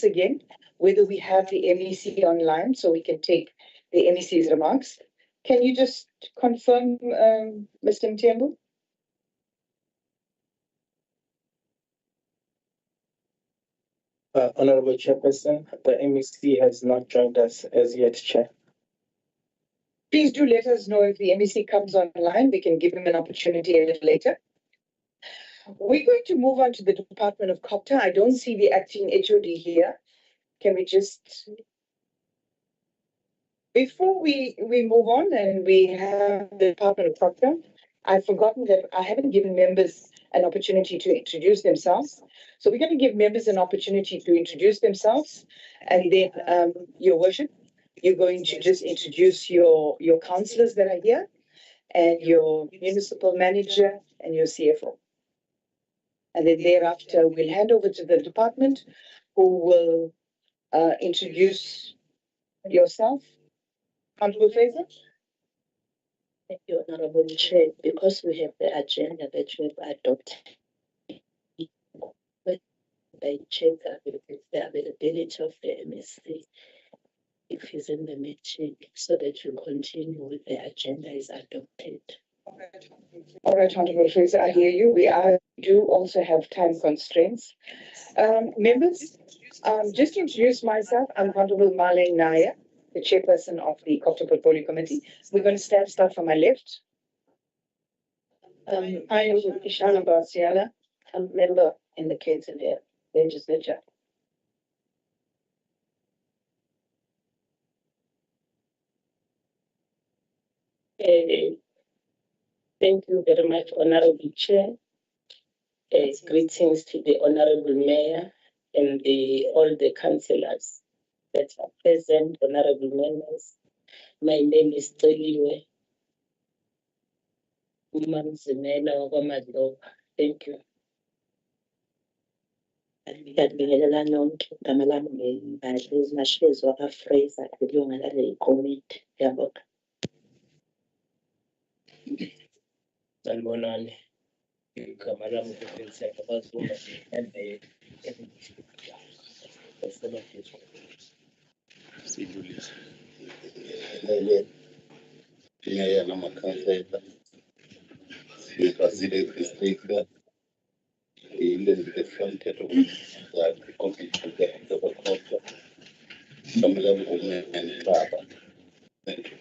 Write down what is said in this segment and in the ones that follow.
again whether we have the MEC online so we can take the MEC's remarks. Can you just confirm, Mr. Mthembu? Honorable Chairperson, the MEC has not joined us as yet, Chair. Please do let us know if the MEC comes online. We can give him an opportunity a little later. We're going to move on to the Department of Cogta. I don't see the acting HOD here. Can we just... Before we move on and we have the Department of Cogta, I've forgotten that I haven't given members an opportunity to introduce themselves. So we're going to give members an opportunity to introduce themselves. And then, Your Worship, you're going to just introduce your councillors that are here and your municipal manager and your CFO. And then thereafter, we'll hand over to the department who will introduce yourself. Honorable Fraser. Thank you, Honorable Chair. Because we have the agenda that we have adopted, I check the availability of the MSC if he's in the meeting, so that we continue with the agenda is adopted. All right, Honorable Fraser, I hear you. We do also have time constraints. Members, just to introduce myself, I'm Honorable Marlene Naya, the chairperson of the Cogta Portfolio Committee. We're going to start from my left. I am Ishana Barciala, a member in the KZN legislature. Thank you very much, Honorable Chair. Greetings to the Honorable Mayor and all the councillors that are present, Honorable members. My name is Toliwe Umamzimela Wamadloba. Thank you. Ngiyabingelela nonke igama lami Mashezo Fraser ilunga lale committee yabonga. Sanibonani. Igama lami kuPhilisa KwaZulu and Sidlulisa. Ngiyaya namakhansela. Siyazile district ile efronted that compete the Cogta. Some level and Baba. Thank you.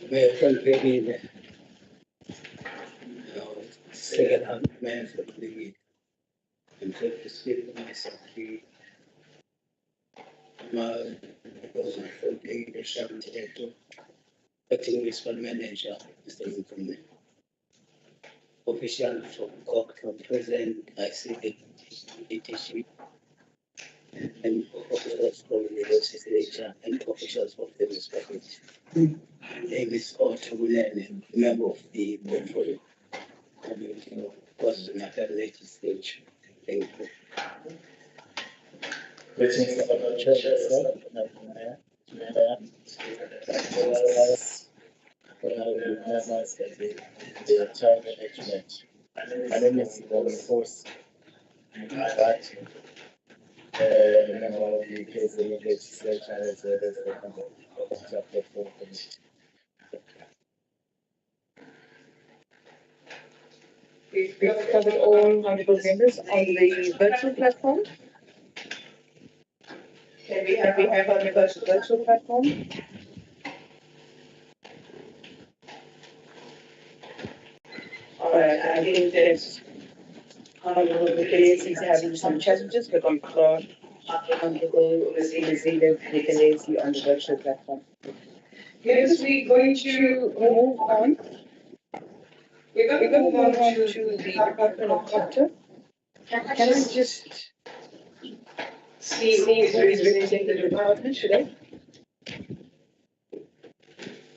very second hand man for the in fact the state myself my acting municipal manager is from the official from Cogta present. I see the ETC and officers from the legislature and officials of the municipality. Name is Otto William, member of the portfolio community of KwaZulu-Natal legislature. Thank you. Greetings, Honorable Chair, Honorable members, the entire management. My name is Force. Member of the KZN legislature as well as the member of the portfolio committee. We've covered all honorable members on the virtual platform. Can we have on the virtual platform? All right, I think that Honorable Nicolesi is having some challenges, but we've got Honorable Zile Nicolesi on the virtual platform. Yes, we're going to move on. We're going to move on to the Department of Cogta. Can I just see who is representing the department today?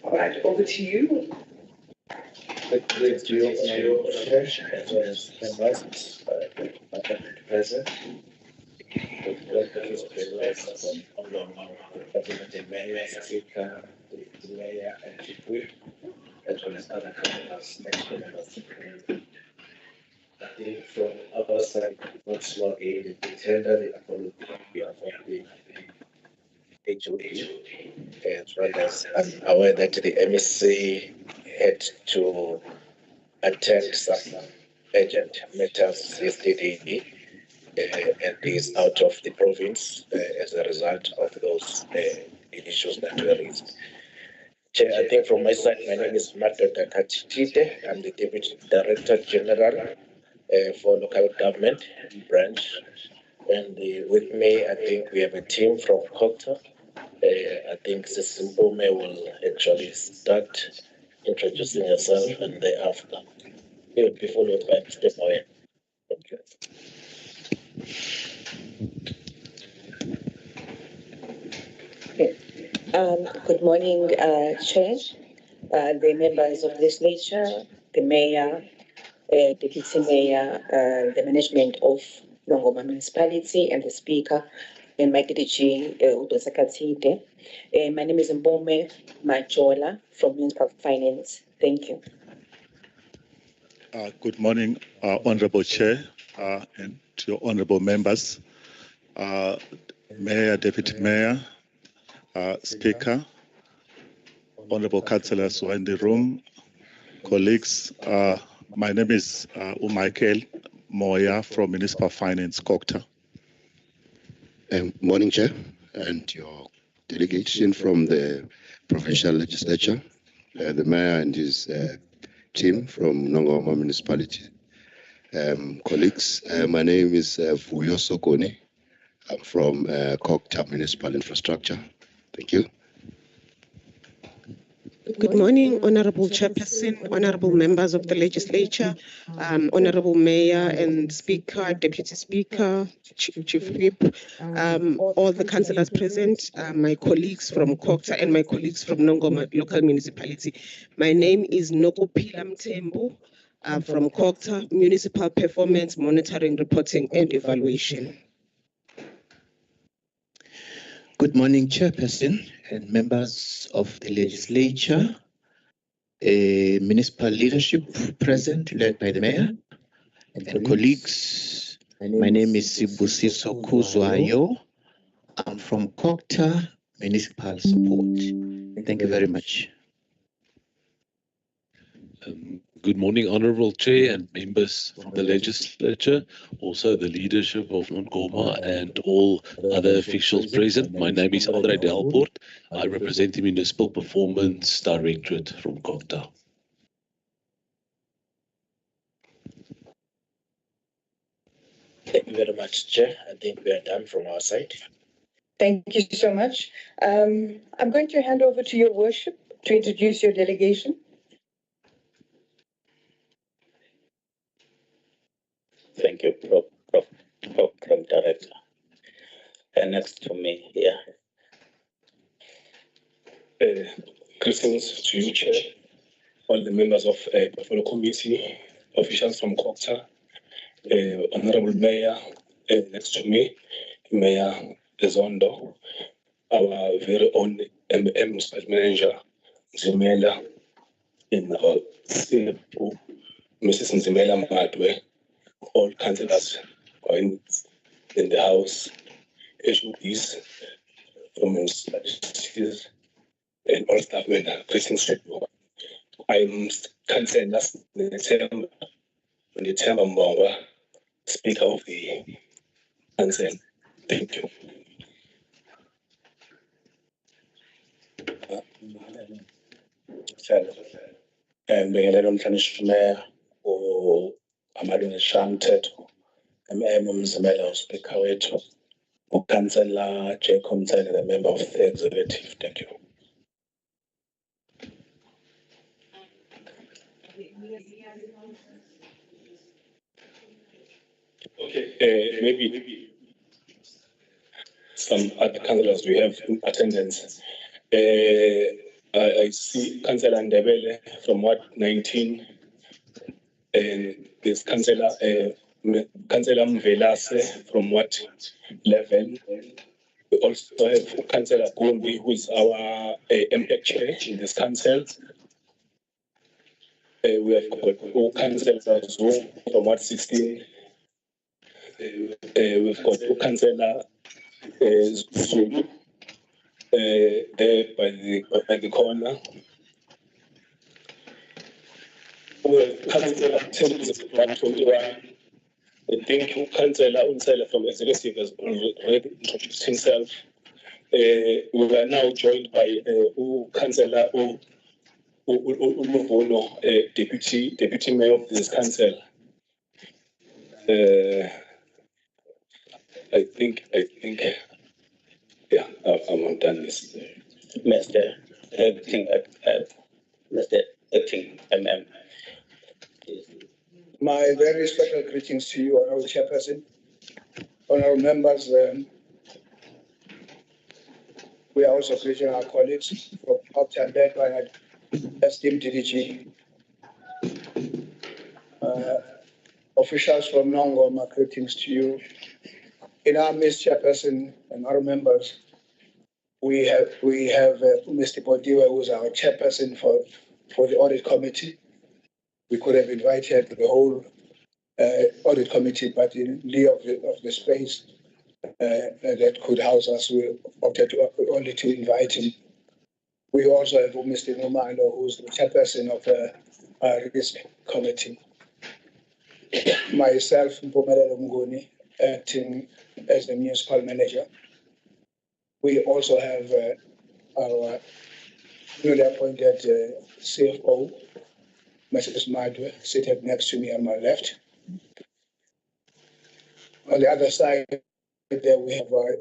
All right, over to you. Thank you, as well as members, present. Representing Mayor, Speaker, the Mayor, and Chief Whip, as well as other councillors, next members. think from our side, not small aid, the tender, the apology, we are from the HOD, as well as I'm aware that the MSC had to attend some urgent matters yesterday and is out of the province as a result of those issues that were raised. Chair, I think from my side, my name is Madoda Katitide. I'm the Deputy Director General for Local Government Branch. And with me, I think we have a team from Cogta. I think Sisimbome will actually start introducing herself and thereafter he will be followed by Mr. Moya. Thank you. Good morning, Chair, the members of this legislature, the Mayor, Deputy Mayor, the management of Nongoma Municipality, and the Speaker, and my DDG, Udosakatide. My name is Mbome Majola from Municipal Finance. Thank you. Good morning, Honorable Chair, and to your honorable members, Mayor, Deputy Mayor, Speaker, honorable councillors who are in the room, colleagues. My name is Michael Moya from Municipal Finance, Cogta. Morning, Chair, and your delegation from the provincial legislature, the mayor and his team from Nongoma Municipality. Colleagues, my name is Vuyo Sokone. I'm from Cogta Municipal Infrastructure. Thank you. Good morning, Honorable Chairperson, Honorable members of the legislature, Honorable Mayor and Speaker, Deputy Speaker, Chief Whip, all the councillors present, my colleagues from Cogta and my colleagues from Nongoma Local Municipality. My name is Nokopila Mtembu from Cogta Municipal Performance Monitoring, Reporting and Evaluation. Good morning, Chairperson and members of the legislature, municipal leadership present, led by the mayor, and colleagues. My name is Sibusiso Kuzwayo. I'm from Cogta Municipal Support. Thank you very much. Good morning, Honourable Chair and members from the legislature, also the leadership of Nongoma and all other officials present. My name is Andre Delport. I represent the Municipal Performance Directorate from Cogta. Thank you very much, Chair. I think we are done from our side. Thank you so much. I'm going to hand over to your worship to introduce your delegation. Thank you, Program Director. And next to me here. Greetings to you, Chair, all the members of the Buffalo Committee, officials from Cogta, Honorable Mayor, next to me, Mayor Zondo, our very own Municipal Manager, Zimela, in our CFO, Mrs. Zimela Madwe, all councillors are in the house, HODs from municipalities, and all staff members. Greetings to you. I'm Councillor Netemba Mbongwa, Speaker of the Council. Thank you. Ngibingelela umhlonishwa Mayor amalungu eshamthetho umzimela uSpeaker wethu uCouncillor Jacob Mtsele, the member of the executive. Thank you. Okay, maybe some other councillors we have in attendance. I see Councillor Ndebele from Ward 19, and there's Councillor Mvelase from Ward 11. We also have Councillor Gumbi, who is our MPEC chair in this council. We have got all councillors from Ward 16. We've got all councillor Zulu there by the corner. We have councillor Thames of Ward 21. I think councillor Unsela from Executive has already introduced himself. We are now joined by councillor Umuvono, deputy mayor of this council. I think, yeah, I'm done this. Mr. Acting, Mr. Acting MM. My very special greetings to you, Honorable Chairperson, honorable members. We are also greeting our colleagues from Cogta led by our esteemed DDG. Officials from Nongoma, greetings to you. In our midst, Chairperson and our members, we have Mr. Bodiwa, who is our chairperson for the audit committee. We could have invited the whole audit committee, but in lieu of the space that could house us, we opted only to invite him. We also have Mr. Nomano, who's the chairperson of our risk committee. Myself, Mpumelelo Mnguni, acting as the municipal manager. We also have our newly appointed CFO, Mrs. Madwe, seated next to me on my left. On the other side, there we have our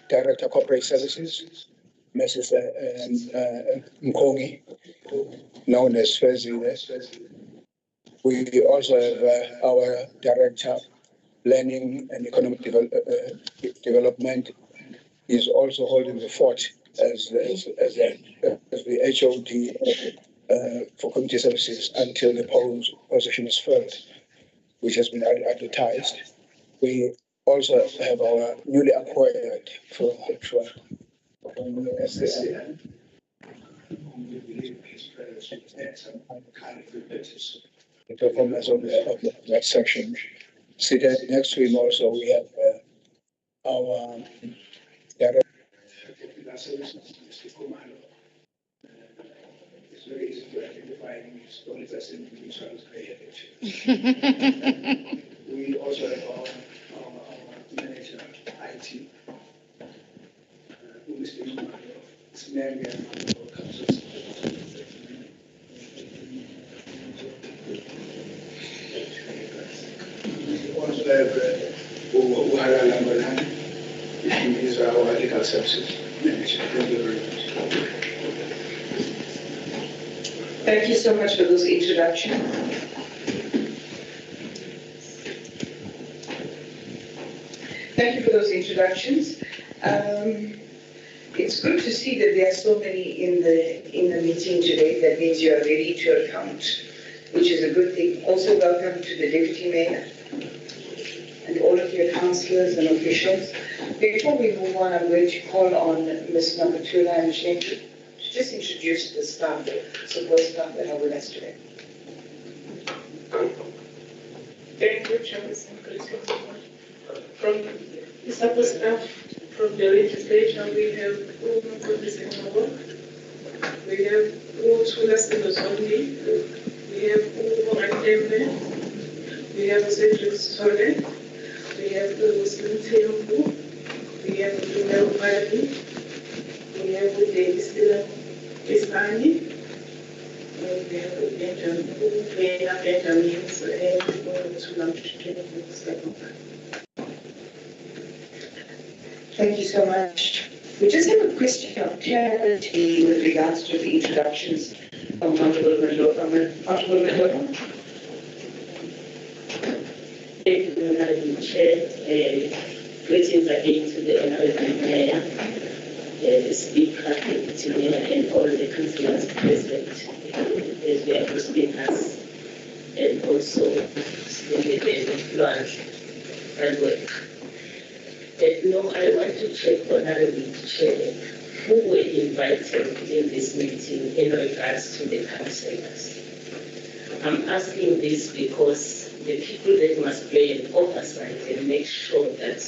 Director of Corporate Services, Mrs. Mkongi, known as Fezi. We also have our Director of Planning and Economic Development. Is also holding the fort as the HOD for community services until the position is filled, which has been advertised. We also have our newly acquired from SCN. The performance of that section. Seated next to him also we have our director. It's very easy to identify him as the only person in which one is created. We also have our manager, IT, who is the scenario of council. We also have Uhara Lambalan, who is our legal services manager. Thank you very much. Thank you so much for those introductions. Thank you for those introductions. It's good to see that there are so many in the meeting today. That means you are ready to account, which is a good thing. Also, welcome to the Deputy Mayor and all of your councillors and officials. Before we move on, I'm going to call on Ms. Nakatula and Shane to just introduce the staff, support staff that are with us today. Thank you, Chairperson. From the support staff from the legislature, we have Nongoma, we have Tula Silosondi, we have Umo, we have Cedric Sole, we have Muslim Tembu, we have Lumel Madi, we have Davis Isani, we have Benjamin, Thank you so much. We just have a question of clarity with regards to the introductions from Honorable Mandela. Thank you, Madam Chair. Greetings again to the Honorable Mayor, the Speaker, the Deputy Mayor, and all the councillors present, as we are speakers, and also the influence and work. No, I want to check Honorable Chair, who were invited in this meeting in regards to the councillors. I'm asking this because the people that must play an oversight and make sure that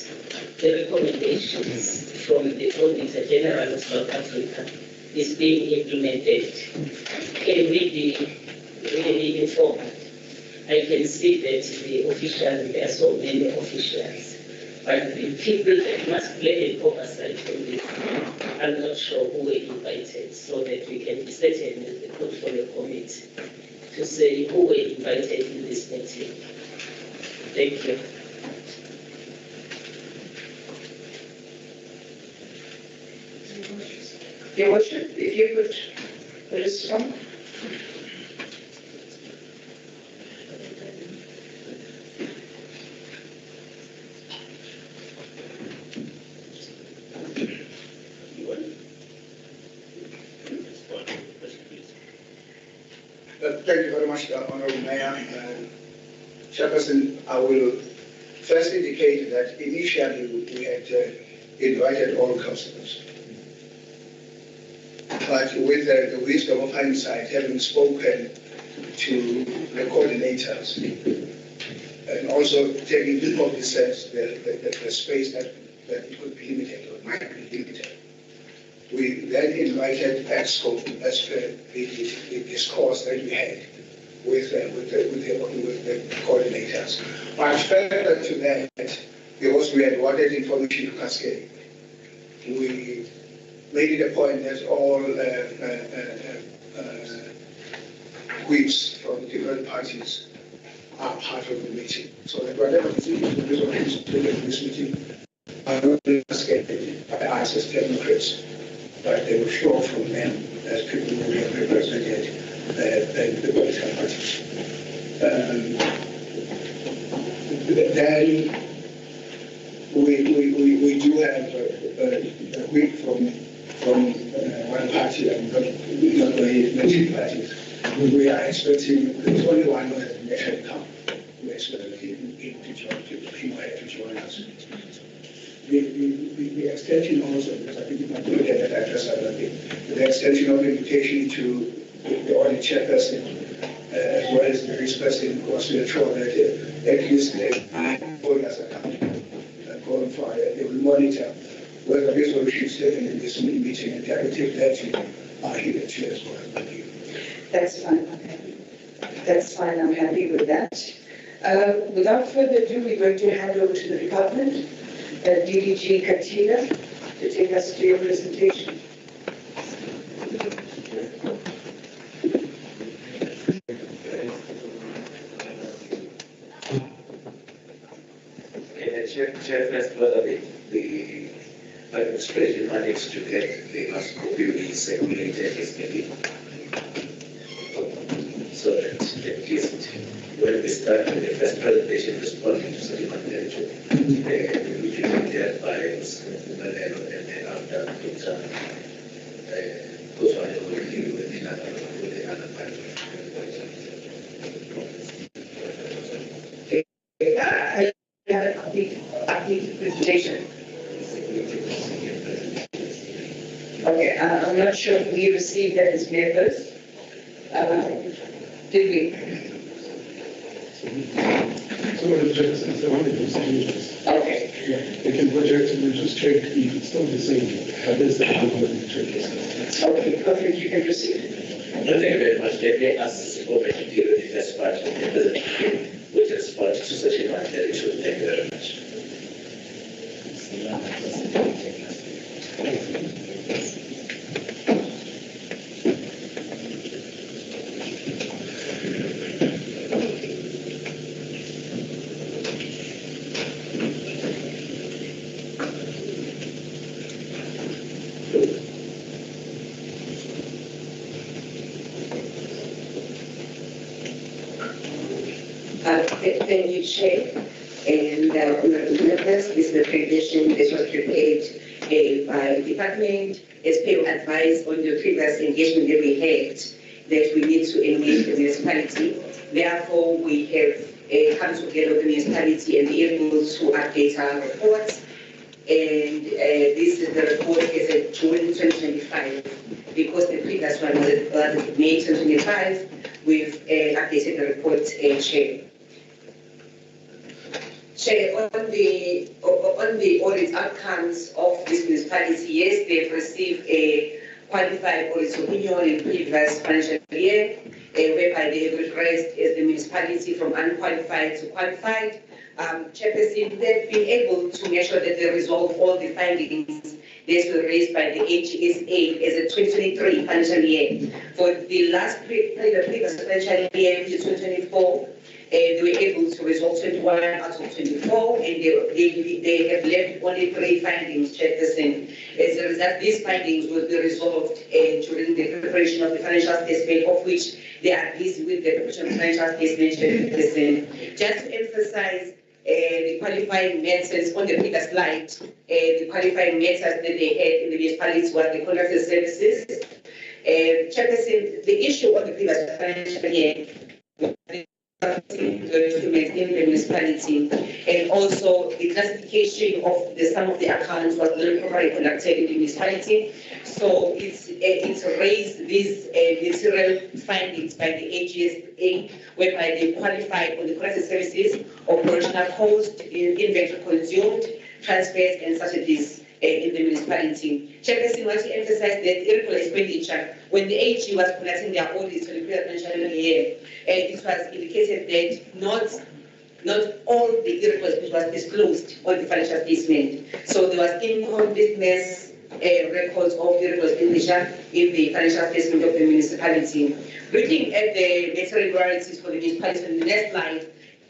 the recommendations from the Auditor General of South Africa is being implemented. Can we be really informed? I can see that the officials, there are so many officials, but the people that must play an oversight on this, I'm not sure who were invited, so that we can be certain as the portfolio committee to say who were invited in this meeting. Thank you. Your Worship, if you could respond. Thank you very much, Honorable Mayor. Chairperson, I will first indicate that initially we had invited all councillors. But with the wisdom of hindsight, having spoken to the coordinators, and also taking into cognizance the space that it could be limited or might be limited, we then invited EXCO as per the discourse that we had with the coordinators. But further to that, because we had wanted information to cascade, we made it a point that all whips from different parties are part of the meeting. So that whatever decisions the resolutions taken in this meeting are not cascaded by us as technocrats, but they will flow from them as people who have represented the political parties. Then we do have a whip from one party, and not going to mention parties. We are expecting, there's only one who has actually come. We're expecting him to join us. The extension also, because I think you might look at that address, the extension of invitation to the audit chairperson, as well as the risk person, was to ensure that at least the holders are coming going forward. They will monitor whether resolutions taken in this meeting, and I will take that to our hearing chair as well. That's fine. That's fine. I'm happy with that. Without further ado, we're going to hand over to the department, DDG Katina, to take us to your presentation. Chairperson, whether the administration managed to get the last copy circulated yesterday, so that at least when we start with the first presentation responding to supplementary, we will be there by Maleno, and then after Cogta, KwaZulu-Natal will deal with the other part of I have a complete presentation. Okay, I'm not sure if we received that as members. Did we? Okay. Yeah, they can project and we'll just check if it's not the same. But that's the Okay, perfect. You can proceed. Thank you very much. Let us go back to the first part of the presentation, which is part to such a matter. Thank you very much. Thank you, Chair. And members, this is the presentation that was prepared by the department as per advice on the previous engagement that we had, that we need to engage the municipality. Therefore, we have come together with the municipality and the able to update our reports. And this is the report is at June 2025, because the previous one was at May 2025. we've updated the report, Chair. Chair, on the audit outcomes of this municipality, yes, they've received a qualified audit opinion in previous financial year, whereby they have regressed as the municipality from unqualified to qualified. Chairperson, they've been able to make sure that they resolve all the findings that were raised by the HSA as a 2023 financial year. For the previous financial year, which is 2024, they were able to resolve 21 out of 24, and they have left only 3 findings, Chairperson. As a result, these findings will be resolved during the preparation of the financial statement, of which they are busy with the preparation of the financial statement, Chairperson. Just to emphasize the qualifying matters on the previous slide, the qualifying matters that they had in the municipalities were the contracted services. Chairperson, the issue on the previous financial year documents in the municipality, and also the classification of some of the accounts was properly conducted in the municipality. So it's raised these material findings by the AGSA, whereby they qualified on the contracted services, operational cost, inventory consumed, transfers, and subsidies in the municipality. Chairperson, I want to emphasize that irregular expenditure, when the AG was conducting their audits for the previous financial year, it was indicated that not all the irregular expenditure was disclosed on the financial statement. So there was incompleteness records of irregular expenditure in the financial statement of the municipality. Looking at the irregularities for the municipality on the next slide,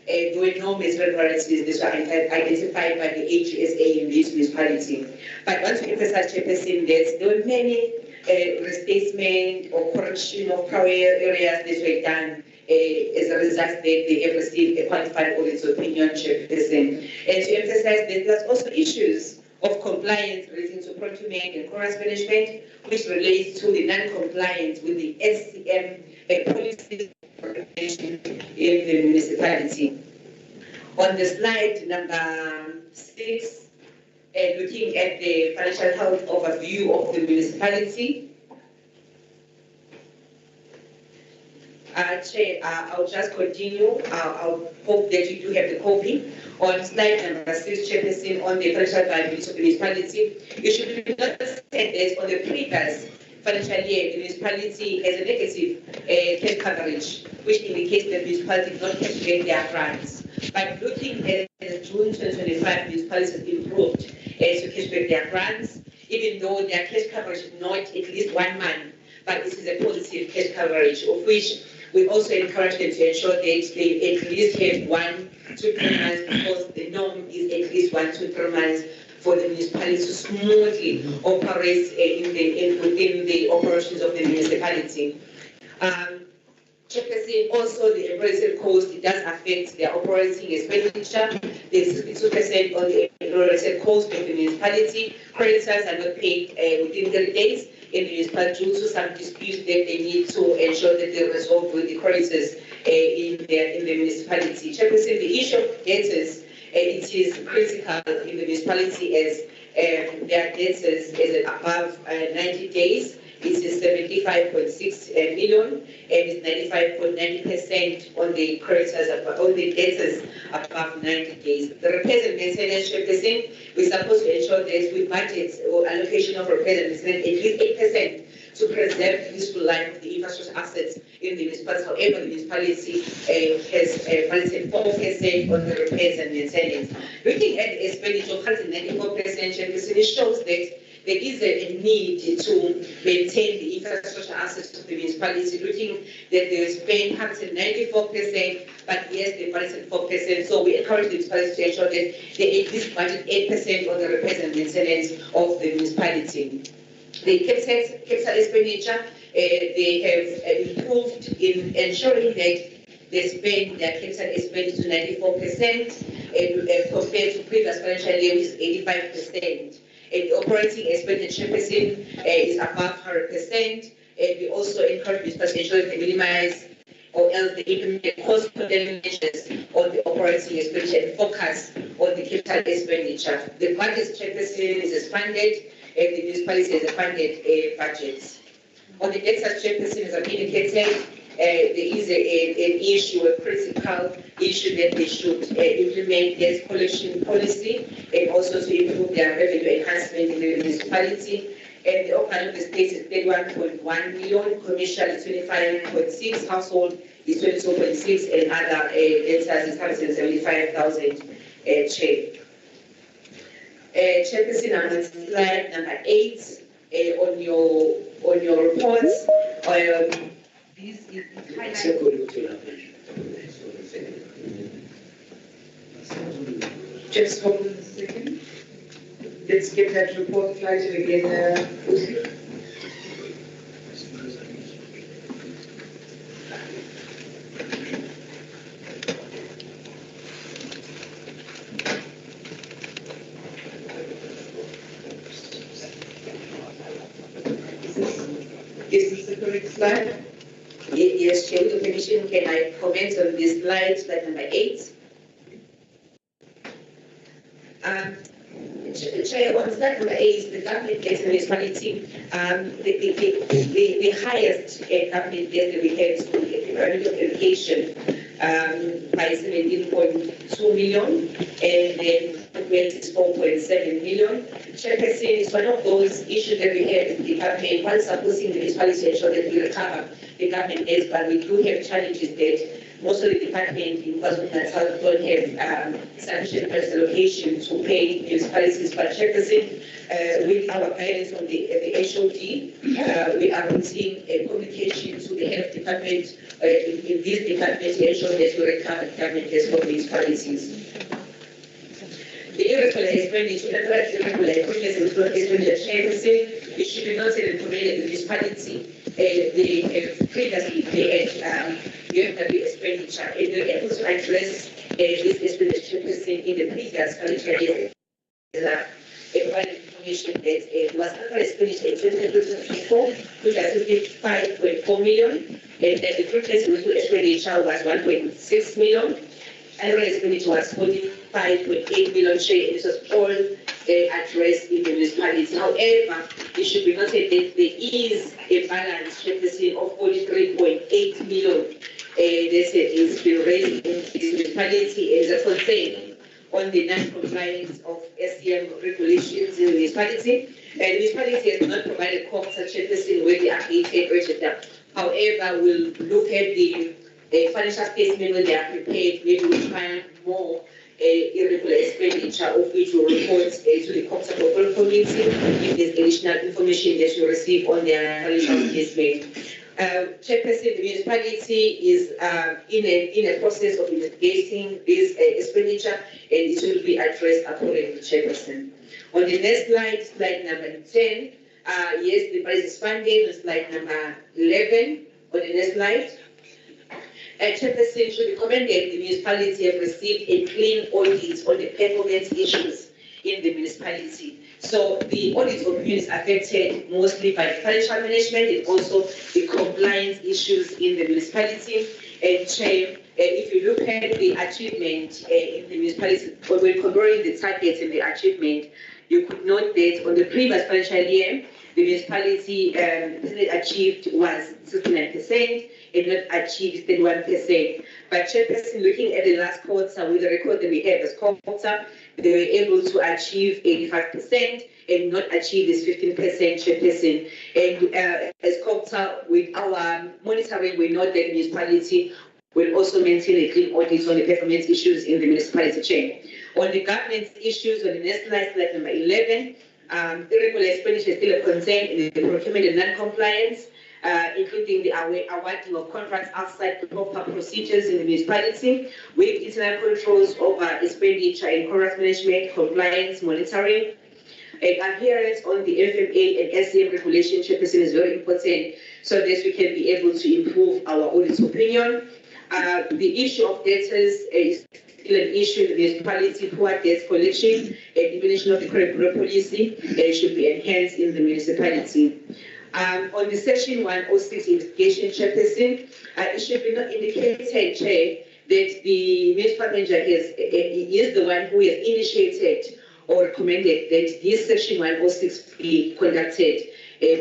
there were no irregularities that were identified by the HSA in this municipality. But I want to emphasize, Chairperson, that there were many restatement or correction of prior areas that were done as a result that they have received a qualified audit opinion, Chairperson. And to emphasize that there's also issues of compliance relating to procurement and chorus management, which relates to the non-compliance with the SCM policies in the municipality. On the slide number 6, looking at the financial health overview of the municipality. Chair, I'll just continue. I'll hope that you do have the copy. On slide number 6, Chairperson, on the financial viability of the municipality, you should not say that on the previous financial year, the municipality has a negative cash coverage, which indicates that the municipality did not calculate their grants. But looking at June 2025, the municipality has improved to calculate their grants, even though their cash coverage is not at least 1 month, but this is a positive cash coverage, of which we also encourage them to ensure that they at least have 1 to 3 months, because the norm is at least 1 to 3 months for the municipality to smoothly operate within the operations of the municipality. Chairperson, also the operating cost, it does affect their operating expenditure. There's 62% on the operating cost of the municipality. Creditors are not paid within 30 days in the municipality due to some disputes that they need to ensure that they resolve with the creditors in the municipality. Chairperson, the issue of debtors, it is critical in the municipality as their debtors is above 90 days. It is 75.6 million, and it's 95.90% on the creditors, on the debtors above 90 days. The repairs and maintenance, Chairperson, we're supposed to ensure that we budget or allocation of repairs and maintenance at least 8% to preserve the useful life of the infrastructure assets in the municipality. However, the municipality has budgeted 4% on the repairs and maintenance. Looking at the expenditure of 194%, Chairperson, it shows that there is a need to maintain the infrastructure assets of the municipality, looking that they spend 194%, but yes, they budgeted 4%. So we encourage the municipality to ensure that they at least budget 8% on the repairs and maintenance of the municipality. The capital expenditure, they have improved in ensuring that they spend their capital expenditure to 94% compared to previous financial year, which is 85%. And the operating expenditure is above 100%. And we also encourage municipalities to ensure they minimize or else they implement cost measures on the operating expenditure and focus on the capital expenditure. The budget, Chairperson, is expanded, and the municipality has expanded budgets. On the debtors, Chairperson, as I've indicated, there is an issue, a principal issue that they should implement debt collection policy and also to improve their revenue enhancement in the municipality. And the outcome of the state is 31.1 million, commercial is 25.6, household is 22.6, and other debtors is 175,000 chair. Chairperson, I'm on slide number 8 on your reports. This is just hold on a second. Let's get that report slide again. Is this the correct slide? Yes, Chair, with the permission, can I comment on this slide number 8? Chair, on slide number 8, the government debt in the municipality, the highest government debt that we have to the revenue of education by 17.2 million, and then is 4.7 million. Chairperson, is one of those issues that we have in the department, while supporting the municipality to ensure that we recover the government debts, but we do have challenges that most of the department in KwaZulu-Natal don't have sufficient personal allocation to pay municipalities. But Chairperson, with our guidance on the HOD, we are putting a communication to the head of department in this department to ensure that we recover the government debts for municipalities. The irregular expenditure, Chairperson, it should be noted and commended the municipality. They have previously paid UFW expenditure and they were able to address this expenditure in the previous financial year. Information that it was total expenditure in 2024, which was 55.4 million, and then the previous expenditure was 1.6 million. Annual expenditure was 45.8 million share. This was all addressed in the municipality. However, it should be noted that there is a balance of 43.8 million. They said it's been raised in the municipality as a concern on the non-compliance of SCM regulations in the municipality. The municipality has not provided Cogta Chairperson with the updated register. However, we'll look at the financial statement when they are prepared. Maybe we'll find more irregular expenditure of which will report to the Cogta Corporate Committee if there's additional information that you receive on their financial statement. Chairperson, the municipality is in a process of investigating this expenditure, and it will be addressed accordingly, Chairperson. On the next slide, slide number 10, yes, the price is funded. On slide number 11, on the next slide. Chairperson, should be commended the municipality have received a clean audit on the performance issues in the municipality. So the audit opinion is affected mostly by financial management and also the compliance issues in the municipality. And Chair, if you look at the achievement in the municipality, when we're comparing the targets and the achievement, you could note that on the previous financial year, the municipality achieved was 69% and not achieved 31%. But Chairperson, looking at the last quarter with the record that we have as Cogta, they were able to achieve 85% and not achieve this 15%, Chairperson. And as Cogta, with our monitoring, we know that the municipality will also maintain a clean audit on the performance issues in the municipality, Chair. On the governance issues, on the next slide, slide number 11, irregular expenditure is still a concern in the procurement and non-compliance, including the awarding of contracts outside the proper procedures in the municipality, with internal controls over expenditure and contract management, compliance, monitoring. And adherence on the FMA and SCM regulation, Chairperson, is very important so that we can be able to improve our audit opinion. The issue of debtors is still an issue in the municipality. Poor debt collection and elimination of the credit bureau policy should be enhanced in the municipality. On the section 106 investigation, Chairperson, it should be not indicated, Chair, that the municipal manager is the one who has initiated or recommended that this section 106 be conducted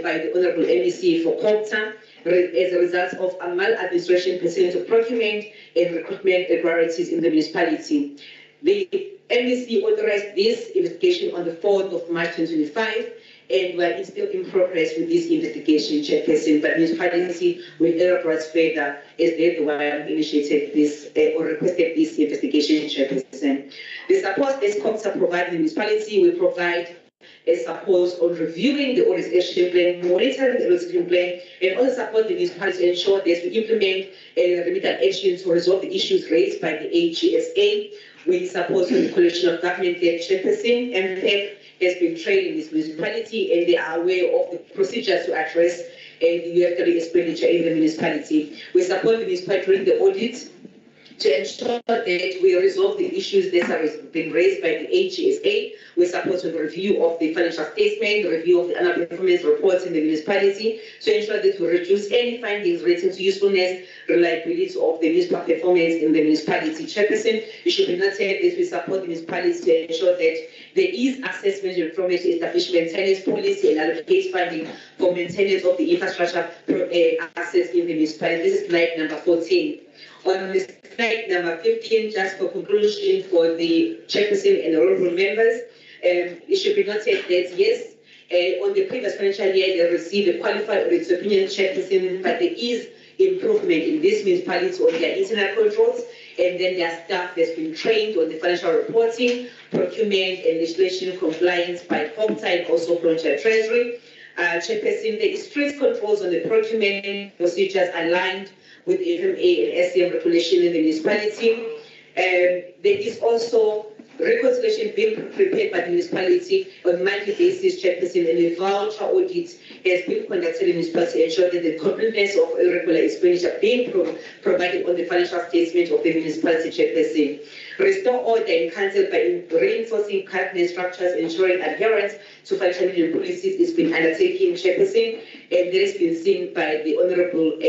by the Honorable MEC for Cogta. as a result of a maladministration pertaining to procurement and recruitment irregularities in the municipality. The MEC authorized this investigation on the 4th of March 2025, and we are still in progress with this investigation, Chairperson, but municipality will elaborate further as they're the one initiated this or requested this investigation, Chairperson. The support that Cogta provides the municipality will provide a support on reviewing the audit action plan, monitoring the audit plan, and also support the municipality to ensure that we implement remedial actions to resolve the issues raised by the AGSA. We support the collection of government debt, Chairperson, and MPEP has been trained in this municipality and they are aware of the procedures to address the UFW expenditure in the municipality. We support the municipality during the audit to ensure that we resolve the issues that have been raised by the AGSA. We support the review of the financial statement, the review of the annual performance reports in the municipality to ensure that we reduce any findings relating to usefulness, reliability of the municipal performance in the municipality. Chairperson, you should be noted that we support the municipality to ensure that there is assessment and information establish maintenance policy and allocate funding for maintenance of the infrastructure assets in the municipality. This is slide number 14. On this slide number 15, just for conclusion for the Chairperson and the honorable members, it should be noted that yes, on the previous financial year, they received a qualified audit opinion, Chairperson, but there is improvement in this municipality on their internal controls, and then their staff has been trained on the financial reporting, procurement, and legislation compliance by Cogta and also Provincial Treasury. Chairperson, there is strict controls on the procurement procedures aligned with FMA and SCM regulation in the municipality. There is also reconciliation being prepared by the municipality on a monthly basis, Chairperson, and a voucher audit has been conducted in the municipality to ensure that the completeness of irregular expenditure being provided on the financial statement of the municipality, Chairperson. Restore order and council by reinforcing cabinet structures, ensuring adherence to financial management policies is being undertaken, Chairperson, and that has been seen by the Honourable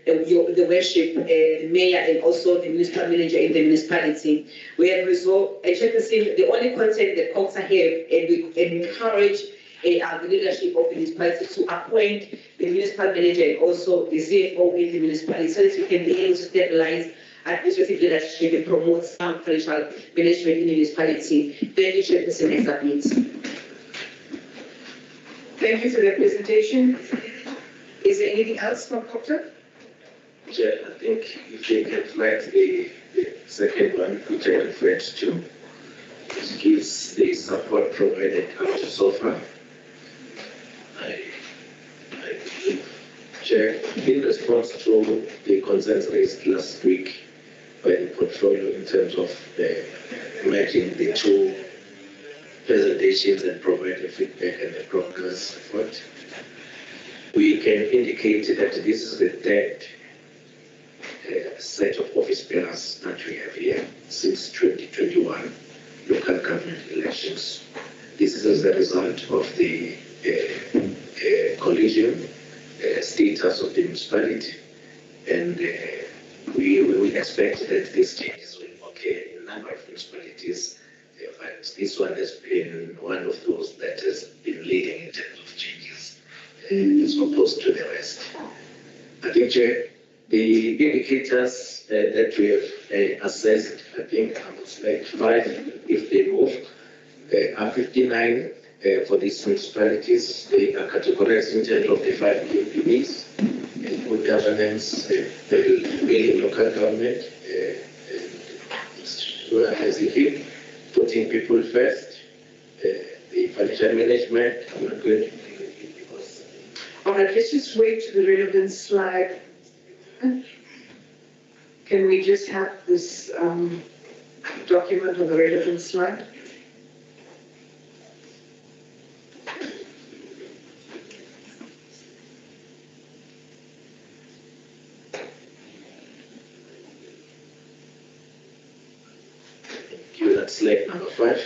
the worship, the mayor, and also the municipal manager in the municipality. We have resolved, Chairperson, the only concern that Cogta have, and we encourage the leadership of the municipality to appoint the municipal manager and also the CFO in the municipality so that we can be able to stabilize administrative leadership and promote sound financial management in the municipality. Thank you, Chairperson, and submit. Thank you for that presentation. Is there anything else from Cogta? Chair, I think if you can flag the second one, which I referred to, which gives the support provided up to so far. I believe, Chair, in response to the concerns raised last week by the portfolio in terms of matching the two presentations and providing feedback and the progress report, we can indicate that this is the third set of office bearers that we have here since 2021 local government elections. This is as a result of the collision status of the municipality, and we will expect that these changes will occur in a number of municipalities, but this one has been one of those that has been leading in terms of changes as opposed to the rest. I think, Chair, the indicators that we have assessed, I think on slide 5, if they move, are 59 for these municipalities. They are categorized in terms of the 5 PPPs, good governance, building local government, as a hip, putting people first, the financial management. I'm not going to because. All right, let's just wait to the relevant slide. Can we just have this document on the relevant slide? That's slide number 5.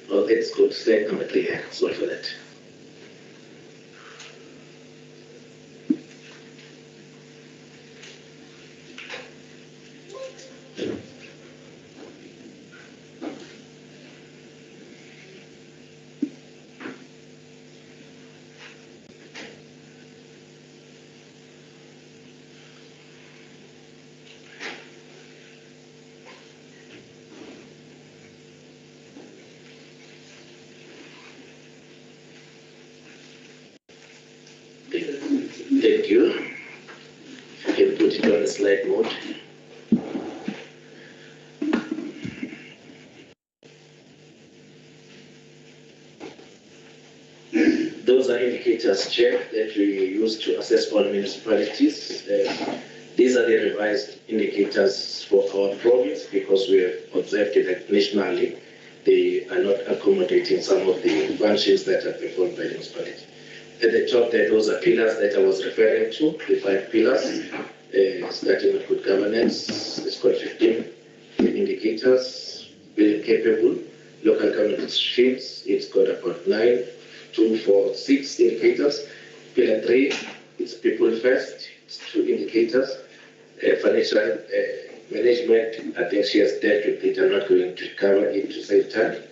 Well, let's go to slide number 3. Sorry for that. slide mode. Those are indicators, Chair, that we use to assess all municipalities. These are the revised indicators for our province because we have observed that nationally they are not accommodating some of the functions that are performed by the municipality. At the top there, those are pillars that I was referring to, the 5 pillars, starting with good governance. It's got 15 indicators, being capable, local government streams, it's got about 9, 2, 4, 6 indicators. Pillar 3, it's people first, it's 2 indicators. Financial management, I think she has dealt with it, I'm not going to cover it to save time.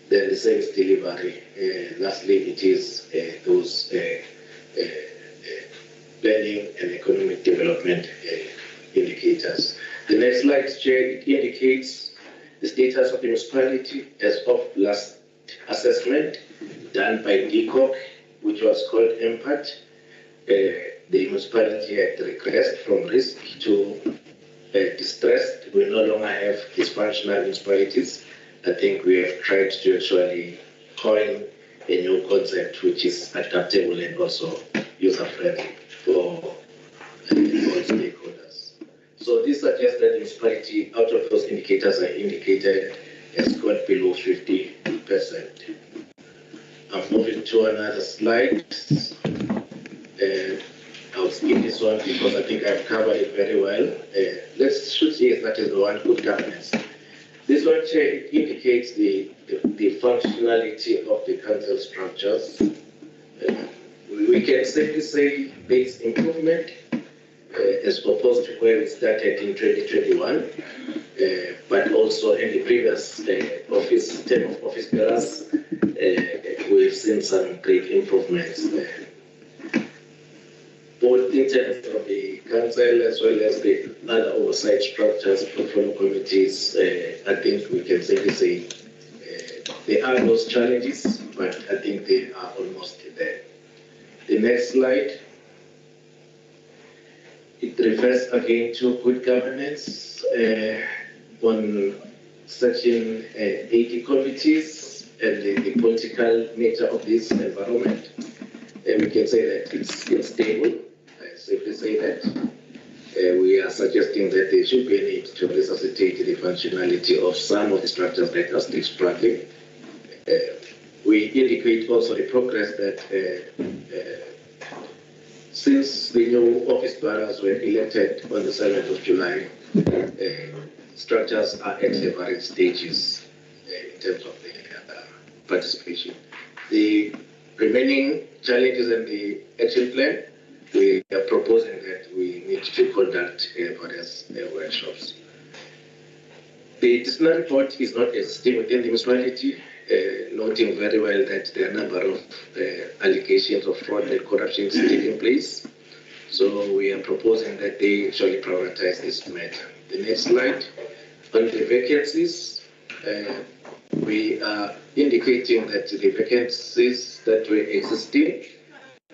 Then the service delivery. Lastly, it is those planning and economic development indicators. The next slide, Chair, it indicates the status of the municipality as of last assessment done by DCOC, which was called Impact. The municipality had regressed from risk to distressed. We no longer have dysfunctional municipalities. I think we have tried to actually coin a new concept which is adaptable and also user-friendly for all stakeholders. So this suggests that the municipality, out of those indicators I indicated, has gone below 50%. I'm moving to another slide. I'll skip this one because I think I've covered it very well. Let's shoot here, that is the one, good governance. This one, Chair, indicates the functionality of the council structures. We can simply say base improvement as opposed to where we started in 2021, but also in the previous term of office bearers, we've seen some great improvements both in terms of the council as well as the other oversight structures, portfolio committees. I think we can simply say there are those challenges, but I think they are almost there. The next slide, it refers again to good governance on section 80 committees and the political nature of this environment. We can say that it's stable. Simply say that we are suggesting that there should be a need to resuscitate the functionality of some of the structures that are still struggling. We indicate also the progress that since the new office bearers were elected on the 7th of July, structures are at various stages in terms of their participation. The remaining challenges in the action plan, we are proposing that we need to conduct various workshops. The disciplinary report is not existing within the municipality, noting very well that there are a number of allegations of fraud and corruption taking place. So we are proposing that they actually prioritize this matter. The next slide, on the vacancies, we are indicating that the vacancies that were existing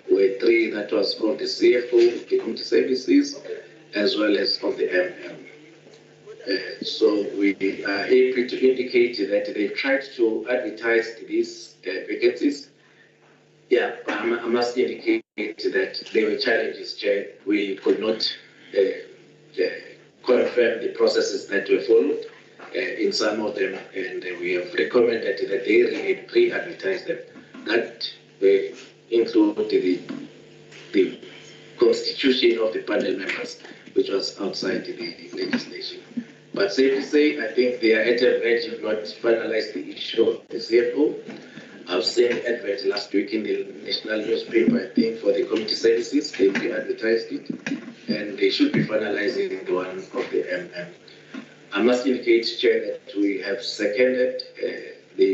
were 3 that was from the CFO, the community services, as well as from the MM. So we are happy to indicate that they tried to advertise these vacancies. Yeah, I must indicate that there were challenges, Chair. We could not confirm the processes that were followed in some of them, and we have recommended that they really pre-advertise them. That include the constitution of the panel members, which was outside the legislation. But safe to say, I think they are at a verge if not finalized the issue of the CFO. I've seen advert last week in the national newspaper, I think, for the community services. They advertised it, and they should be finalizing the one of the MM. I must indicate, Chair, that we have seconded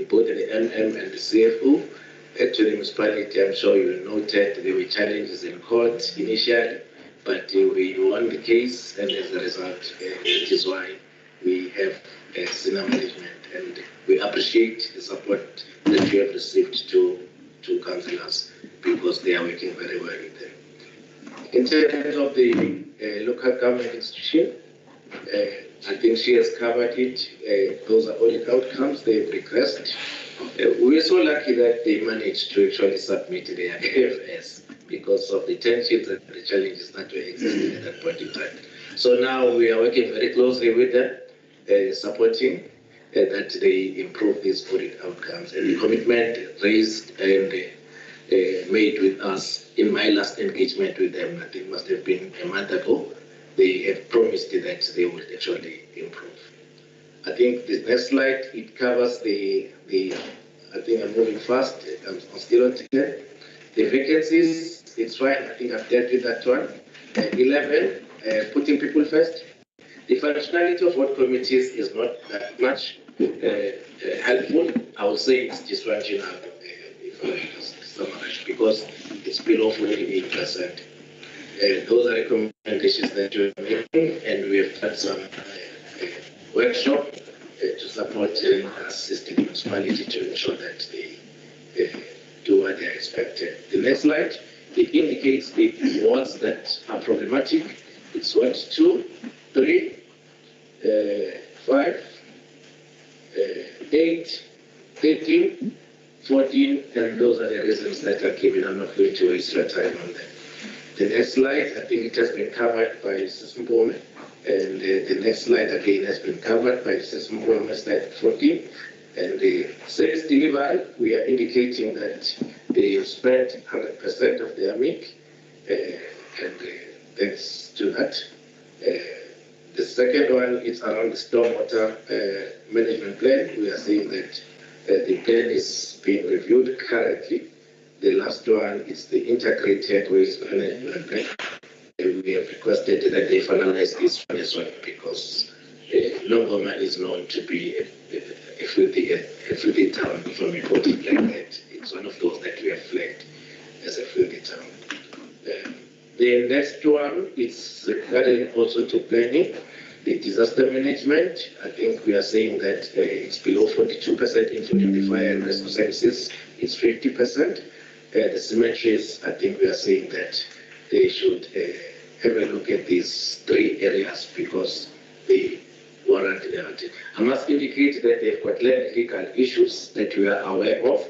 both the MM and the CFO to the municipality. I'm sure you noted there were challenges in court initially, but we won the case, and as a result, it is why we have senior management, and we appreciate the support that we have received to councillors because they are working very well with them. In terms of the local government institution, I think she has covered it. Those are all the outcomes they've requested. We're so lucky that they managed to actually submit their AFS because of the tensions and the challenges that were existing at that point in time. So now we are working very closely with them, supporting that they improve these audit outcomes. And the commitment raised and made with us in my last engagement with them, I think must have been a month ago, they have promised that they would actually improve. I think the next slide, it covers I think I'm moving fast, I'm still on here. The vacancies, it's fine, I think I've dealt with that one. 11, putting people first. The functionality of what committees is not that much helpful. I would say it's dysfunctional, if I just summarize, because it's below 48%. Those are recommendations that we're making, and we have had some workshop to support and assist the municipality to ensure that they do what they are expected. The next slide, it indicates the wards that are problematic. It's 1, 2, 3, 5, 8, 13, 14, and those are the reasons that are given. I'm not going to waste your time on them. The next slide, I think it has been covered by Mrs. Mbome, and the next slide again has been covered by Mrs. Mbome, slide 14. And the sales delivery, we are indicating that they have spent 100% of their MIC, and thanks to that. The second one is around the stormwater management plan. We are saying that the plan is being reviewed currently. The last one is the integrated waste management plan. We have requested that they finalize this one as well because Nongoma is known to be a filthy town. From reporting like that, it's one of those that we have flagged as a filthy town. The next one is regarding also to planning. The disaster management, I think we are saying that it's below 42%, including the fire and rescue services, it's 50%. The cemeteries, I think we are saying that they should have a look at these 3 areas because they warrant it. I must indicate that they've got legal issues that we are aware of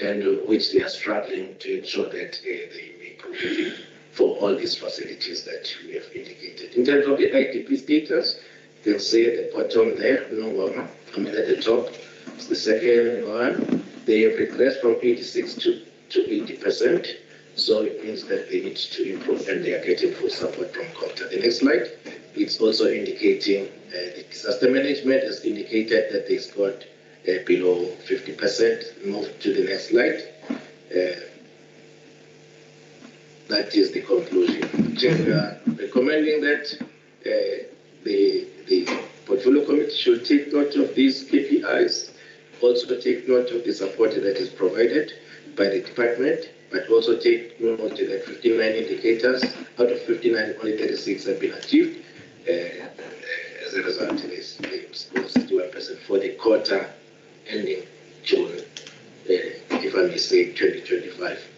and which they are struggling to ensure that they make provision for all these facilities that we have indicated. In terms of the IDP status, you can see at the bottom there, Nongoma, I mean at the top, it's the second one. They have regressed from 86 to 80%, so it means that they need to improve and they are getting full support from Cogta. The next slide, it's also indicating the disaster management has indicated that they scored below 50%. Move to the next slide. That is the conclusion. We are recommending that the portfolio committee should take note of these KPIs, also take note of the support that is provided by the department, but also take note that 59 indicators, out of 59, only 36 have been achieved. As a result, it is 61% for the quarter ending June, if I may say, 2025.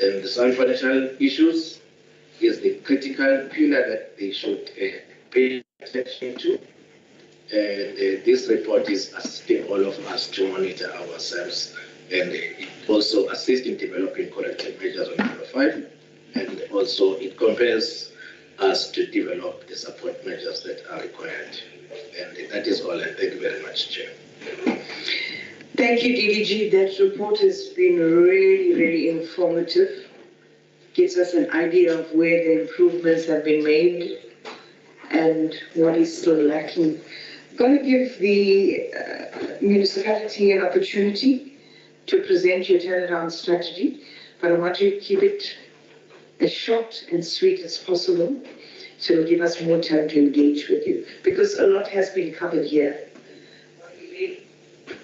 And the sound financial issues is the critical pillar that they should pay attention to. And this report is assisting all of us to monitor ourselves, and it also assists in developing corrective measures on number 5, and also it compares us to develop the support measures that are required. And that is all, and thank you very much, Chair. Thank you, DDG. That report has been really, really informative. Gives us an idea of where the improvements have been made and what is still lacking. I'm going to give the municipality an opportunity to present your turnaround strategy, but I want you to keep it as short and sweet as possible, so it'll give us more time to engage with you, because a lot has been covered here.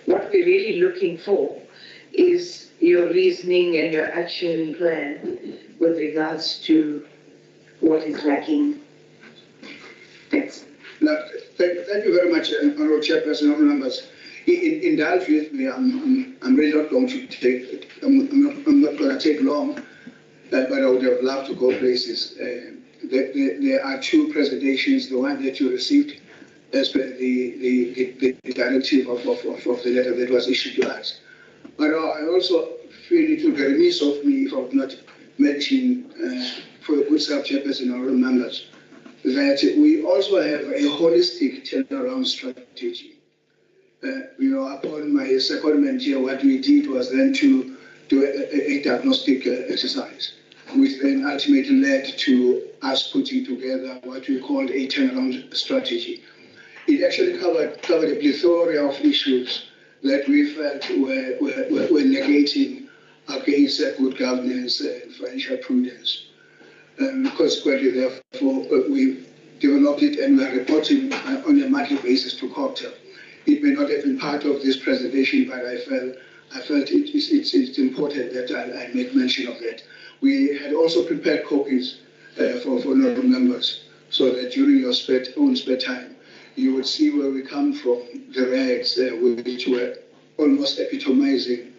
What we're really looking for is your reasoning and your action plan with regards to what is lacking. Thanks. No, thank you very much, Honourable Chairperson, honourable members. Indulge with me. I'm really not going to take. I'm not going to take long. but I would have loved to go places. There are two presentations, the one that you received as per the directive of the letter that was issued to us. But I also feel it would be remiss of me if I would not mention, for the good self-chairperson and all members, that we also have a holistic turnaround strategy. Upon my secondment here, what we did was then to do a diagnostic exercise, which then ultimately led to us putting together what we called a turnaround strategy. It actually covered a plethora of issues that we felt were negating against good governance and financial prudence. Consequently, therefore, we developed it and we are reporting on a monthly basis to Cogta. It may not have been part of this presentation, but I felt it's important that I make mention of that. We had also prepared copies for honourable members, so that during your own spare time, you would see where we come from, the rags which were almost epitomizing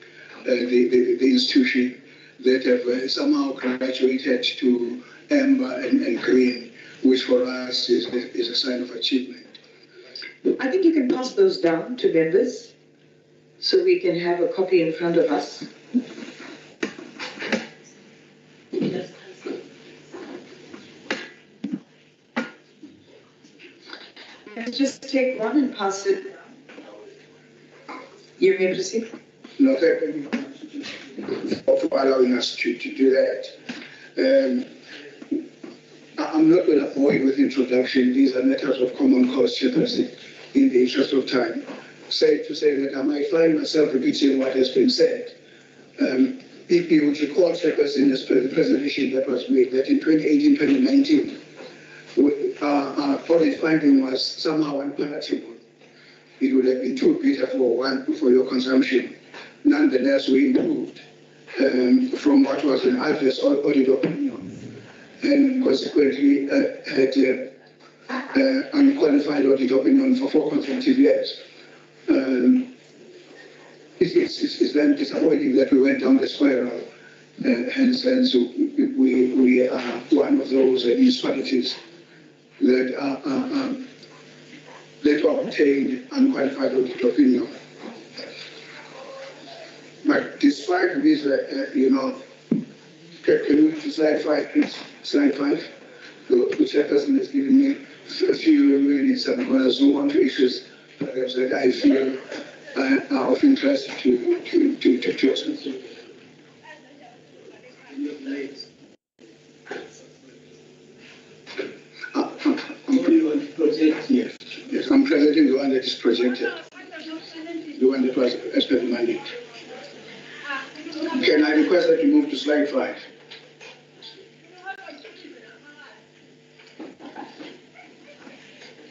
the institution that have somehow graduated to amber and green, which for us is a sign of achievement. I think you can pass those down to members so we can have a copy in front of us. Let's just take one and pass it down. You may proceed. No, thank you for allowing us to do that. I'm not going to bore you with introduction. These are matters of common cause, Chairperson, in the interest of time. Safe to say that I might find myself repeating what has been said. If you would recall, Chairperson, as per the presentation that was made, that in 2018-2019, our audit finding was somehow unpalatable. It would have been too bitter for your consumption. Nonetheless, we improved from what was an adverse audit opinion, and consequently had unqualified audit opinion for 4 consecutive years. It's then disappointing that we went down the spiral. Hence, we are one of those municipalities that obtained unqualified audit opinion. But despite this, can we move to slide 5, please? Slide 5. The chairperson has given me a few minutes. I'm going to zoom on to issues perhaps that I feel are of interest to us. Yes, I'm presenting the one that is projected, the one that was as per the mandate. Can I request that you move to slide 5?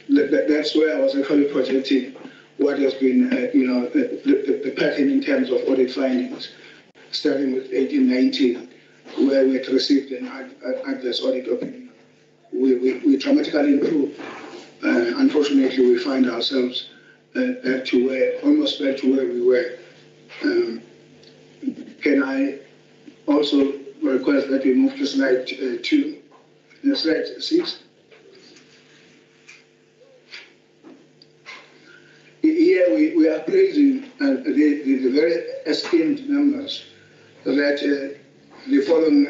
That's where I was actually projecting what has been, the pattern in terms of audit findings, starting with 1819, where we had received an adverse audit opinion. We dramatically improved. Unfortunately, we find ourselves almost back to where we were. Can I also request that we move to slide 2, slide 6? Here we are praising the very esteemed members that the following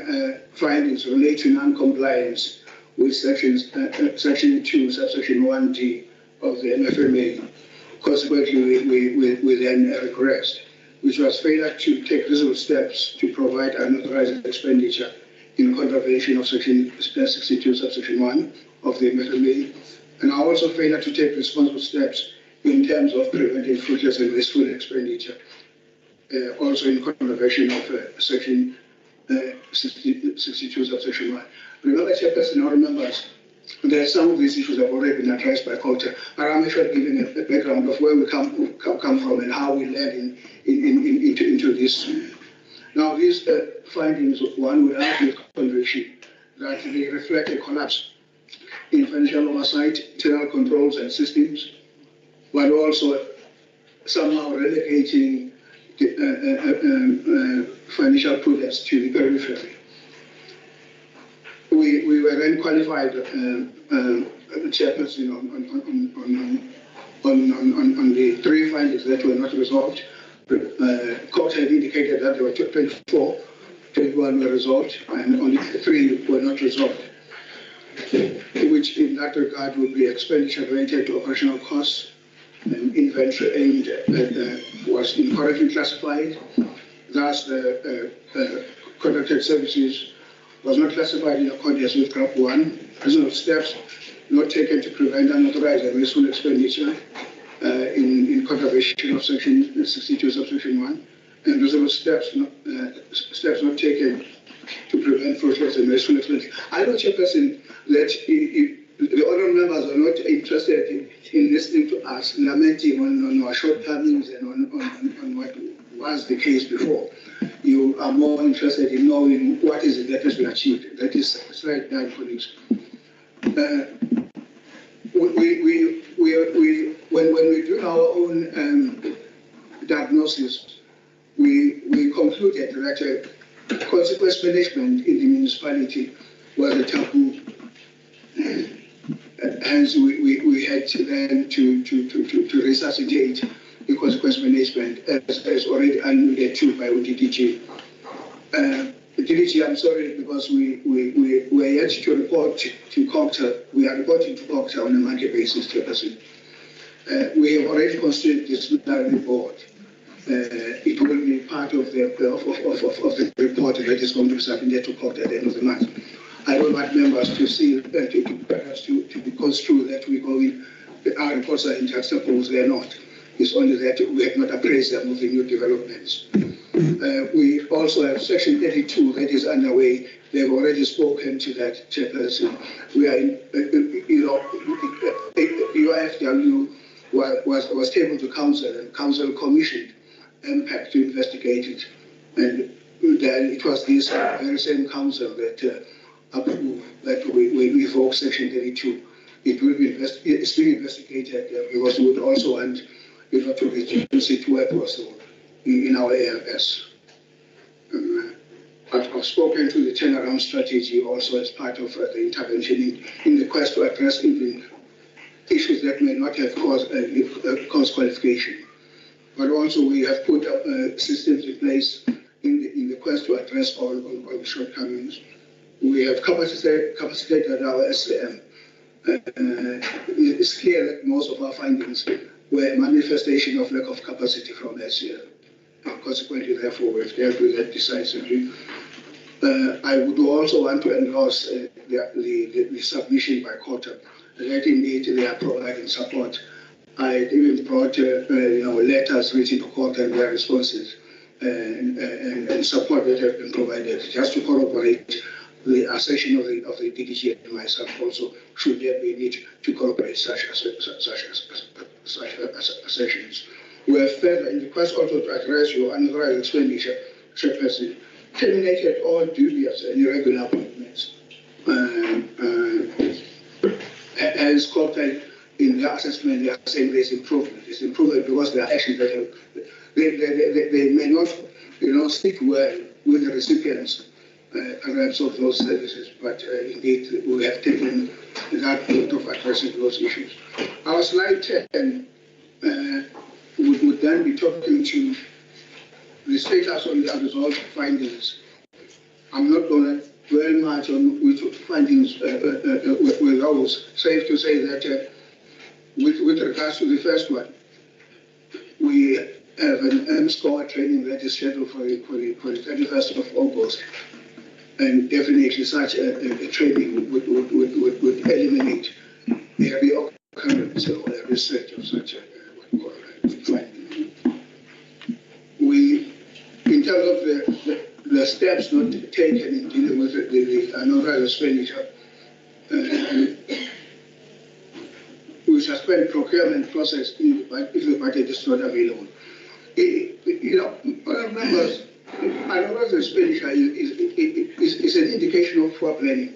findings relate to non-compliance with section 2, subsection 1D of the MFMA. Consequently, we then request, which was failure to take reasonable steps to provide unauthorized expenditure in contravention of section 62, subsection 1 of the MFMA, and also failure to take responsible steps in terms of preventing fruitless and wasteful expenditure, also in contravention of section 62, subsection 1. Remember, Chairperson, or members, that some of these issues have already been addressed by Cogta, but I'm actually giving a background of where we come from and how we led into this. Now, these findings, one would argue with conviction that they reflect a collapse in financial oversight, internal controls and systems, but also somehow relegating financial prudence to the periphery. we were then qualified chairperson on the 3 findings that were not resolved. Court had indicated that there were 24, 21 were resolved, and only 3 were not resolved, which in that regard would be expenditure related to operational costs, and inventory aimed was incorrectly classified. Thus, the contracted services was not classified in accordance with Group 1. Reasonable steps not taken to prevent unauthorized and wasteful expenditure in contravention of Section 62, Subsection 1, and reasonable steps not taken to prevent fraudulent and wasteful expenditure. I know, Chairperson, that the honourable members are not interested in listening to us lamenting on our shortcomings and on what was the case before. You are more interested in knowing what is it that has been achieved. That is slide 9, colleagues. When we do our own diagnosis, we concluded that consequence management in the municipality was a taboo. Hence, we had to then to resuscitate the consequence management as already alluded to by DDG. DDG, I'm sorry, because we were yet to report to Cogta. We are reporting to Cogta on a monthly basis, Chairperson. We have already constituted the disciplinary board. It will be part of the report that is going to be submitted to Cogta at the end of the month. I don't want members to see perhaps to be construed that we go in, our reports are in juxtaposed, they are not. It's only that we have not appraised them of the new developments. We also have Section 32 that is underway. They've already spoken to that, Chairperson. We are in, UIFW was tabled to council, and council commissioned MPAC to investigate it. And then it was this very same council that approved that we revoke Section 32. It will be it's being investigated because we would also want to reduce it where possible in our AFS. I've spoken to the turnaround strategy also as part of the intervention in the quest to address even issues that may not have caused qualification. But also we have put systems in place in the quest to address all the shortcomings. We have capacitated our SCM. It's clear that most of our findings were a manifestation of lack of capacity from SCM. Consequently, therefore, we have dealt with that decisively. I would also want to endorse the submission by Cogta that indeed they are providing support. I even brought letters written to Cogta and their responses and support that have been provided just to corroborate the assertion of the DDG and myself also, should there be need to corroborate such assertions. We have further, in the quest also to address your unauthorized expenditure, Chairperson, terminated all dubious and irregular appointments. As Cogta, in their assessment, they are saying there's improvement. It's improvement because there are actions that have, they may not speak well with the recipients perhaps of those services, but indeed we have taken that route of addressing those issues. Our slide 10 would then be talking to the status on the unresolved findings. I'm not going to dwell much on which findings were those. Safe to say that with regards to the first one, we have an M-score training that is scheduled for the 31st of August. And definitely such a training would eliminate every occurrence or every set of such a finding. We, in terms of the steps not taken in dealing with the unauthorized expenditure, we suspend procurement process if the budget is not available. Members, unauthorized expenditure is an indication of poor planning.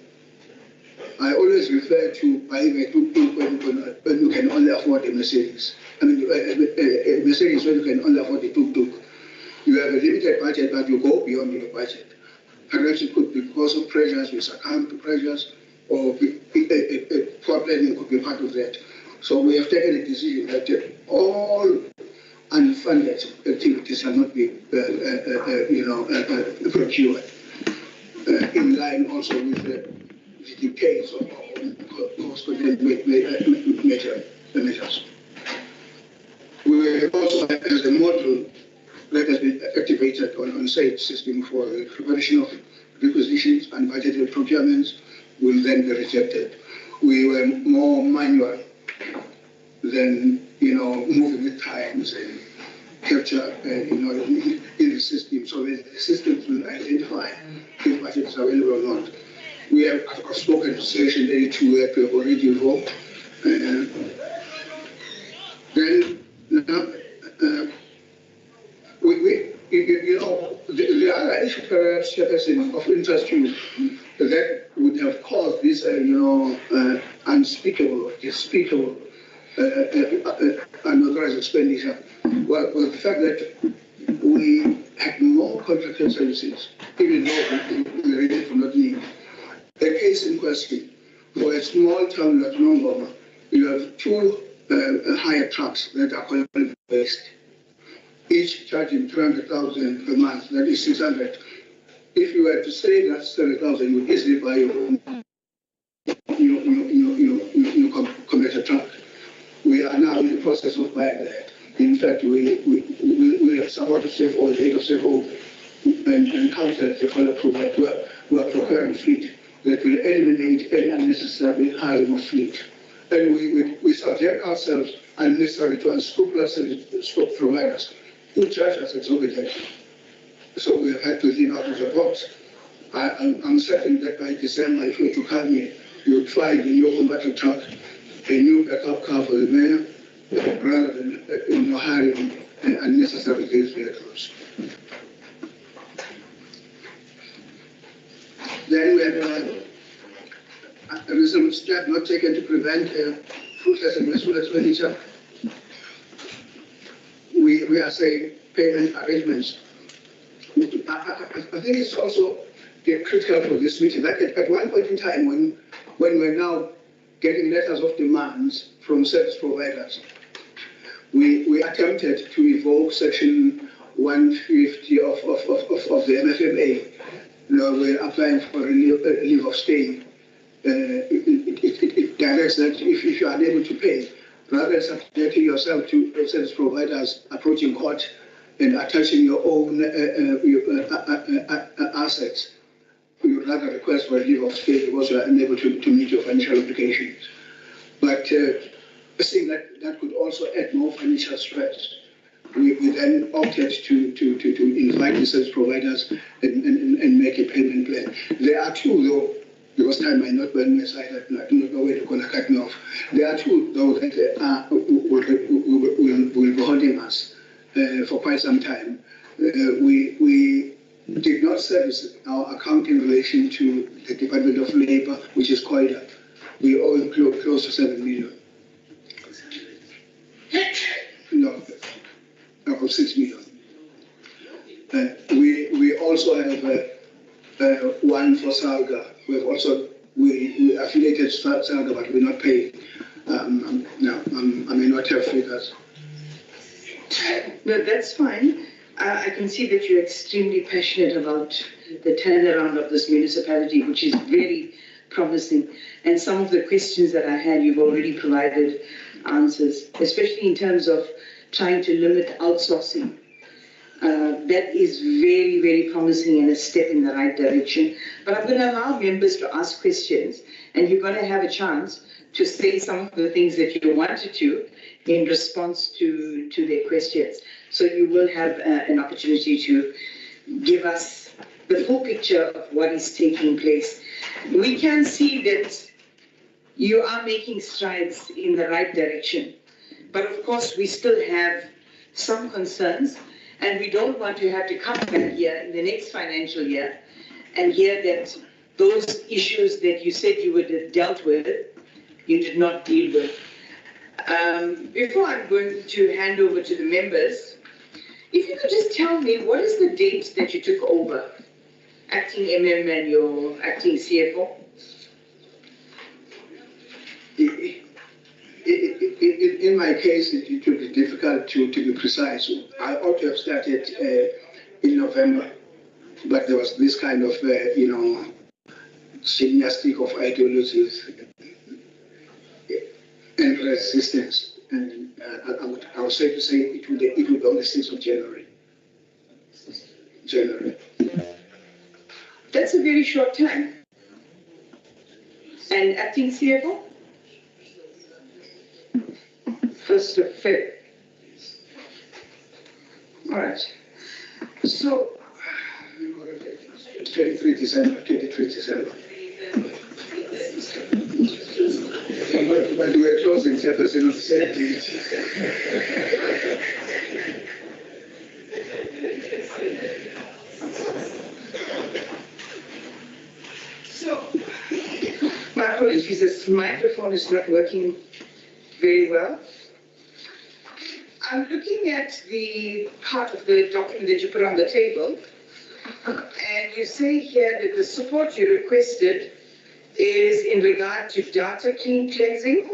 I always refer to buying a tuk-tuk when you can only afford a Mercedes. I mean, a Mercedes when you can only afford a tuk-tuk. You have a limited budget, but you go beyond your budget. Perhaps it could be because of pressures, we succumb to pressures, or poor planning could be part of that. So we have taken a decision that all unfunded activities shall not be, procured, in line also with the details of cost-containment measures. We also have as a model that has been activated on SAID system for the preparation of requisitions and budgeted procurements will then be rejected. We were more manual than, moving with times and capture, in the system. So the systems will identify if budget is available or not. We have spoken to Section 82 that we have already invoked. Then, the other issue perhaps of interest to you that would have caused this, unspeakable, despicable, unauthorized expenditure was the fact that we had more contracted services, even though we really do not need. The case in question, for a small town like Nongoma, you have two hire trucks that are collecting waste, each charging 300,000 per month, that is 600. If you were to say that's 30,000, you would easily buy your own commercial truck. We are now in the process of buying that. In fact, we have somewhat to say for the aid of several and council to follow provide we are procuring fleet that will eliminate any unnecessary hiring of fleet. And we subject ourselves unnecessarily to unscrupulous providers who charge us exorbitant. So we have had to think out of the box. I'm certain that by December, if you were to come here, you would find in your battle truck a new backup car for the mayor, rather than hiring unnecessary these vehicles. Then we have a reasonable step not taken to prevent fruitless and wasteful expenditure. We are saying payment arrangements. I think it's also critical for this meeting that at one point in time when we're now getting letters of demands from service providers, we attempted to evoke section 150 of the MFMA. We're applying for a leave of stay. It directs that if you are unable to pay, rather than subjecting yourself to service providers approaching court and attaching your own assets, you would rather request for a leave of stay because you are unable to meet your financial obligations. But I think that could also add more financial stress. We then opted to invite the service providers and make a payment plan. There are two, though, because time might not be on my side, I do not know where they're going to cut me off. There are two, though, that will be holding us for quite some time. We did not service our account in relation to the Department of Labour, which is Cogta. We owe close to 7 million. No, about 6 million. We also have one for Salga. We affiliated Salga, but we're not paying. I may not have figures. No, that's fine. I can see that you're extremely passionate about the turnaround of this municipality, which is very promising. And some of the questions that I had, you've already provided answers, especially in terms of trying to limit outsourcing. That is very, very promising and a step in the right direction. But I'm going to allow members to ask questions, and you're going to have a chance to say some of the things that you wanted to in response to their questions. So you will have an opportunity to give us the full picture of what is taking place. We can see that you are making strides in the right direction. But of course, we still have some concerns, and we don't want to have to come back here in the next financial year and hear that those issues that you said you would have dealt with, you did not deal with. Before I'm going to hand over to the members, if you could just tell me, what is the date that you took over? acting MM and your acting CFO? In my case, it will be difficult to be precise. I ought to have started in November, but there was this kind of, gymnastic of ideologies and resistance. And I would say it will be on the 6th of January. That's a very short time. And acting CFO? 1st of February. All right. So, 23 December. But we were closing Chairperson on the same date. So, my apologies, this microphone is not working very well. I'm looking at the part of the document that you put on the table, and you say here that the support you requested is in regard to data cleansing,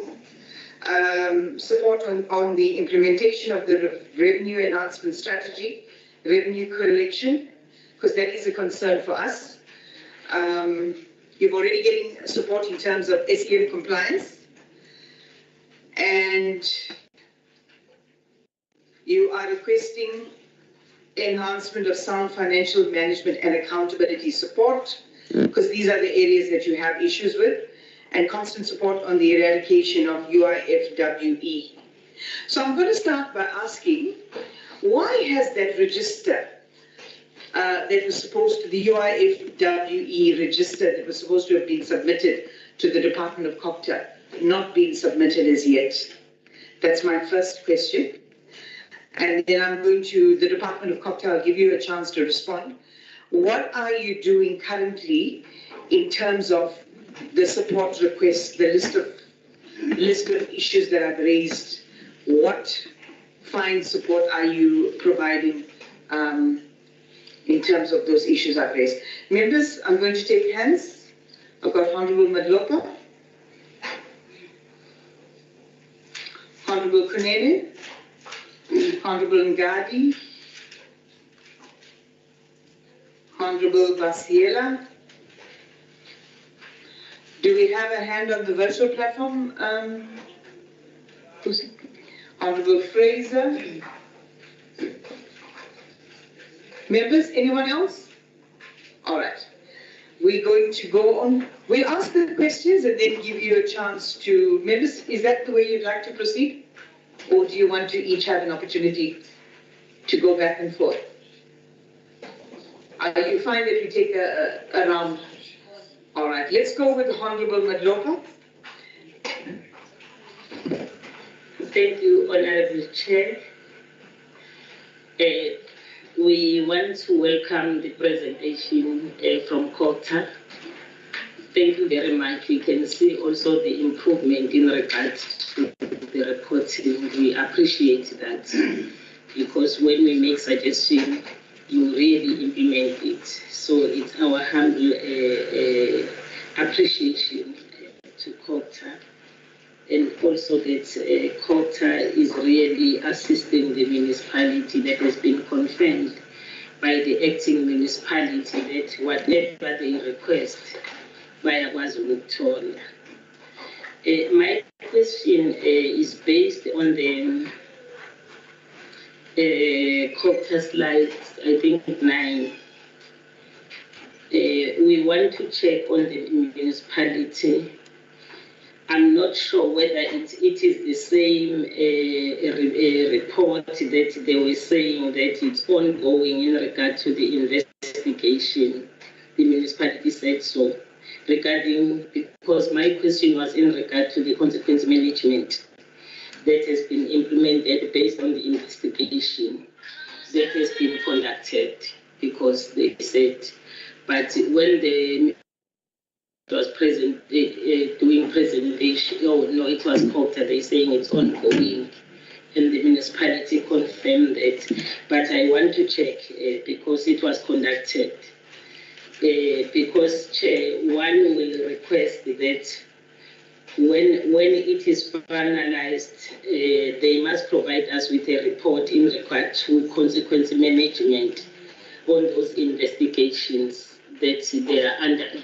support on the implementation of the revenue enhancement strategy, revenue collection, because that is a concern for us. You're already getting support in terms of SEM compliance, and you are requesting enhancement of sound financial management and accountability support, because these are the areas that you have issues with, and constant support on the eradication of UIFWE. So I'm going to start by asking, why has that register that was supposed to, the UIFWE register that was supposed to have been submitted to the Department of Cogta, not been submitted as yet? That's my first question. And then I'm going to the Department of Cogta. I'll give you a chance to respond. What are you doing currently in terms of the support requests, the list of issues that are raised? What fine support are you providing in terms of those issues I've raised? Members, I'm going to take hands. I've got Honorable Madlopa, Honorable Kunene, Honorable Ngadi, Honorable Basiela. Do we have a hand on the virtual platform? Honorable Fraser. Members, anyone else? All right. We're going to go on. We'll ask the questions and then give you a chance to, members, is that the way you'd like to proceed? Or do you want to each have an opportunity to go back and forth? Are you fine if we take a round? All right, let's go with Honorable Madlopa. Thank you, Honorable Chair. We want to welcome the presentation from Cogta. Thank you very much. We can see also the improvement in regards to the reporting. We appreciate that, because when we make suggestions, you really implement it. So it's our humble appreciation to Cogta, and also that Cogta is really assisting the municipality that has been confirmed by the acting municipality that whatever they request via KwaZulu-Natal. My question is based on the Cogta slides, I think 9. We want to check on the municipality. I'm not sure whether it is the same report that they were saying that it's ongoing in regard to the investigation. The municipality said so. Regarding, because my question was in regard to the consequence management that has been implemented based on the investigation that has been conducted, because they said, but when the was present doing presentation, oh no, it was Cogta, they saying it's ongoing, and the municipality confirmed it. But I want to check because it was conducted. because Chair, one will request that when it is finalized, they must provide us with a report in regard to consequence management on those investigations that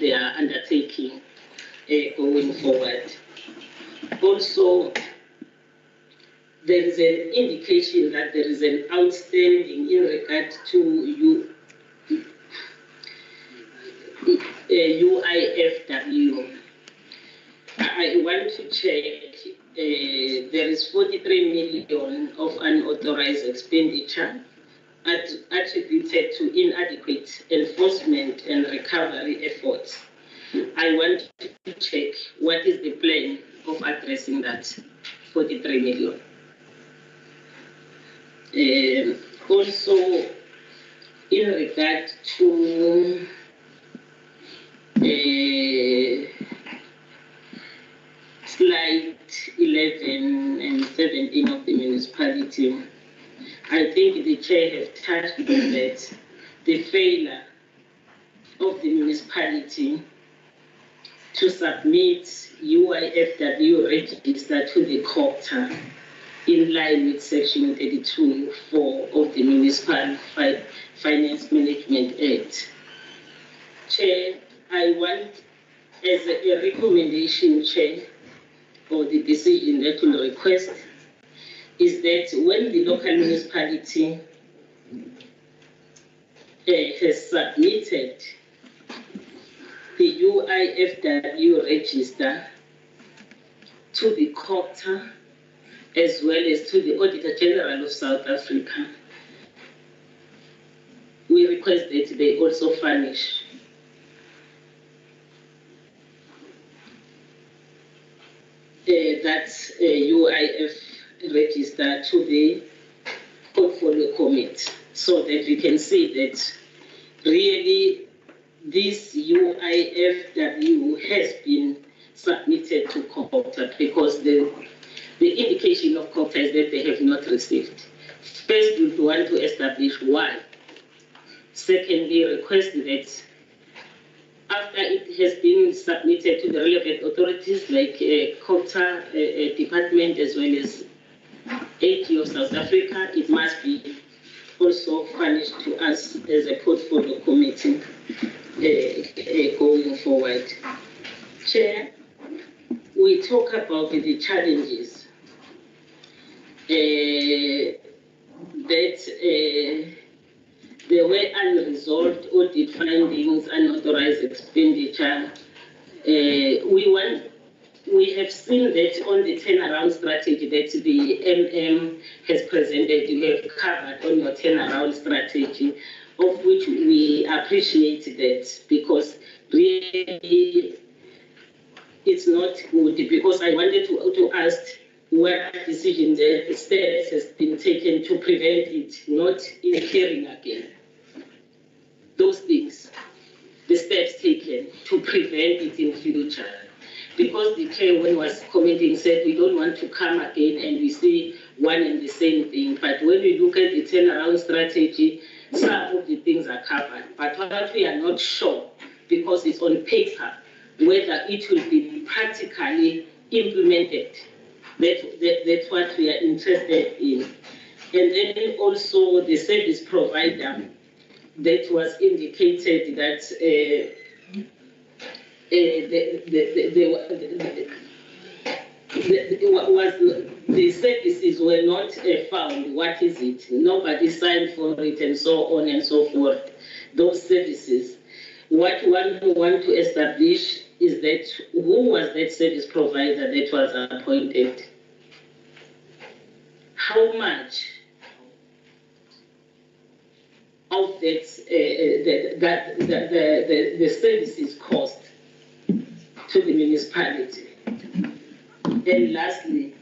they are undertaking going forward. Also, there is an indication that there is an outstanding in regard to UIFW. I want to check, there is 43 million of unauthorized expenditure attributed to inadequate enforcement and recovery efforts. I want to check what is the plan of addressing that 43 million. Also, in regard to slide 11 and 17 of the municipality, I think the chair has touched on that, the failure of the municipality to submit UIFW register to the Cogta in line with section 32(4) of the Municipal Finance Management Act. Chair, I want, as a recommendation, Chair, or the decision that will request, is that when the local municipality has submitted the UIFW register to the Cogta as well as to the Auditor General of South Africa, we request that they also furnish that UIF register to the portfolio committee, so that we can see that really this UIFW has been submitted to Cogta, because the indication of Cogta is that they have not received. First, we want to establish why. Secondly, request that after it has been submitted to the relevant authorities like Cogta department as well as AG of South Africa, it must be also furnished to us as a portfolio committee going forward. Chair, we talk about the challenges that there were unresolved audit findings, unauthorized expenditure. We have seen that on the turnaround strategy that the MM has presented, you have covered on your turnaround strategy, of which we appreciate that, because really it's not good, because I wanted to ask what decision the steps has been taken to prevent it not occurring again. Those things, the steps taken to prevent it in future. Because the chair, when he was commenting, said we don't want to come again and we see one and the same thing. But when we look at the turnaround strategy, some of the things are covered. But what we are not sure, because it's on paper, whether it will be practically implemented. That's what we are interested in. And then also the service provider, that was indicated that the services were not found. What is it? Nobody signed for it and so on and so forth. Those services. What one want to establish is that who was that service provider that was appointed? How much of that the services cost to the municipality? And lastly,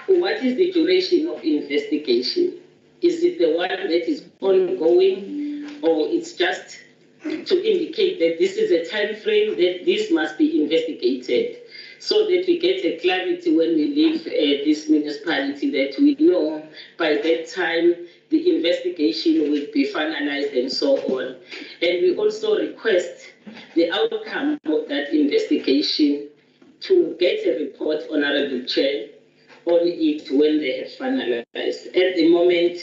what is the duration of investigation? Is it the one that is ongoing, or it's just to indicate that this is a time frame that this must be investigated, so that we get a clarity when we leave this municipality, that we know by that time the investigation will be finalized and so on. And we also request the outcome of that investigation to get a report, Honorable Chair, on it when they have finalized. At the moment,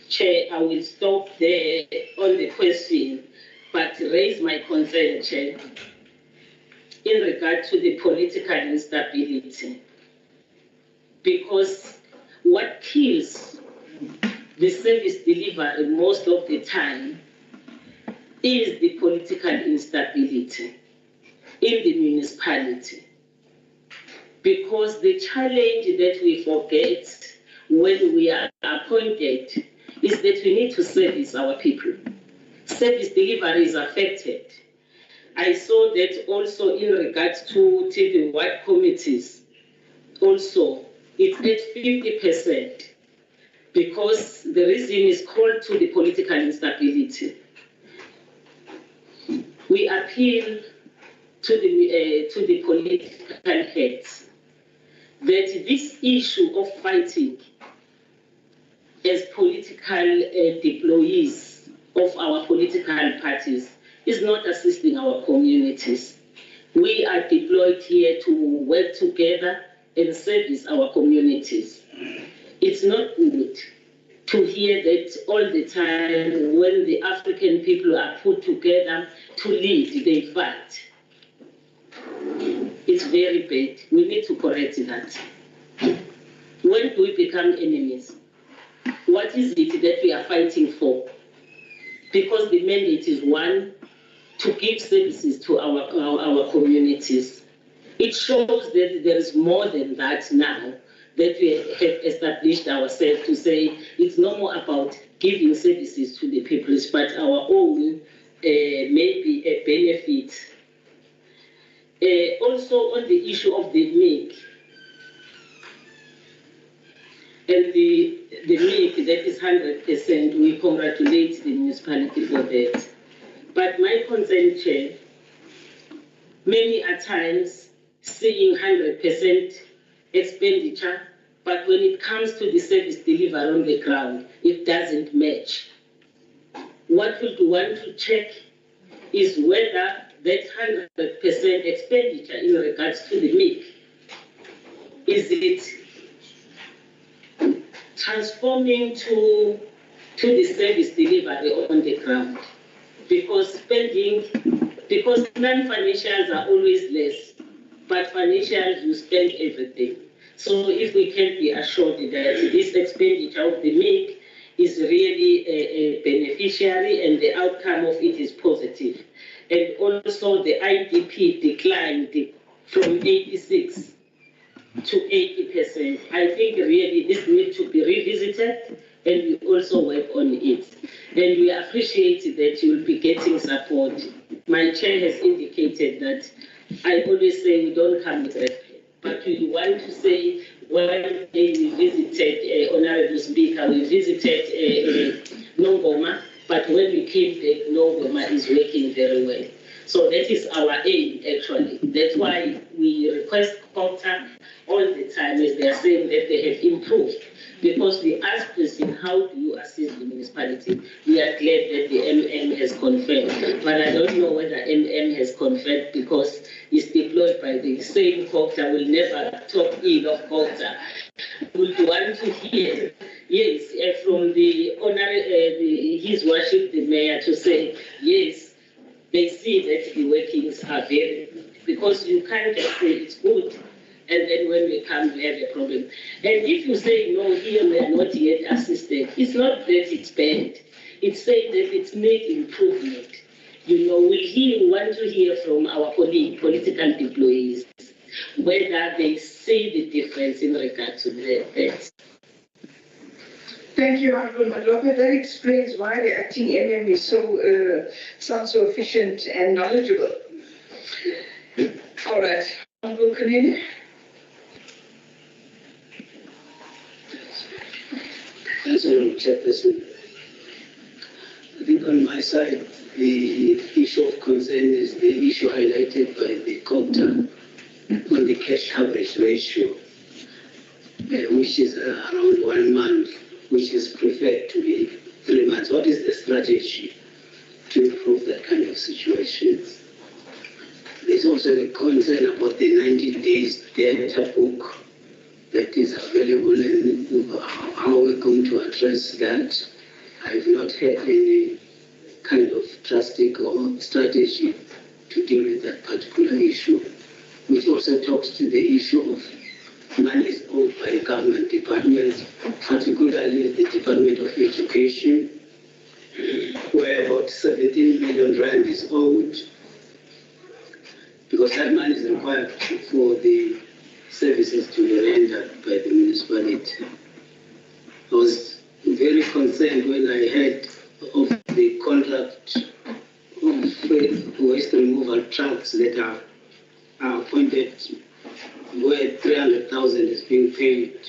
Chair, I will stop there on the question, but raise my concern, Chair, in regard to the political instability. Because what kills the service delivery most of the time is the political instability in the municipality. Because the challenge that we forget when we are appointed is that we need to service our people. Service delivery is affected. I saw that also in regards to the ward committees. Also, it's at 50% because the reason is called to the political instability. We appeal to the political heads that this issue of fighting as political deployees of our political parties is not assisting our communities. We are deployed here to work together and service our communities. It's not good to hear that all the time when the African people are put together to lead, they fight. It's very bad. We need to correct that. When do we become enemies? What is it that we are fighting for? Because the mandate is one, to give services to our communities. It shows that there is more than that now, that we have established ourselves to say it's no more about giving services to the people, but our own maybe a benefit. Also on the issue of the milk, and the milk that is 100%, we congratulate the municipality for that. But my concern, Chair, many a times seeing 100% expenditure, but when it comes to the service delivered on the ground, it doesn't match. What we want to check is whether that 100% expenditure in regards to the milk, is it transforming to the service delivery on the ground? Because non-financials are always less, but financials you spend everything. So if we can be assured that this expenditure of the milk is really a beneficiary and the outcome of it is positive. And also the IDP declined from 86 to 80%. I think really this needs to be revisited and we also work on it. And we appreciate that you will be getting support. My chair has indicated that I always say we don't come with that, but we want to say one day we visited, Honorable Speaker, we visited Nongoma, but when we came back, Nongoma is working very well. So that is our aim, actually. That's why we request Cogta all the time, as they are saying that they have improved. Because we ask question, how do you assist the municipality? We are glad that the MM has confirmed. But I don't know whether MM has confirmed because it's deployed by the same Cogta. We'll never talk ill of Cogta. We want to hear, yes, from the His Worship the Mayor to say, yes, they see that the workings are very, because you can't just say it's good, and then when we come, we have a problem. And if you say, no, here we are not yet assisted, it's not that it's bad. It's saying that it needs improvement. You know, we want to hear from our political employees whether they see the difference in regard to that. Thank you, Honorable Malope. That explains why the acting MM is sounds so efficient and knowledgeable. All right, Honorable Kanene. As a chairperson, I think on my side, the issue of concern is the issue highlighted by the Cogta on the cash coverage ratio, which is around 1 month. which is preferred to be 3 months. What is the strategy to improve that kind of situation? There's also a concern about the 90 days data book that is available and how we're going to address that. I've not had any kind of drastic or strategy to deal with that particular issue, which also talks to the issue of money owed by government departments, particularly the Department of Education, where about 17 million rand is owed, because that money is required for the services to be rendered by the municipality. I was very concerned when I heard of the contract of waste removal trucks that are appointed, where 300,000 is being paid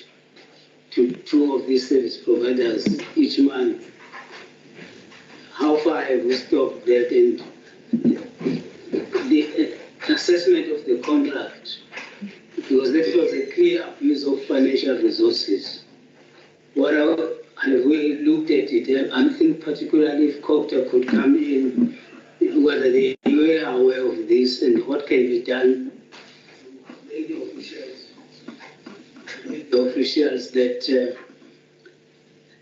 to 2 of these service providers each month. How far have we stopped that? And the assessment of the contract, because that was a clear abuse of financial resources. What have we looked at it? I think particularly if Cogta could come in, whether they were aware of this and what can be done. The officials that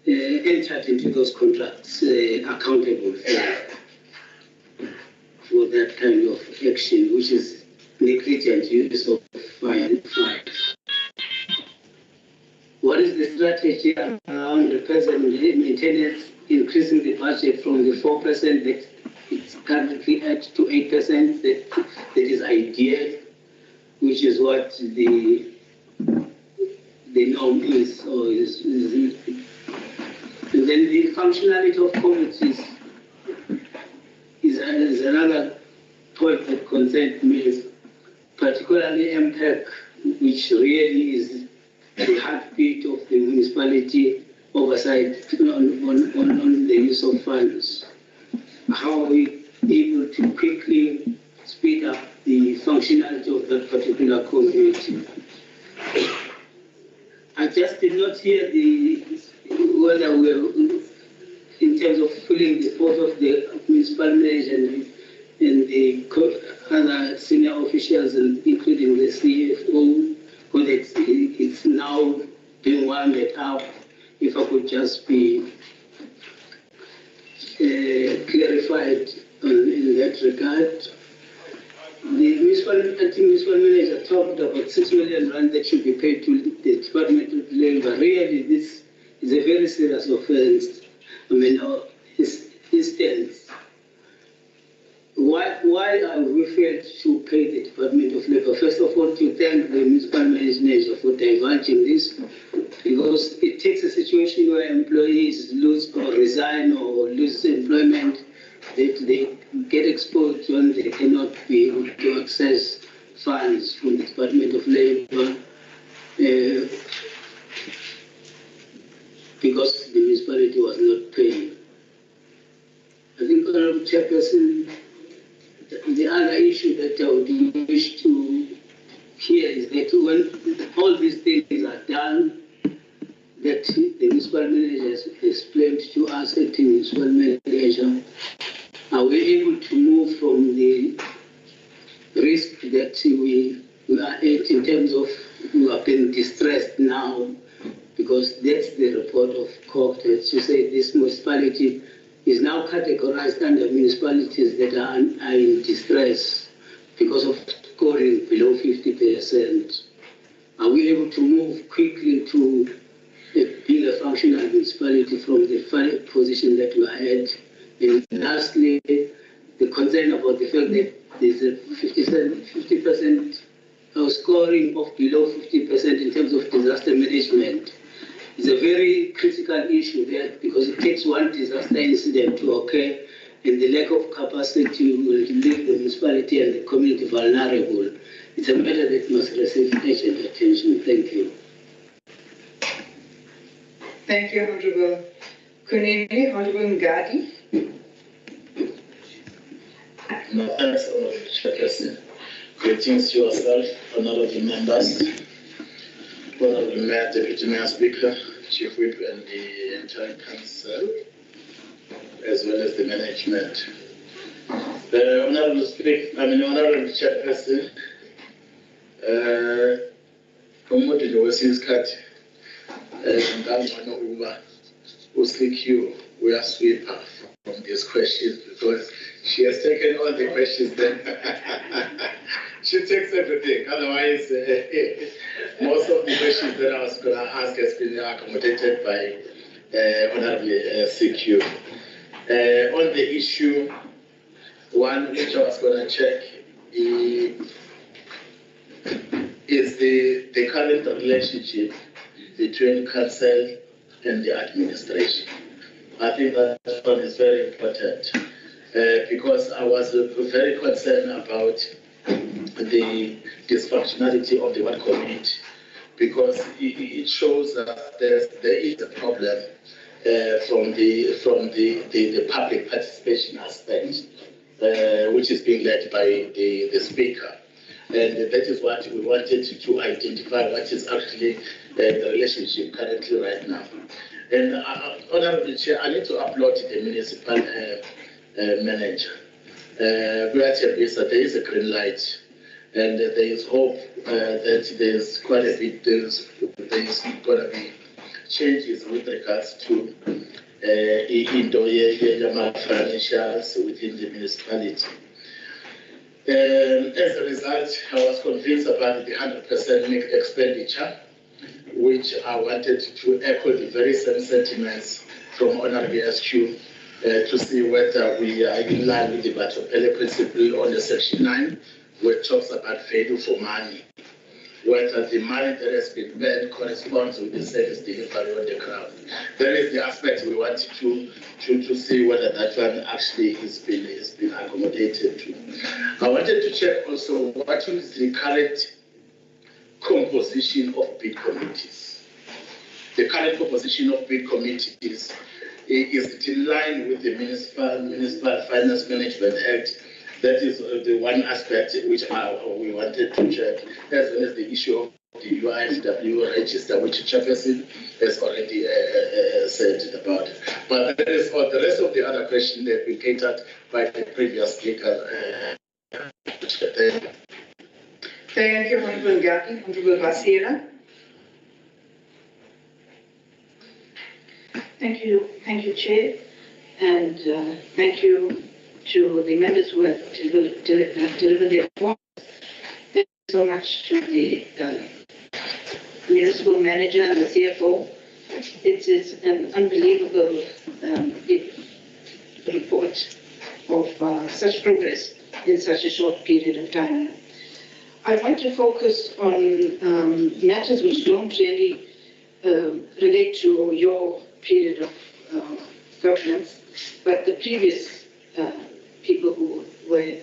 entered into those contracts accountable for that kind of action, which is negligent use of funds. What is the strategy around repairs and maintenance, increasing the budget from the 4% that it's currently at to 8%? That is ideal, which is what the norm is, or is. And then the functionality of committees is another point that concerns me, particularly MPEC, which really is the heartbeat of the municipality oversight on the use of funds. How are we able to quickly speed up the functionality of that particular committee? I just did not hear whether we're, in terms of filling the post of the municipal manager and the other senior officials, and including the CFO, because it's now being wound up. If I could just be clarified in that regard. The municipal manager talked about 6 million rand that should be paid to the Department of Labor. Really, this is a very serious offense. I mean, instance. Why are we failed to pay the Department of Labor? First of all, to thank the municipal manager for divulging this, because it takes a situation where employees lose or resign or lose employment, that they get exposed when they cannot be able to access funds from the Department of Labor because the municipality was not paying. I think, Honorable Chairperson, the other issue that I would wish to hear is that when all these things are done, that the municipal manager has explained to us, acting municipal manager, are we able to move from the risk that we are at in terms of we are being distressed now, because that's the report of Cogta to say this municipality is now categorized under municipalities that are in distress because of scoring below 50%. Are we able to move quickly to being a functional municipality from the position that we are at? And lastly, the concern about the fact that there's a 50% scoring of below 50% in terms of disaster management is a very critical issue there, because it takes one disaster incident to occur, and the lack of capacity will leave the municipality and the community vulnerable. It's a matter that must receive urgent attention. Thank you. Thank you, Honorable Kunini. Honorable Ngadi. No, thanks, Honorable Chairperson. Greetings to yourself, honorable members. Well, Honorable Mayor, Deputy Mayor Speaker, Chief Whip, and the entire council, as well as the management. The Honorable Speaker, Honorable Chairperson, umuntu nje wesikhathi ngangcono uba uCQ uyasweeper from these questions because she has taken all the questions then. She takes everything. Otherwise, most of the questions that I was going to ask has been accommodated by Honorable CQ. On the issue, one which I was going to check is the current relationship between council and the administration. I think that one is very important because I was very concerned about the dysfunctionality of the work committee because it shows that there is a problem from the public participation aspect, which is being led by the speaker. And that is what we wanted to identify, what is actually the relationship currently right now. And Honorable Chair, I need to applaud the municipal manager. There is a green light, and there is hope that there's quite a bit, there's going to be changes with regards to financials within the municipality. As a result, I was convinced about the 100% expenditure, which I wanted to echo the very same sentiments from Honorable SQ to see whether we are in line with the Batopele principle on the Section 9, where it talks about value for money, whether the money that has been spent corresponds with the service delivery on the ground. That is the aspect we want to see whether that one actually has been accommodated to. I wanted to check also what is the current composition of bid committees. The current composition of bid committees is it in line with the Municipal Finance Management Act? That is the one aspect which we wanted to check, as well as the issue of the UIFW register, which Chairperson has already said about. But the rest of the other questions that have been catered by the previous speaker. Thank you, Honorable Gatti. Honorable Vasira. Thank you, Chair, and thank you to the members who have delivered their report. Thank you so much to the municipal manager and the CFO. It is an unbelievable report of such progress in such a short period of time. I want to focus on matters which don't really relate to your period of governance, but the previous people who were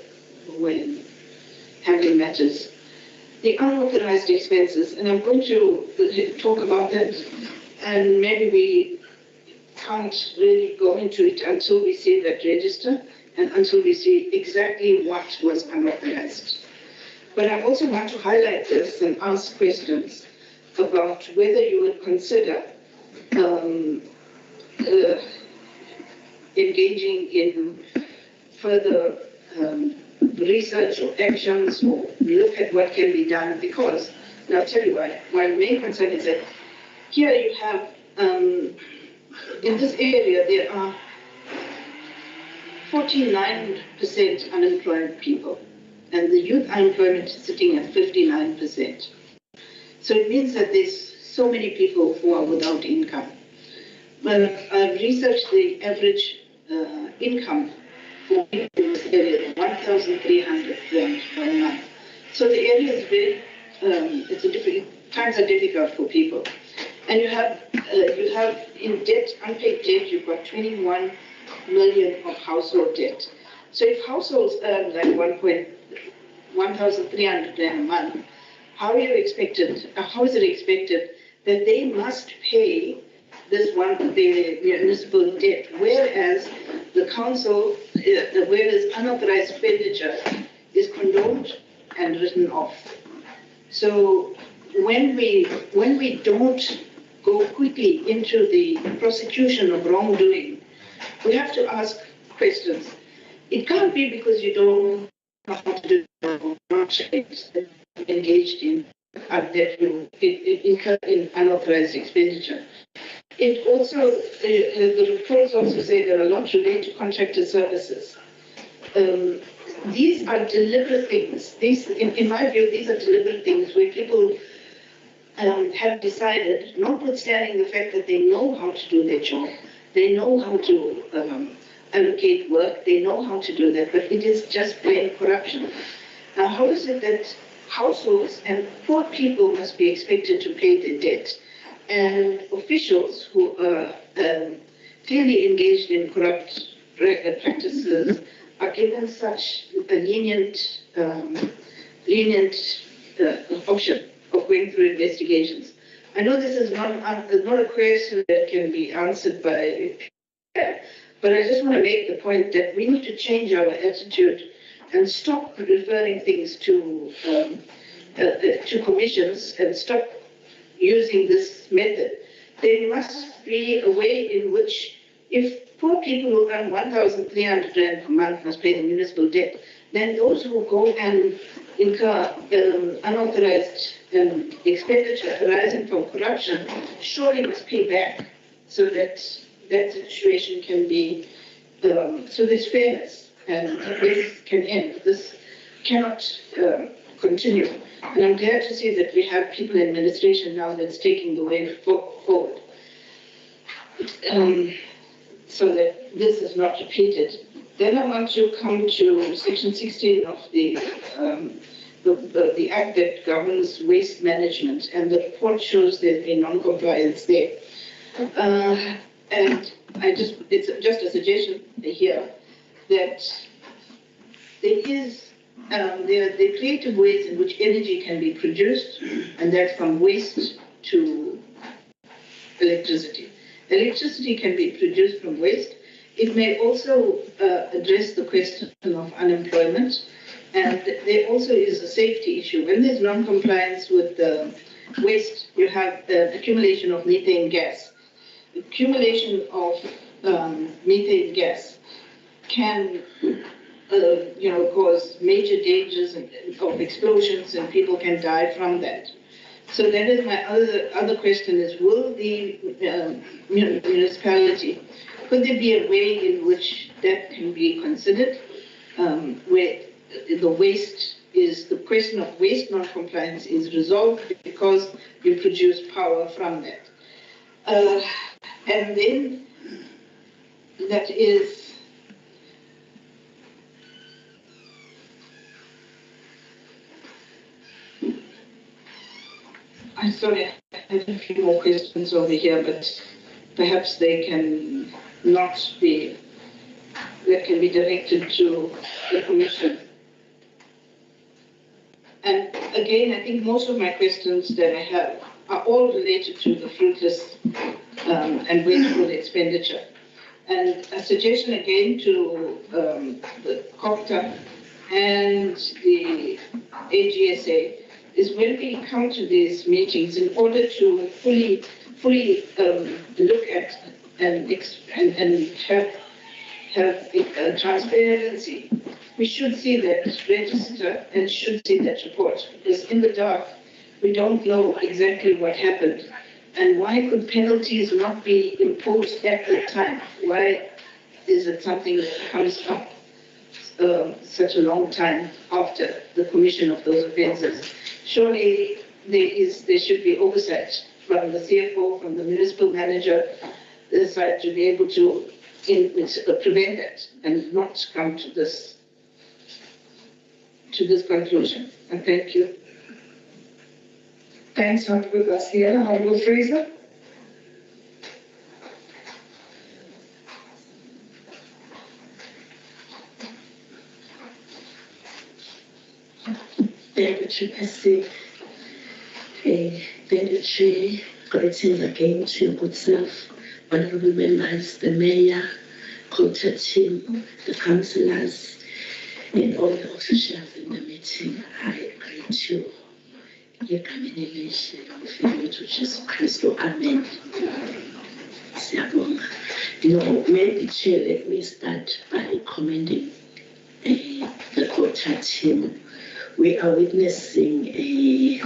handling matters. The unauthorized expenses, and I'm going to talk about that, and maybe we can't really go into it until we see that register and until we see exactly what was unauthorized. But I also want to highlight this and ask questions about whether you would consider engaging in further research or actions or look at what can be done, because, and I'll tell you why. My main concern is that here you have, in this area, there are 49% unemployed people, and the youth unemployment is sitting at 59%. So it means that there's so many people who are without income. But I've researched the average income for people in this area, 1,300 rand per month. So the area is very, times are difficult for people. And you have in debt, unpaid debt, you've got 21 million of household debt. So if households earn like 1,300 rand a month, how is it expected that they must pay this one, the municipal debt, whereas the council, whereas unauthorized expenditure is condoned and written off. So when we don't go quickly into the prosecution of wrongdoing, we have to ask questions. It can't be because you don't know how to do it, engaged in that you incur in unauthorized expenditure. It also, the reports also say that a lot relate to contracted services. These are deliberate things. These, in my view, these are deliberate things where people have decided, notwithstanding the fact that they know how to do their job, they know how to allocate work, they know how to do that, but it is just plain corruption. Now, how is it that households and poor people must be expected to pay their debt, and officials who are clearly engaged in corrupt practices are given such a lenient option of going through investigations? I know this is not a question that can be answered by, but I just want to make the point that we need to change our attitude and stop referring things to commissions and stop using this method. There must be a way in which, if poor people who earn 1,300 rand per month must pay the municipal debt, then those who go and incur unauthorized expenditure arising from corruption surely must pay back, so that that situation can be, so there's fairness and this can end. This cannot continue. And I'm glad to see that we have people in administration now that's taking the way forward, so that this is not repeated. Then I want to come to Section 16 of the Act that governs waste management, and the report shows there's been non-compliance there. And it's just a suggestion here that there are the creative ways in which energy can be produced, and that's from waste to electricity. Electricity can be produced from waste. It may also address the question of unemployment, and there also is a safety issue. When there's non-compliance with waste, you have the accumulation of methane gas. Accumulation of methane gas can cause major dangers of explosions, and people can die from that. So that is my other question is, will the municipality, could there be a way in which that can be considered, where the question of waste non-compliance is resolved because you produce power from that? And then that is, I'm sorry, I have a few more questions over here, but perhaps they can not be, that can be directed to the Commission. And again, I think most of my questions that I have are all related to the fruitless and wasteful expenditure. And a suggestion again to the Cogta and the AGSA is, when we come to these meetings, in order to fully look at and have transparency, we should see that register and should see that report, because in the dark, we don't know exactly what happened. And why could penalties not be imposed at the time? Why is it something that comes up such a long time after the commission of those offences? Surely there should be oversight from the CFO, from the municipal manager, the side, to be able to prevent that and not come to this conclusion. And thank you. Thanks, Honorable Garcia. Honorable Fraser. Thank you, Chairperson. Thank you, Chair. Greetings again to your good self, honorable members, the mayor, Cogta team, the councillors, and all the officials in the meeting. I greet you egameni elihle lokufika ukuthi uJesu Kristu, amen. Siyabonga. No, maybe Chair, let me start by commending the Cogta team. We are witnessing a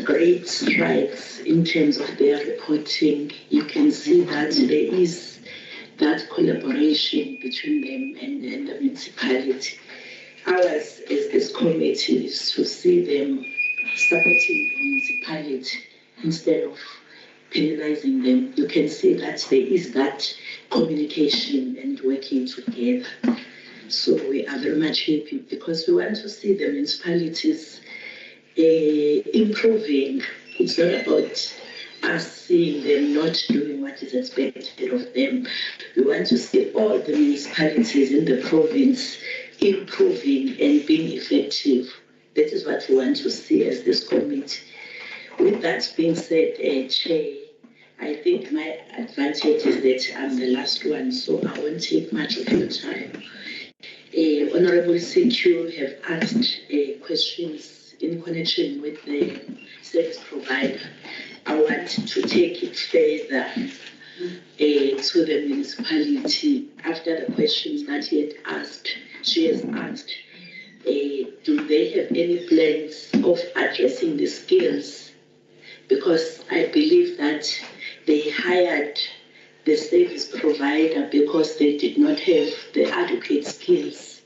great strides in terms of their reporting. You can see that there is that collaboration between them and the municipality. Ours as this committee is to see them supporting the municipality instead of penalizing them. You can see that there is that communication and working together. So we are very much happy because we want to see the municipalities improving. It's not about us seeing them not doing what is expected of them. We want to see all the municipalities in the province improving and being effective. That is what we want to see as this committee. With that being said, Chair, I think my advantage is that I'm the last one, so I won't take much of your time. Honorable CQ have asked questions in connection with the service provider. I want to take it further to the municipality. After the questions that she has asked, do they have any plans of addressing the skills? Because I believe that they hired the service provider because they did not have the adequate skills.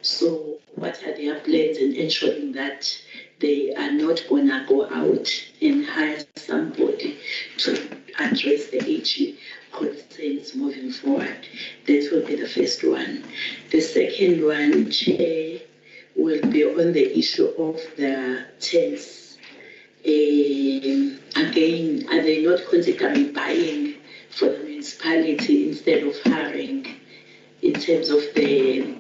So what are their plans in ensuring that they are not going to go out and hire somebody to address the HE concerns moving forward? That will be the first one. The second one, Chair, will be on the issue of the tents. Again, are they not considering buying for the municipality instead of hiring in terms of the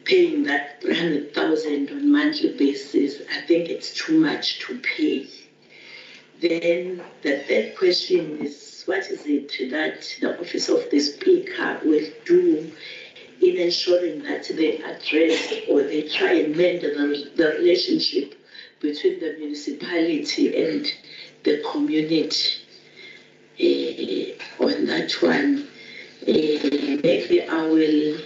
paying that 300,000 on monthly basis? I think it's too much to pay. Then the third question is, what is it that the Office of the Speaker will do in ensuring that they address or they try and mend the relationship between the municipality and the community? On that one, maybe I will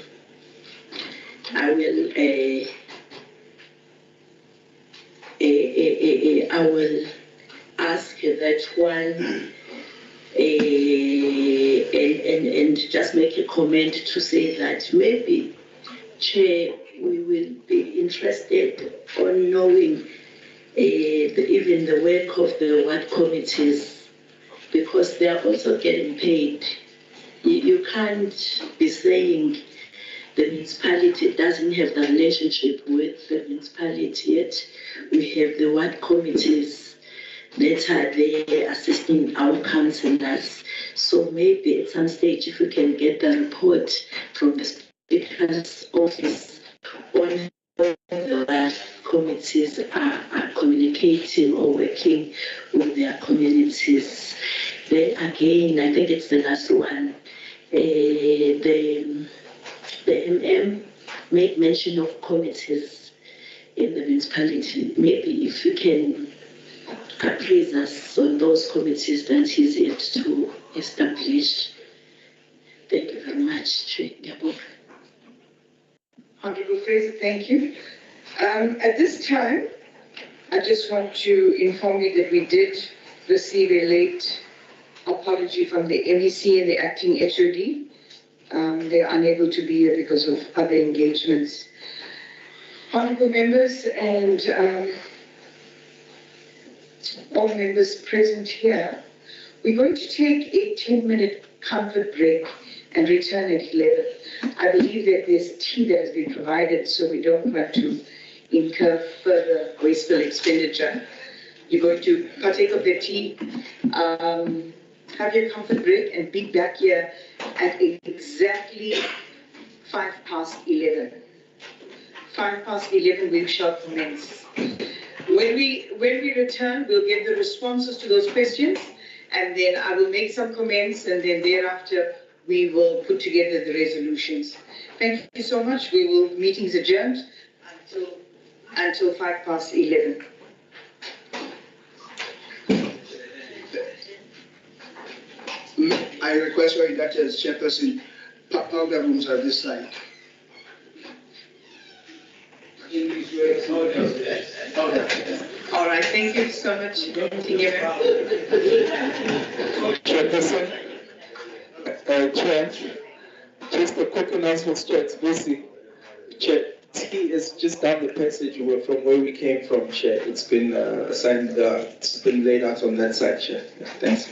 ask that one and just make a comment to say that maybe, Chair, we will be interested on knowing even the work of the ward committees, because they are also getting paid. You can't be saying the municipality doesn't have the relationship with the municipality yet. We have the ward committees that are there assisting our councillors. So maybe at some stage, if we can get the report from the Speaker's office on the committees are communicating or working with their communities. Then again, I think it's the last one. The MM made mention of committees in the municipality. Maybe if you can appraise us on those committees that he's yet to establish. Thank you very much, Chair. Honorable Fraser, thank you. At this time, I just want to inform you that we did receive a late apology from the MEC and the acting HOD. They're unable to be here because of other engagements. Honorable members and all members present here, we're going to take a 10-minute comfort break and return at 11. I believe that there's tea that has been provided, so we don't want to incur further wasteful expenditure. You're going to partake of the tea, have your comfort break, and be back here at exactly 11:05. 11:05 we shall commence. When we return, we'll get the responses to those questions, and then I will make some comments, and then thereafter we will put together the resolutions. Thank you so much. Meeting's adjourned until 11:05. I request your induction as chairperson. Powder rooms are this side. All right, thank you so much. Chairperson, Chair, just a quick announcement, Chair. It's busy. Chair, T is just down the passage from where we came from, Chair. It's been assigned, it's been laid out on that side, Chair. Thanks.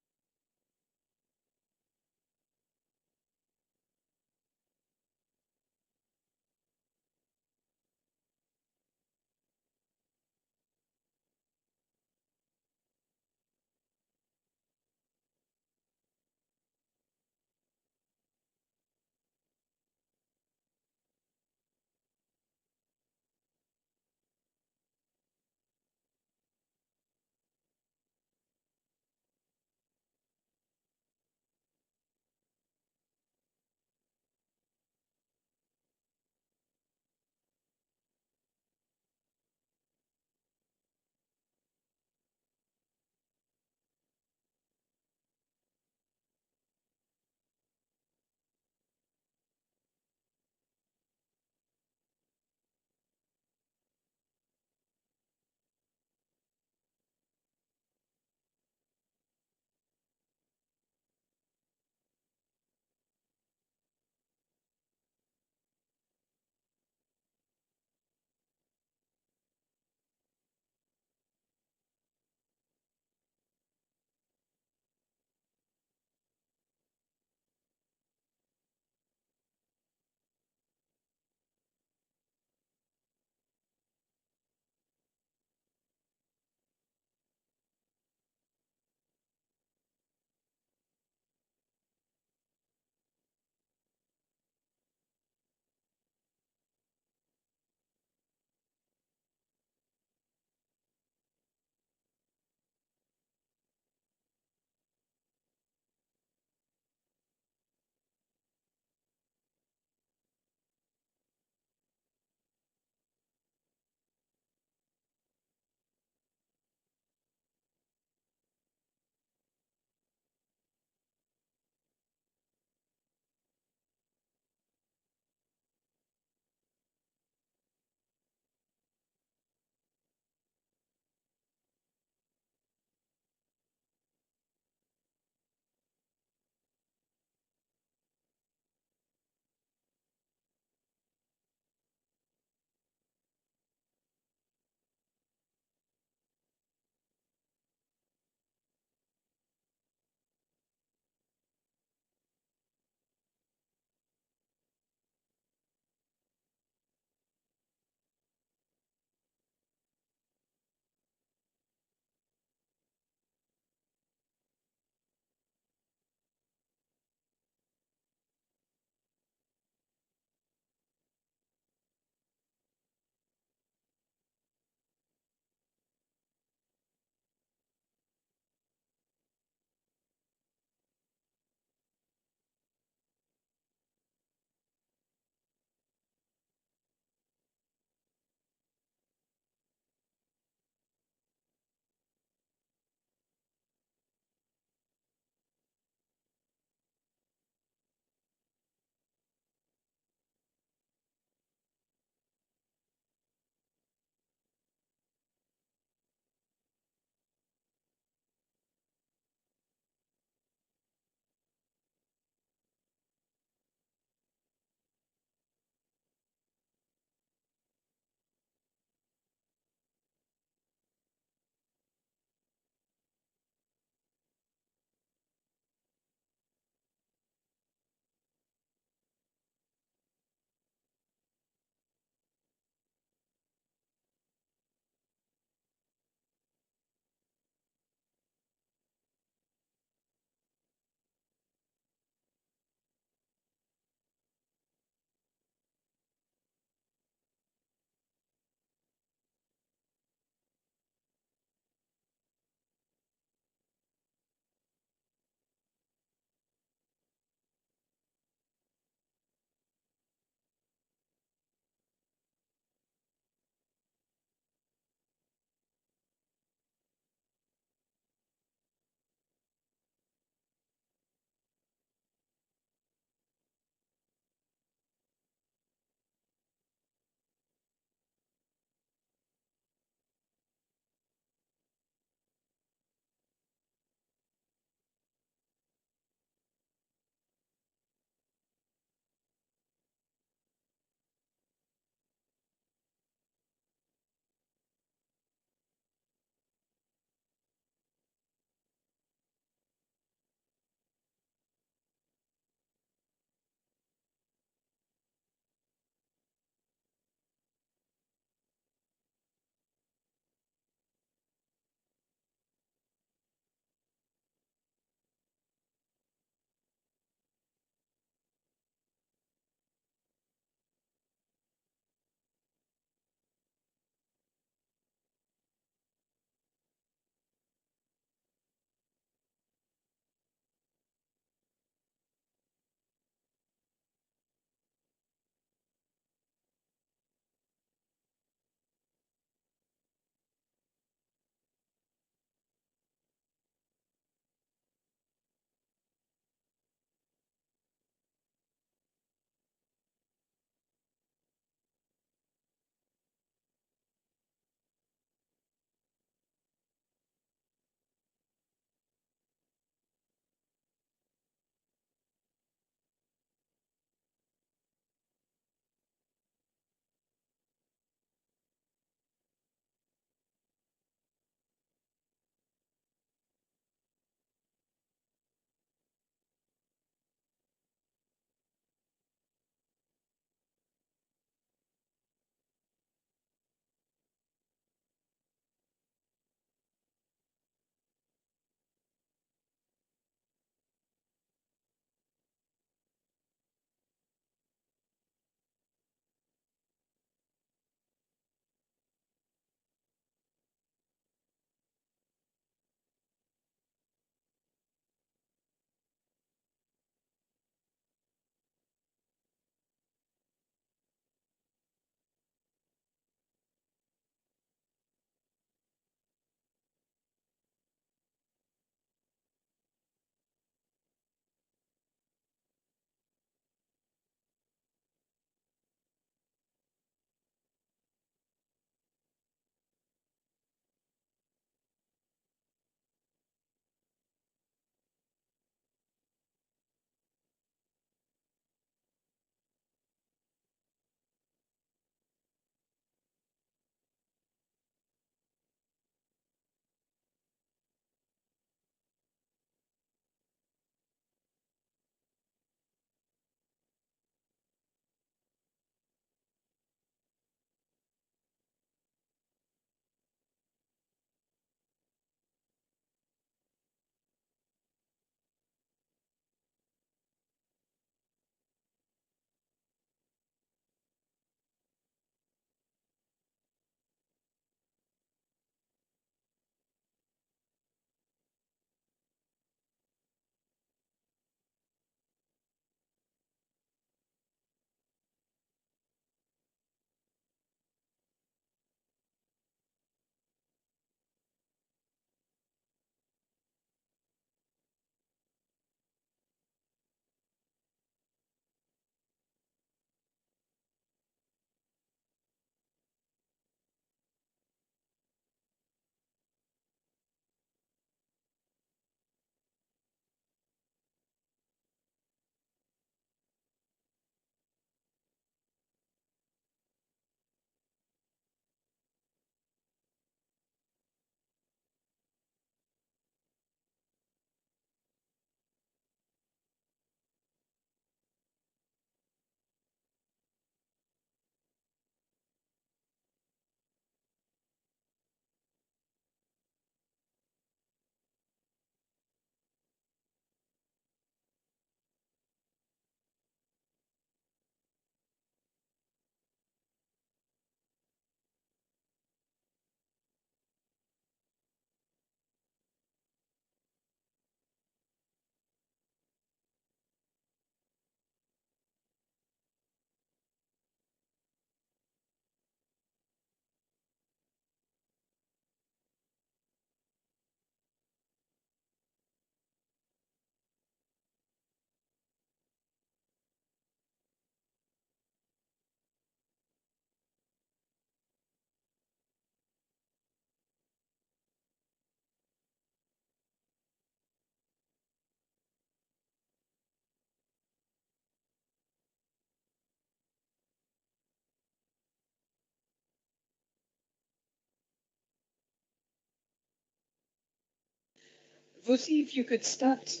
Vusi, if you could start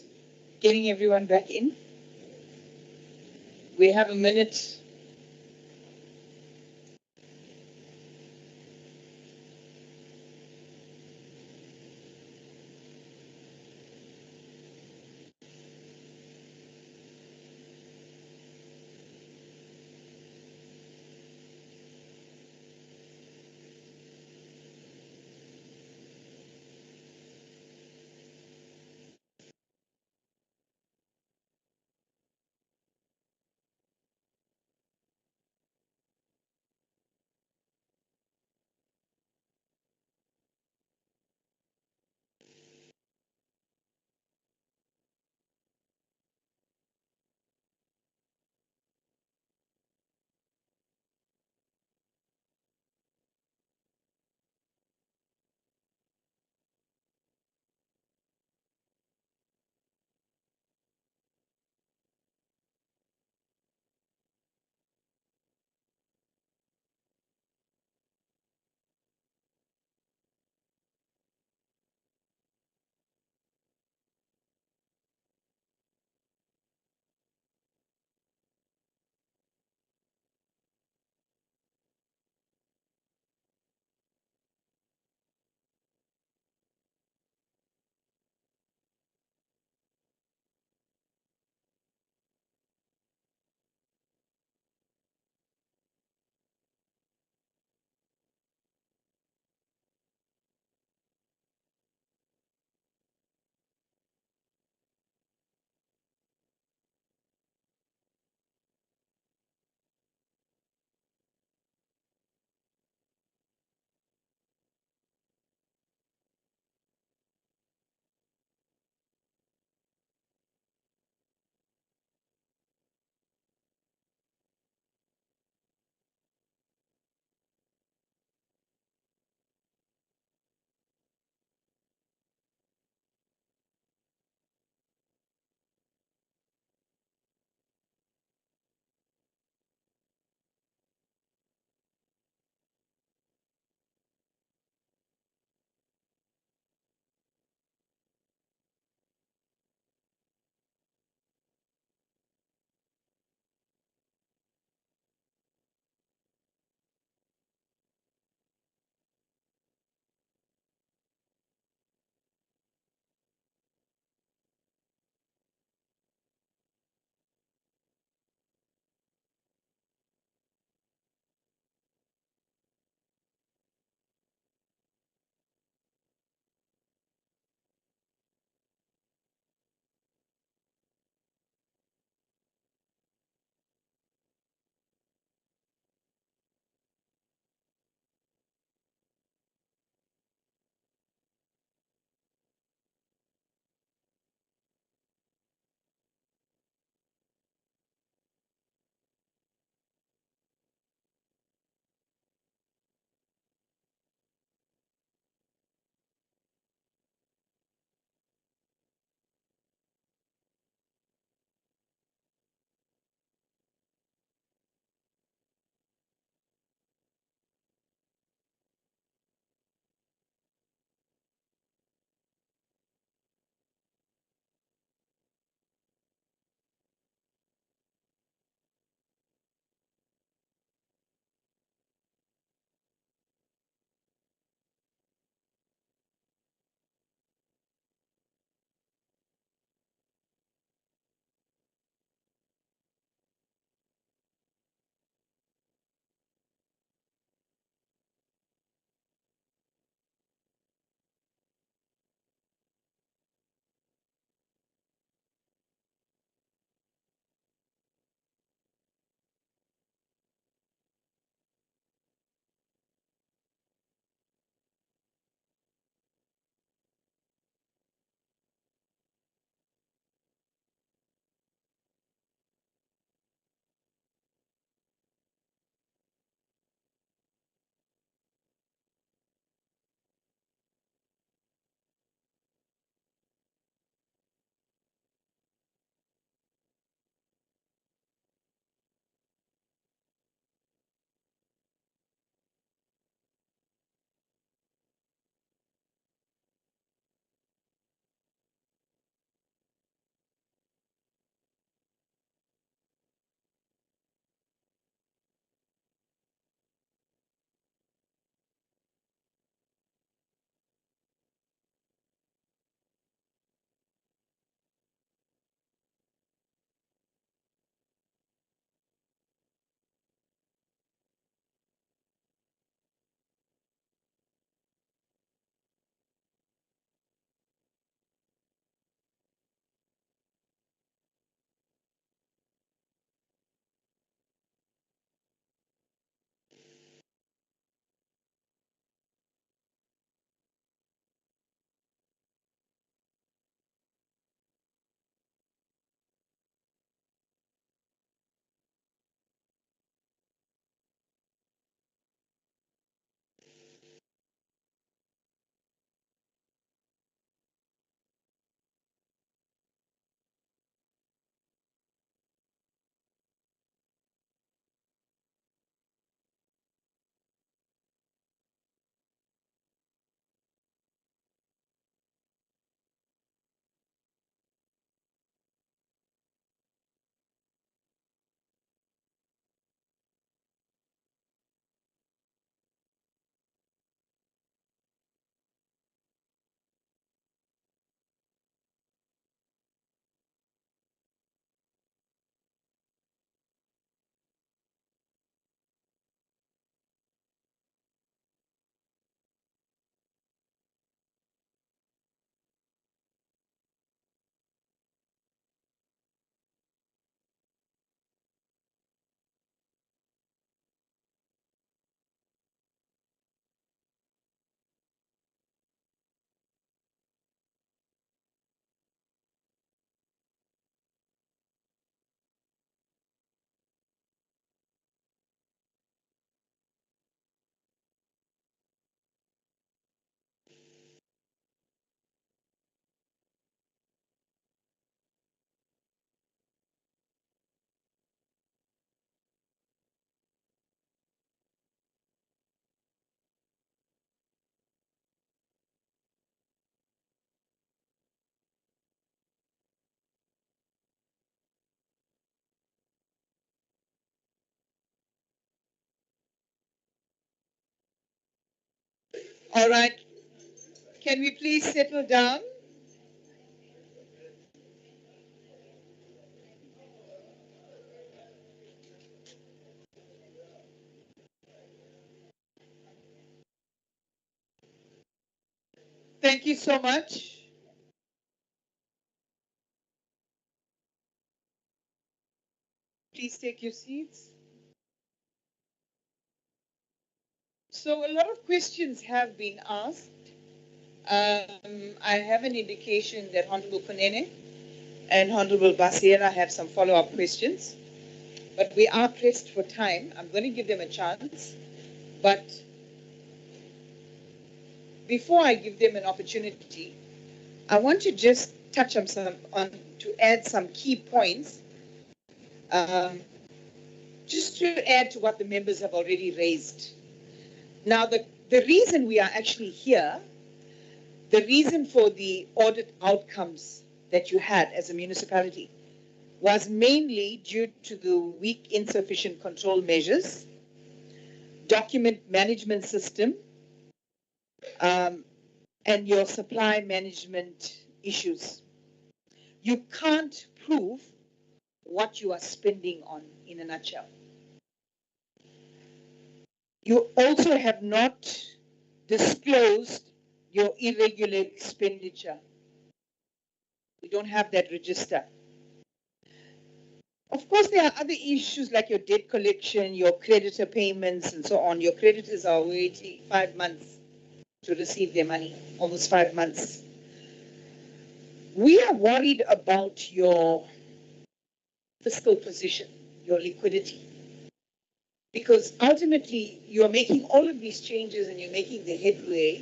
getting everyone back in. We have a minute. All right. Can we please settle down? Thank you so much. Please take your seats. So a lot of questions have been asked. I have an indication that Honorable Kunene and Honorable Basiera have some follow-up questions, but we are pressed for time. I'm going to give them a chance, but before I give them an opportunity, I want to just touch on to add some key points, just to add to what the members have already raised. Now, the reason we are actually here, the reason for the audit outcomes that you had as a municipality was mainly due to the weak, insufficient control measures, document management system, and your supply management issues. You can't prove what you are spending on, in a nutshell. You also have not disclosed your irregular expenditure. We don't have that register. Of course, there are other issues like your debt collection, your creditor payments, and so on. Your creditors are waiting 5 months to receive their money, almost 5 months. We are worried about your fiscal position, your liquidity, because ultimately you're making all of these changes and you're making the headway,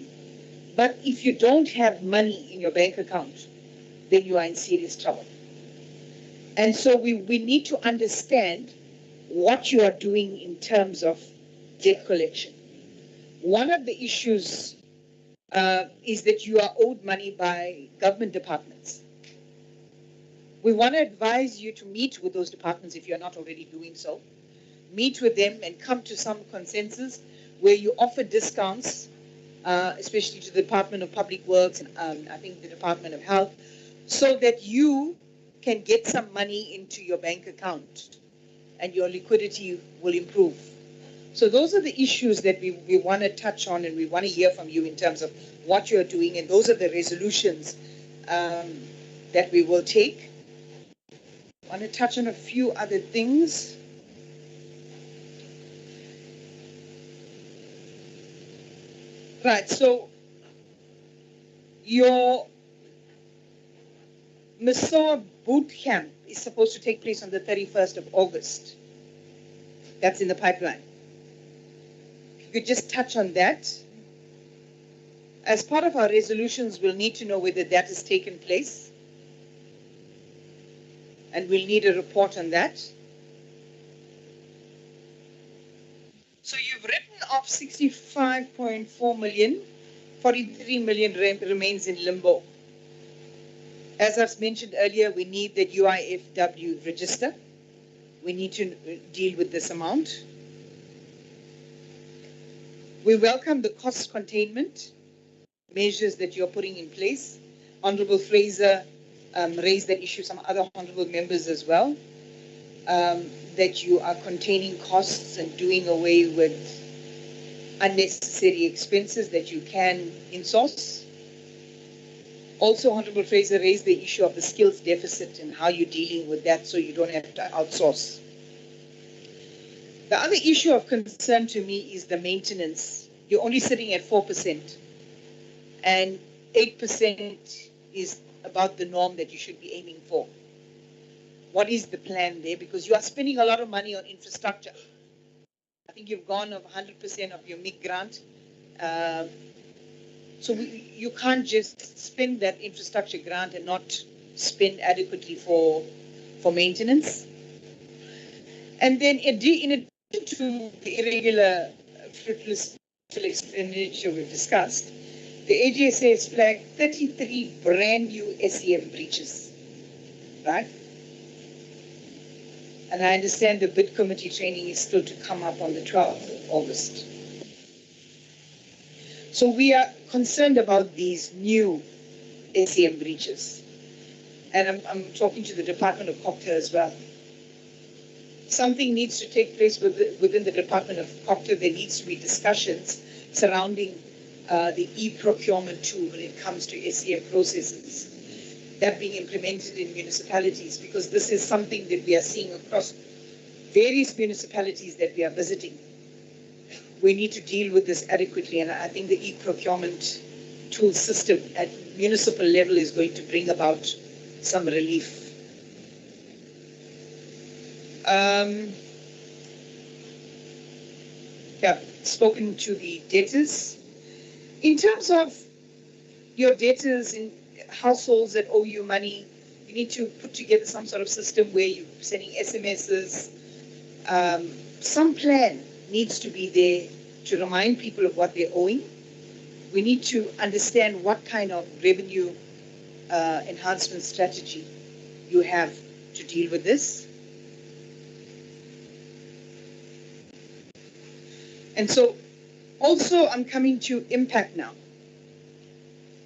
but if you don't have money in your bank account, then you are in serious trouble. And so we need to understand what you are doing in terms of debt collection. One of the issues is that you are owed money by government departments. We want to advise you to meet with those departments if you're not already doing so. Meet with them and come to some consensus where you offer discounts, especially to the Department of Public Works and I think the Department of Health, so that you can get some money into your bank account and your liquidity will improve. So those are the issues that we want to touch on, and we want to hear from you in terms of what you're doing, and those are the resolutions that we will take. I want to touch on a few other things. Right, so your Masoa boot camp is supposed to take place on the 31st of August. That's in the pipeline. If you could just touch on that. As part of our resolutions, we'll need to know whether that has taken place. And we'll need a report on that. So you've written off 65.4 million, 43 million remains in limbo. As I've mentioned earlier, we need the UIFW register. We need to deal with this amount. We welcome the cost containment measures that you're putting in place. Honorable Fraser raised that issue, some other honorable members as well, that you are containing costs and doing away with unnecessary expenses that you can insource. Also, Honorable Fraser raised the issue of the skills deficit and how you're dealing with that so you don't have to outsource. The other issue of concern to me is the maintenance. You're only sitting at 4%, and 8% is about the norm that you should be aiming for. What is the plan there? Because you are spending a lot of money on infrastructure. I think you've gone of 100% of your MIG grant. So you can't just spend that infrastructure grant and not spend adequately for maintenance. And then in addition to the irregular frivolous expenditure we've discussed, the AGSA has flagged 33 brand new SEF breaches, right? And I understand the bid committee training is still to come up on the 12th of August. So we are concerned about these new SAM breaches. And I'm talking to the Department of Cogta as well. Something needs to take place within the Department of Cogta. There needs to be discussions surrounding the e-procurement tool when it comes to SAM processes that being implemented in municipalities, because this is something that we are seeing across various municipalities that we are visiting. We need to deal with this adequately, and I think the e-procurement tool system at municipal level is going to bring about some relief. Spoken to the debtors. In terms of your debtors in households that owe you money, you need to put together some sort of system where you're sending SMSs. Some plan needs to be there to remind people of what they're owing. We need to understand what kind of revenue enhancement strategy you have to deal with this. And so also I'm coming to impact now.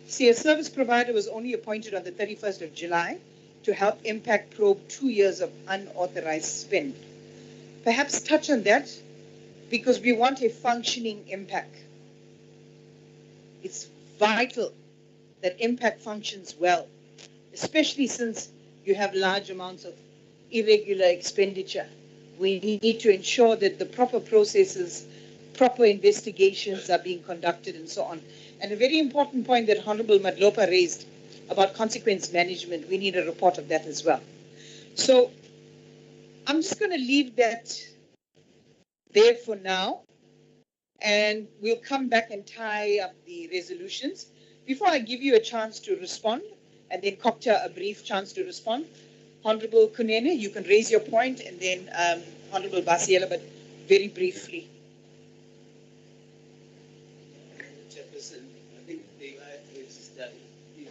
See, a service provider was only appointed on the 31st of July to help Impact probe 2 years of unauthorized spend. Perhaps touch on that, because we want a functioning Impact. It's vital that Impact functions well, especially since you have large amounts of irregular expenditure. We need to ensure that the proper processes, proper investigations are being conducted and so on. And a very important point that Honorable Madlopa raised about consequence management, we need a report of that as well. So I'm just going to leave that there for now, and we'll come back and tie up the resolutions. Before I give you a chance to respond, and then Cogta a brief chance to respond, Honorable Kunene, you can raise your point, and then Honorable Basiela, but very briefly. Chairperson, I think the right is that if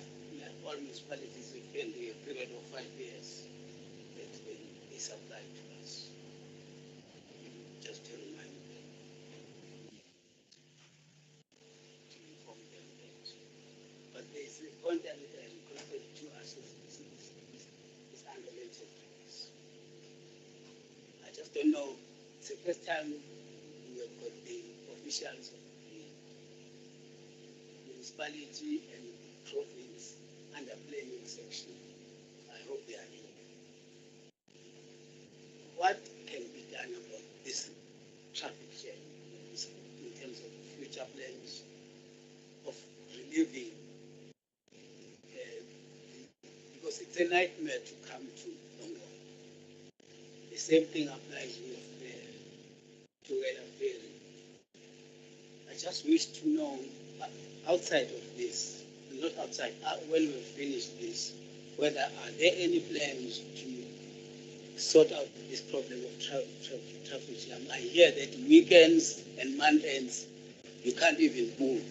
all municipalities within the period of 5 years, that they supply to us. Just to remind them, to inform them that. But there's a point that requested to us is unrelated to this. I just don't know. It's the first time we have got the officials of the municipality and the province under planning section. I hope they are in. What can be done about this traffic jam in terms of future plans of relieving? Because it's a nightmare to come to Nongoma. The same thing applies with the Tuwela Ferry. I just wish to know, outside of this, not outside, when we finish this, whether are there any plans to sort out this problem of traffic jam. I hear that weekends and month ends, you can't even move.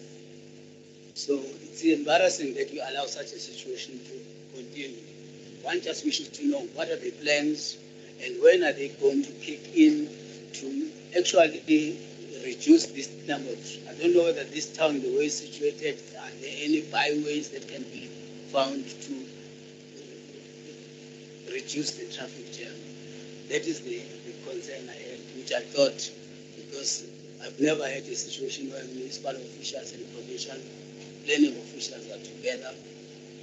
So it's embarrassing that you allow such a situation to continue. One just wishes to know what are the plans and when are they going to kick in to actually reduce this number of, I don't know whether this town, the way it's situated, are there any byways that can be found to reduce the traffic jam? That is the concern I had, which I thought, because I've never had a situation where municipal officials and provincial planning officials are together.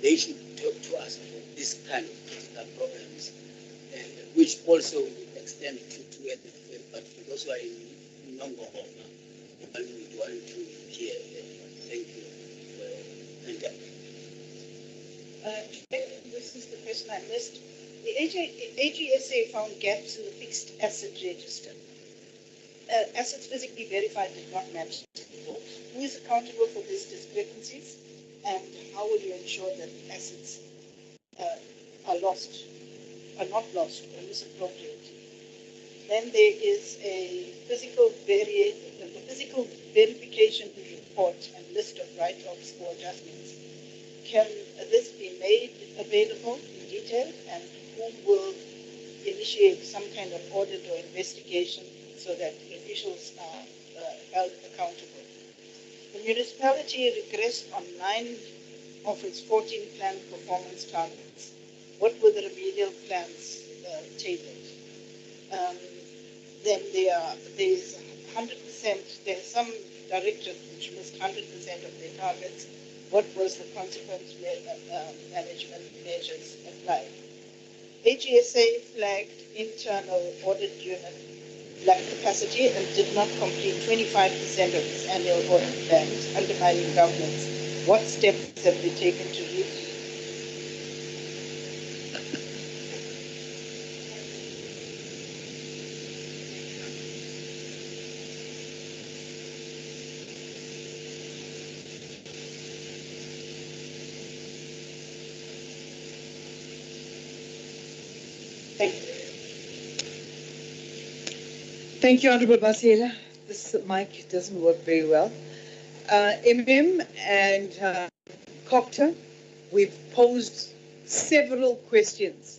They should talk to us about this kind of critical problems, which also will extend to where the fair, but because we are in Nongoma, we want to hear that. Thank you for your This is the question I missed. The AGSA found gaps in the fixed asset register. Assets physically verified did not match the report. Who is accountable for these discrepancies, and how will you ensure that assets are not lost or misappropriated? Then there is a physical verification report and list of write-offs or adjustments. Can this be made available in detail, and whom will initiate some kind of audit or investigation so that officials are held accountable? The municipality regressed on 9 of its 14 planned performance targets. What were the remedial plans tabled? Then there's 100%, there's some directorate which missed 100% of their targets. What was the consequence management measures applied? AGSA flagged internal audit unit lacked capacity and did not complete 25% of its annual audit plans, undermining governance. What steps have been taken to Thank you, Honorable Basiela. This mic doesn't work very well. MM and Cogta, we've posed several questions.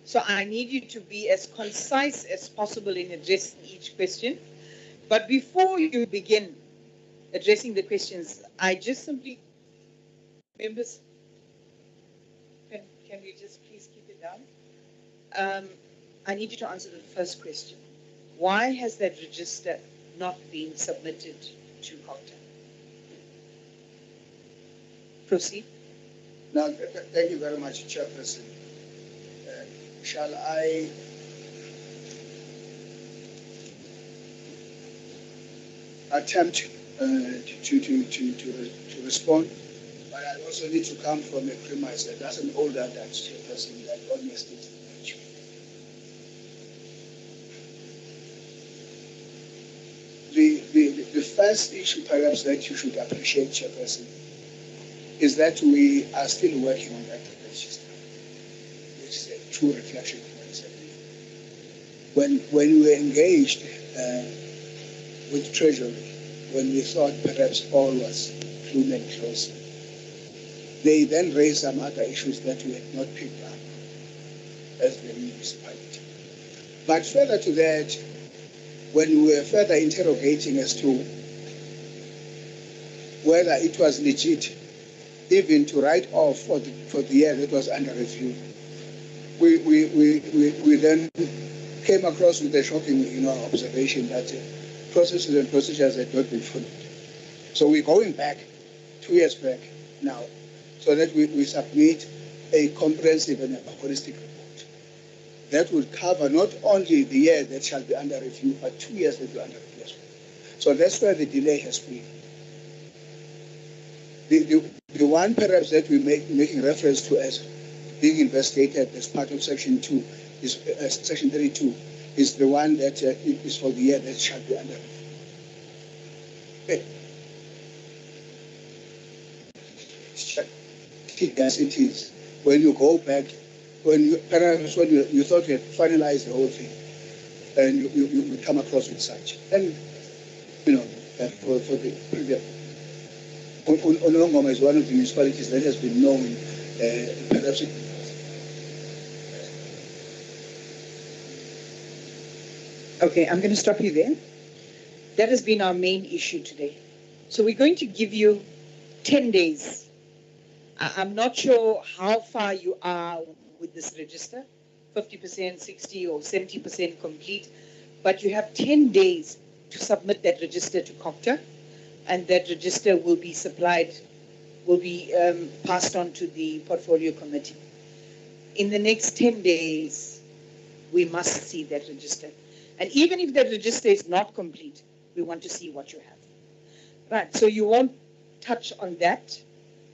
So I need you to be as concise as possible in addressing each question. But before you begin addressing the questions, I just simply, members, can we just please keep it down? I need you to answer the first question. Why has that register not been submitted to Cogta? Proceed. Now, thank you very much, Chairperson. Shall I attempt to respond? But I also need to come from a premise that doesn't hold that Chairperson, that honesty is virtue. The first issue perhaps that you should appreciate, Chairperson, is that we are still working on that register, which is a true reflection of what is happening. When we were engaged with Treasury, when we thought perhaps all was plumb and close, they then raised some other issues that we had not picked up as the municipality. But further to that, when we were further interrogating as to whether it was legit even to write off for the year that was under review, we then came across with a shocking observation that processes and procedures had not been followed. So we're going back 2 years back now, so that we submit a comprehensive and a holistic report that would cover not only the year that shall be under review, but 2 years that will be under review as well. So that's where the delay has been. The one perhaps that we're making reference to as being investigated as part of Section 2, is Section 32, is the one that is for the year that shall be under review. Yes, it is. When you go back, perhaps when you thought you had finalized the whole thing, and you come across with such. And, for the previous, Nongoma is one of the municipalities that has been known, perhaps. Okay, I'm going to stop you there. That has been our main issue today. So we're going to give you 10 days. I'm not sure how far you are with this register, 50%, 60 or 70% complete, but you have 10 days to submit that register to Cogta, and that register will be supplied, will be passed on to the portfolio committee. In the next 10 days, we must see that register. And even if that register is not complete, we want to see what you have. Right, so you won't touch on that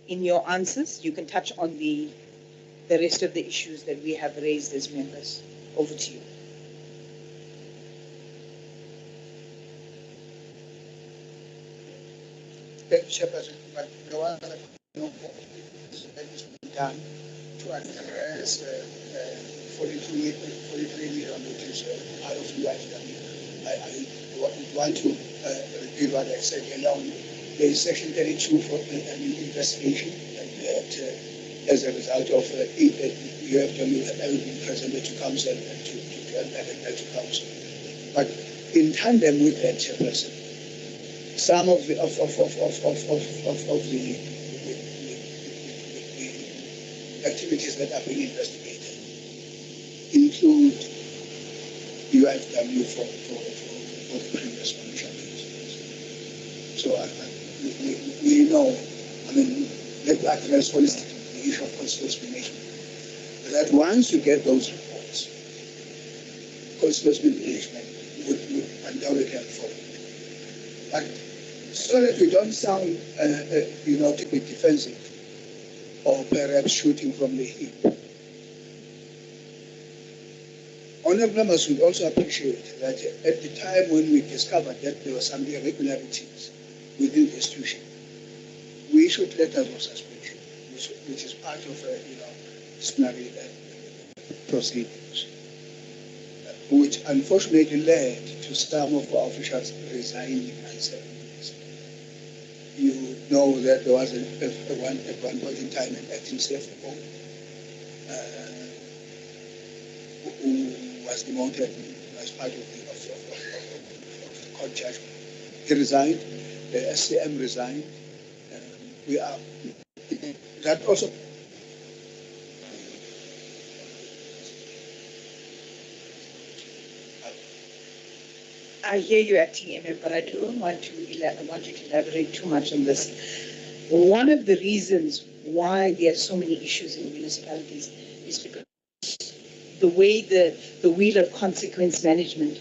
in your answers. You can touch on the rest of the issues that we have raised as members. Over to you. Thank you, Chairperson. But the one that is done to address 43 million, which is part of UIW. I want to repeat what I said along. There is Section 32 for an investigation, and that as a result of it, you have to be presented to council and to council. But in tandem with that, Chairperson, some of the activities that are being investigated include UFW for the previous financial years. So we know, I mean, let me address holistically the issue of consequence management. That once you get those reports, consequence management would undoubtedly help for it. But so that we don't sound, to be defensive or perhaps shooting from the hip. Honourable members would also appreciate that at the time when we discovered that there were some irregularities within the institution, we issued letters of suspension, which is part of disciplinary proceedings, which unfortunately led to some of our officials resigning and serving. You know that there was at one point in time an acting CFO who was demoted as part of the court judgment. He resigned, the SCM resigned. That also. I hear you, Acting MM, but I don't want you to elaborate too much on this. One of the reasons why there are so many issues in municipalities is because the way the wheel of consequence management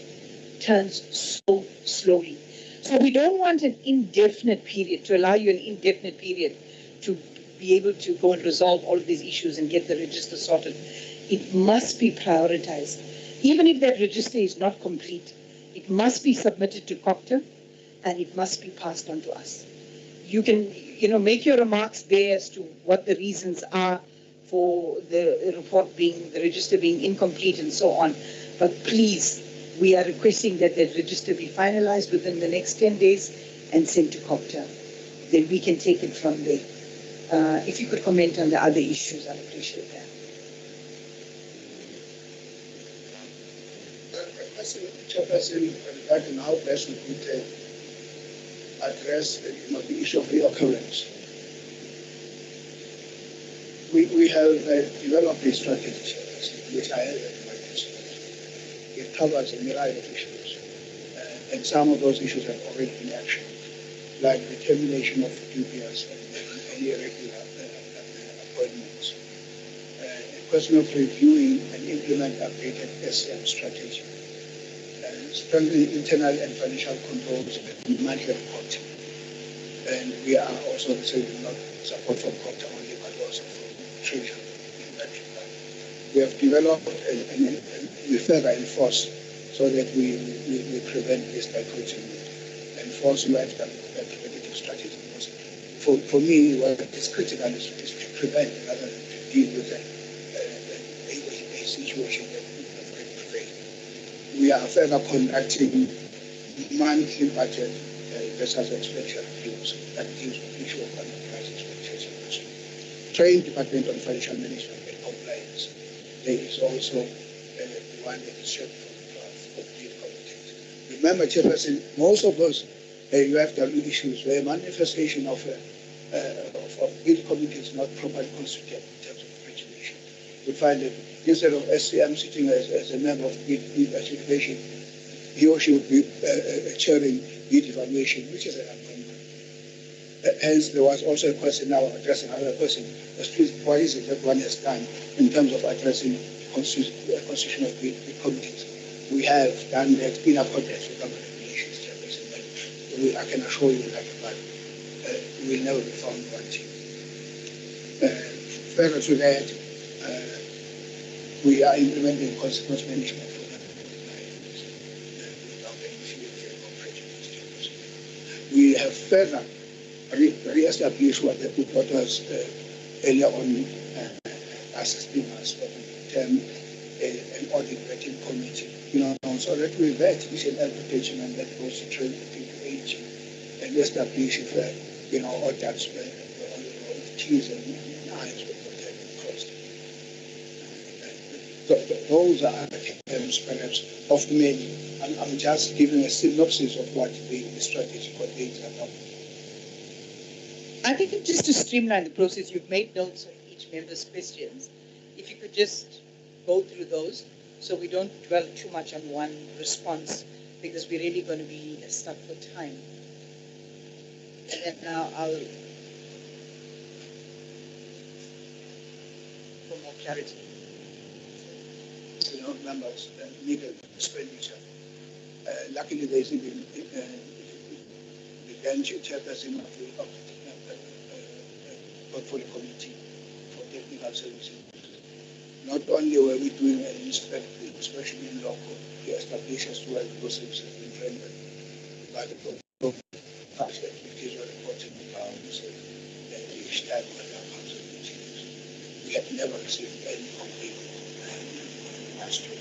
turns so slowly. So we don't want an indefinite period, to allow you an indefinite period to be able to go and resolve all of these issues and get the register sorted. It must be prioritized. Even if that register is not complete, it must be submitted to Cogta and it must be passed on to us. You can, make your remarks there as to what the reasons are for the register being incomplete and so on. But please, we are requesting that that register be finalized within the next 10 days and sent to Cogta. Then we can take it from there. If you could comment on the other issues, I'd appreciate that. Chairperson, regarding how best we could address the issue of reoccurrence. We have developed a strategy which I have advised. It covers a myriad of issues, and some of those issues have already been actioned, like the termination of dubious and any irregular appointments, a question of reviewing and implement updated SCM strategy, strengthening internal and financial controls and monthly reporting. And we are also receiving not support from Cogta only, but also from Treasury in that regard. We have developed and we further enforce so that we prevent this by continuing. Enforce lifetime preventative strategy. For me, what is critical is to prevent rather than to deal with a situation that we have already prevailed. We are further conducting monthly budget versus expenditure reviews that deals with the issue of unauthorized expenditures. Train Department on Financial Management and Compliance. There is also the one that is scheduled for the bid committee. Remember, Chairperson, most of those UFW issues were a manifestation of bid committees not properly constituted in terms of regulation. We find that instead of SCM sitting as a member of bid adjudication, he or she would be chairing bid evaluation, which is an amendment. Hence, there was also a question now addressing another question as to what is it that one has done in terms of addressing constitutional bid committees. We have done that in accordance with our regulations, Chairperson. I can assure you that, but we will never be found wanting. Further to that, we are implementing consequence management for that. We have further re-established what was earlier on assisting us with the term an audit vetting committee, so that we vet each and every document that goes to trade into age and establish if audits T's and I's were crossed. those are terms perhaps of many. I'm just giving a synopsis of what the strategy contains about. I think just to streamline the process, you've made notes of each member's questions. If you could just go through those so we don't dwell too much on one response, because we're really going to be stuck for time. And then now I'll, for more clarity. Members need expenditure. Luckily, there's the bench chairperson of the portfolio committee for technical services. Not only were we doing an inspection in local, we established as well those services in framework, but the past activities were reported down each time when our council meetings. We had never received any complaint as to this.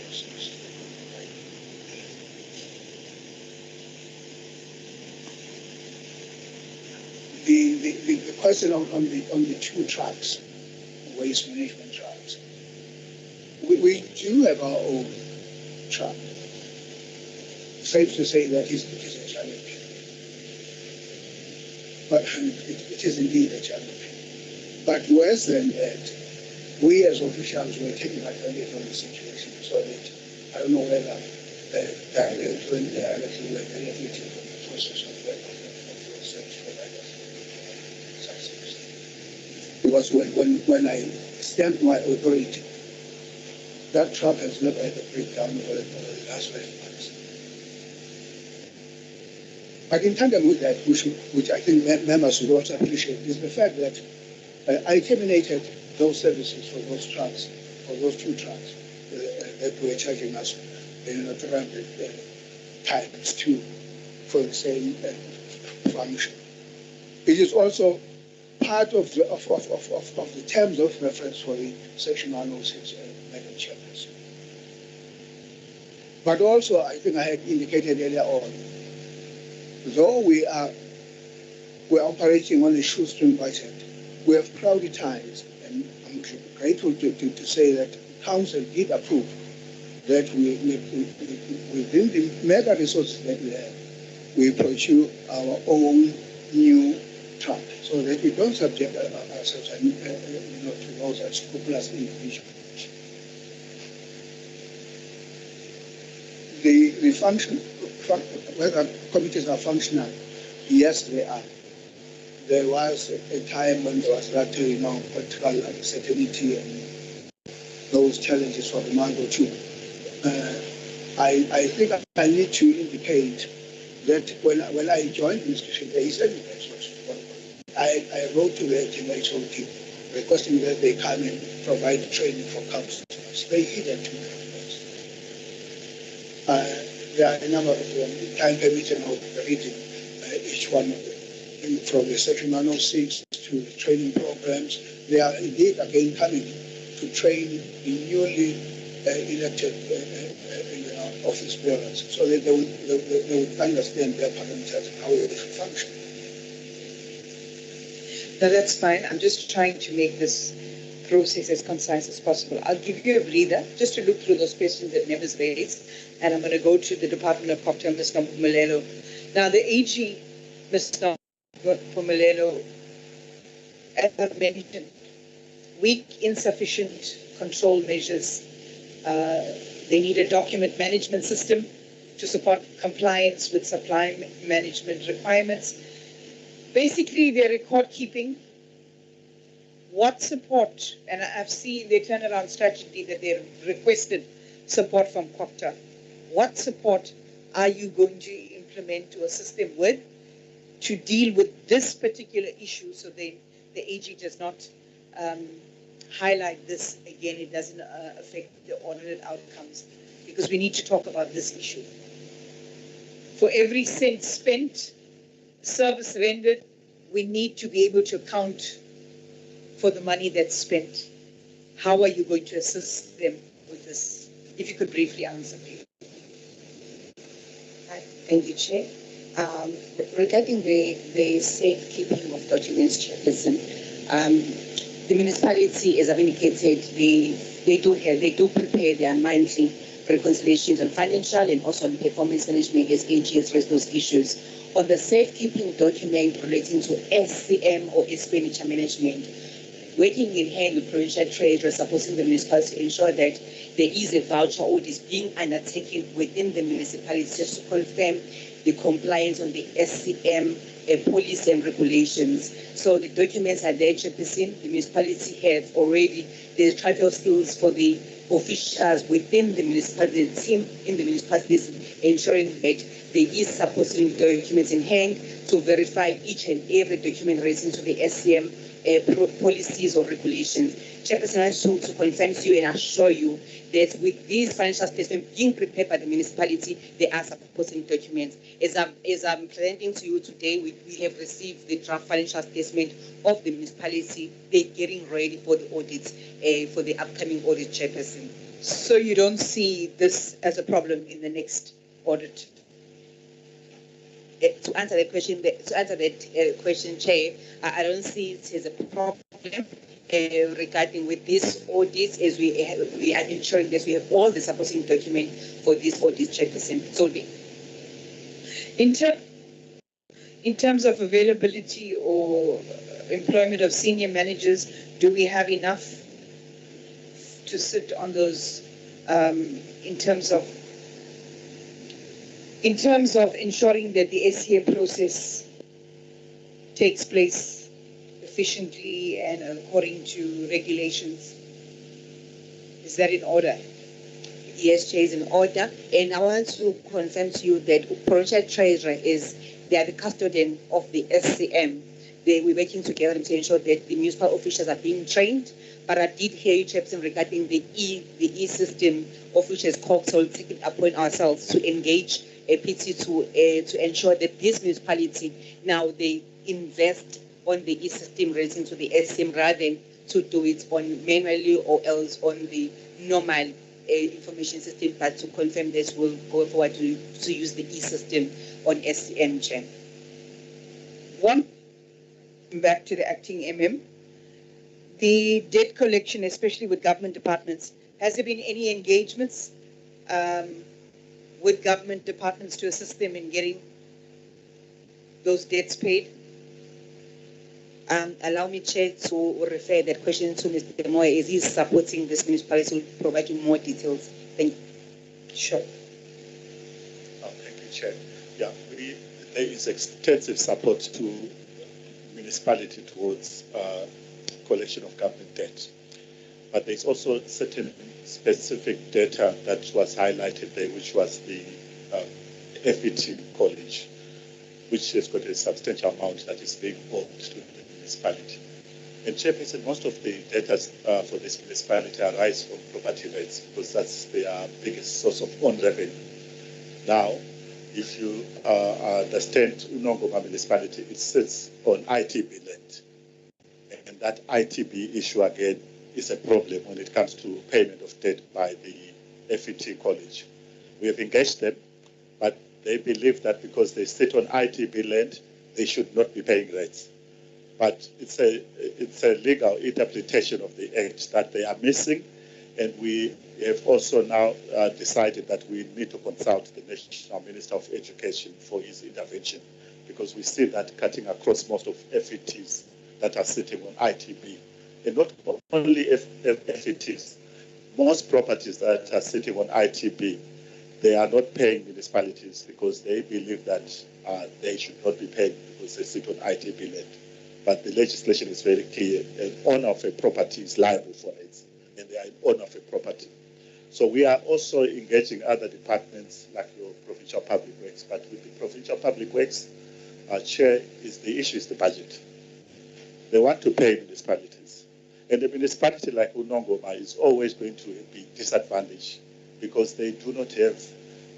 The question on the two tracks, waste management tracks, we do have our own track. Safe to say that it is a challenge, but it is indeed a challenge. But worse than that, we as officials were taking advantage of the situation, so that I don't know whether when they are actually benefiting from the process of service providers. Because when I stamped my authority, that truck has never had a breakdown over the last 5 months. But in tandem with that, which I think members would also appreciate, is the fact that I terminated those services for those trucks, for those two trucks that were charging us 300 times 2 for the same function. It is also part of the terms of reference for the Section 106 Madam Chairperson. But also, I think I had indicated earlier on, though we're operating on a shoestring budget, we have prioritized, and I'm grateful to say that Council did approve that within the mega resources that we have, we pursue our own new track so that we don't subject ourselves to those unscrupulous individuals. The function, whether committees are functional, yes, they are. There was a time when there was that, political uncertainty and those challenges for a month or two. I think I need to indicate that when I joined the institution, there is an I wrote to the HMHO team requesting that they come and provide training for councillors. They needed to. There are a number of time permitting of reading each one of them, from the Section 106 to the training programs. They are indeed again coming to train the newly elected office bearers so that they would understand their parameters and how they should function. No, that's fine. I'm just trying to make this process as concise as possible. I'll give you a breather just to look through those questions that members raised, and I'm going to go to the Department of Cogta, Ms. Nongoma. Now, the AG, Ms. Nongoma, as I mentioned, weak, insufficient control measures. They need a document management system to support compliance with supply management requirements. Basically, their record keeping. What support, and I've seen their turnaround strategy that they've requested support from Cogta. What support are you going to implement to assist them with to deal with this particular issue so the AG does not highlight this again, it doesn't affect the audited outcomes, because we need to talk about this issue. For every cent spent, service rendered, we need to be able to account for the money that's spent. How are you going to assist them with this? If you could briefly answer, please. Thank you, Chair. Regarding the safekeeping of documents, Chairperson, the municipality, as I've indicated, the they do prepare their monthly reconciliations on financial and also on performance management as AG has raised those issues. On the safekeeping document relating to SCM or expenditure management, working in hand with provincial treasurer supporting the municipality to ensure that there is a voucher audit being undertaken within the municipality just to confirm the compliance on the SCM policy and regulations. So the documents are there, Chairperson. The municipality have already the transfer of skills for the officials within the municipality, the team in the municipalities, ensuring that there is supporting documents in hand to verify each and every document relating to the SCM policies or regulations. Chairperson, I want to confirm to you and assure you that with these financial statements being prepared by the municipality, there are supporting documents. As I'm presenting to you today, we have received the draft financial statement of the municipality. They're getting ready for the audit, for the upcoming audit, Chairperson. So you don't see this as a problem in the next audit? To answer that question, Chair, I don't see it as a problem regarding with this audit, as we are ensuring that we have all the supporting document for this audit, Chairperson. Solving. In terms of availability or employment of senior managers, do we have enough to sit on those in terms of ensuring that the SCM process takes place efficiently and according to regulations? Is that in order? Yes, Chair, is in order. And I want to confirm to you that provincial treasurer they are the custodian of the SCM. We're working together to ensure that the municipal officials are being trained. But I did hear you, Chairperson, regarding the e-system of which as Cogta will take it upon ourselves to engage a PT to ensure that this municipality now they invest on the e-system relating to the SCM rather than to do it on manually or else on the normal information system, but to confirm this will go forward to use the e-system on SCM, Chair. One, back to the acting MM. The debt collection, especially with government departments, has there been any engagements with government departments to assist them in getting those debts paid? Allow me, Chair, to refer that question to Mr. Moy as he's supporting this municipality to provide you more details. Thank you. Sure. Thank you, Chair. Yeah, there is extensive support to municipality towards collection of government debt. But there's also certain specific data that was highlighted there, which was the FET College, which has got a substantial amount that is being owed to the municipality. And Chairperson, most of the data for this municipality arise from property rates because that's their biggest source of own revenue. Now, if you understand Nongoma Municipality, it sits on ITB land. And that ITB issue again is a problem when it comes to payment of debt by the FET College. We have engaged them, but they believe that because they sit on ITB land, they should not be paying rates. But it's a legal interpretation of the Act that they are missing, and we have also now decided that we need to consult the National Minister of Education for his intervention, because we see that cutting across most of FETs that are sitting on ITB. And not only FETs, most properties that are sitting on ITB, they are not paying municipalities because they believe that they should not be paid because they sit on ITB land. But the legislation is very clear. An owner of a property is liable for it, and they are an owner of a property. So we are also engaging other departments like your Provincial Public Works. But with the Provincial Public Works, Chair, the issue is the budget. They want to pay municipalities. And the municipality like Nongoma is always going to be disadvantaged because they do not have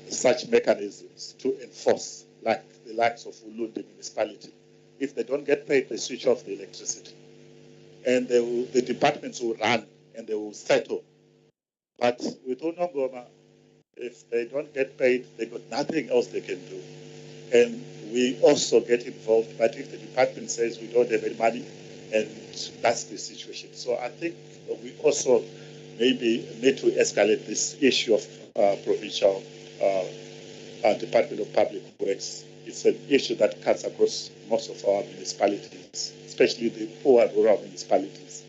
such mechanisms to enforce like the likes of Ulundi municipality. If they don't get paid, they switch off the electricity. And the departments will run and they will settle. But with Nongoma, if they don't get paid, they got nothing else they can do. And we also get involved, but if the department says we don't have any money, and that's the situation. So I think we also maybe need to escalate this issue of provincial Department of Public Works. It's an issue that cuts across most of our municipalities, especially the poor rural municipalities.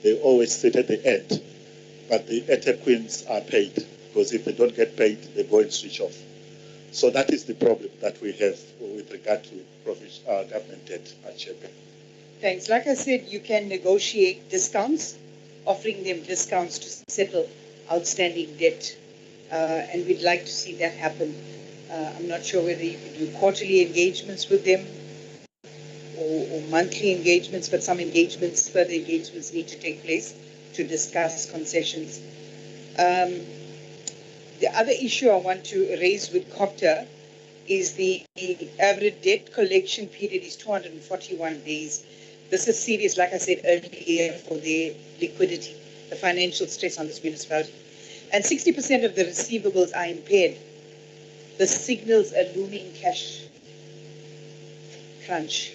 They always sit at the end, but the queens are paid, because if they don't get paid, they go and switch off. So that is the problem that we have with regard to government debt at Chepe. Thanks. Like I said, you can negotiate discounts, offering them discounts to settle outstanding debt. And we'd like to see that happen. I'm not sure whether you can do quarterly engagements with them or monthly engagements, but some engagements, further engagements need to take place to discuss concessions. The other issue I want to raise with Cogta is the average debt collection period is 241 days. This is serious, like I said earlier, for their liquidity, the financial stress on this municipality. And 60% of the receivables are impaired. This signals a looming cash crunch.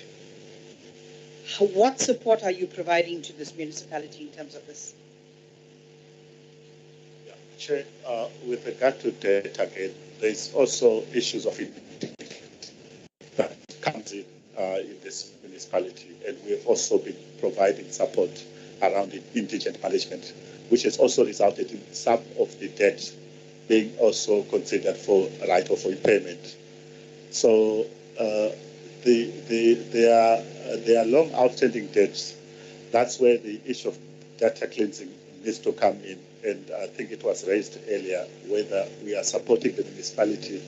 What support are you providing to this municipality in terms of this? Chair, with regard to debt again, there's also issues of that comes in this municipality, and we have also been providing support around indigent management, which has also resulted in some of the debt being also considered for write-off or impairment. So there are long outstanding debts. That's where the issue of data cleansing needs to come in. And I think it was raised earlier whether we are supporting the municipality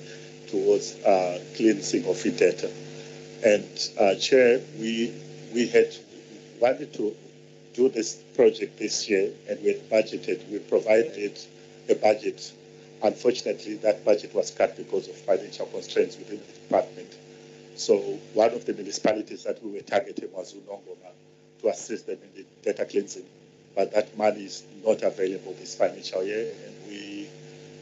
towards cleansing of the data. And Chair, we had wanted to do this project this year, and we had budgeted. We provided a budget. Unfortunately, that budget was cut because of financial constraints within the department. So one of the municipalities that we were targeting was Nongoma to assist them in the data cleansing. But that money is not available this financial year, and we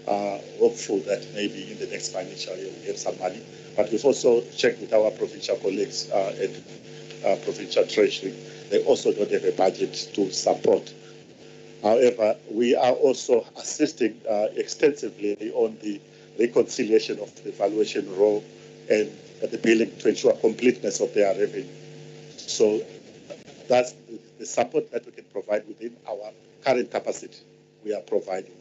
are hopeful that maybe in the next financial year we have some money. But we've also checked with our provincial colleagues at provincial treasury. They also don't have a budget to support. However, we are also assisting extensively on the reconciliation of the valuation roll and the billing to ensure completeness of their revenue. So that's the support that we can provide within our current capacity we are providing.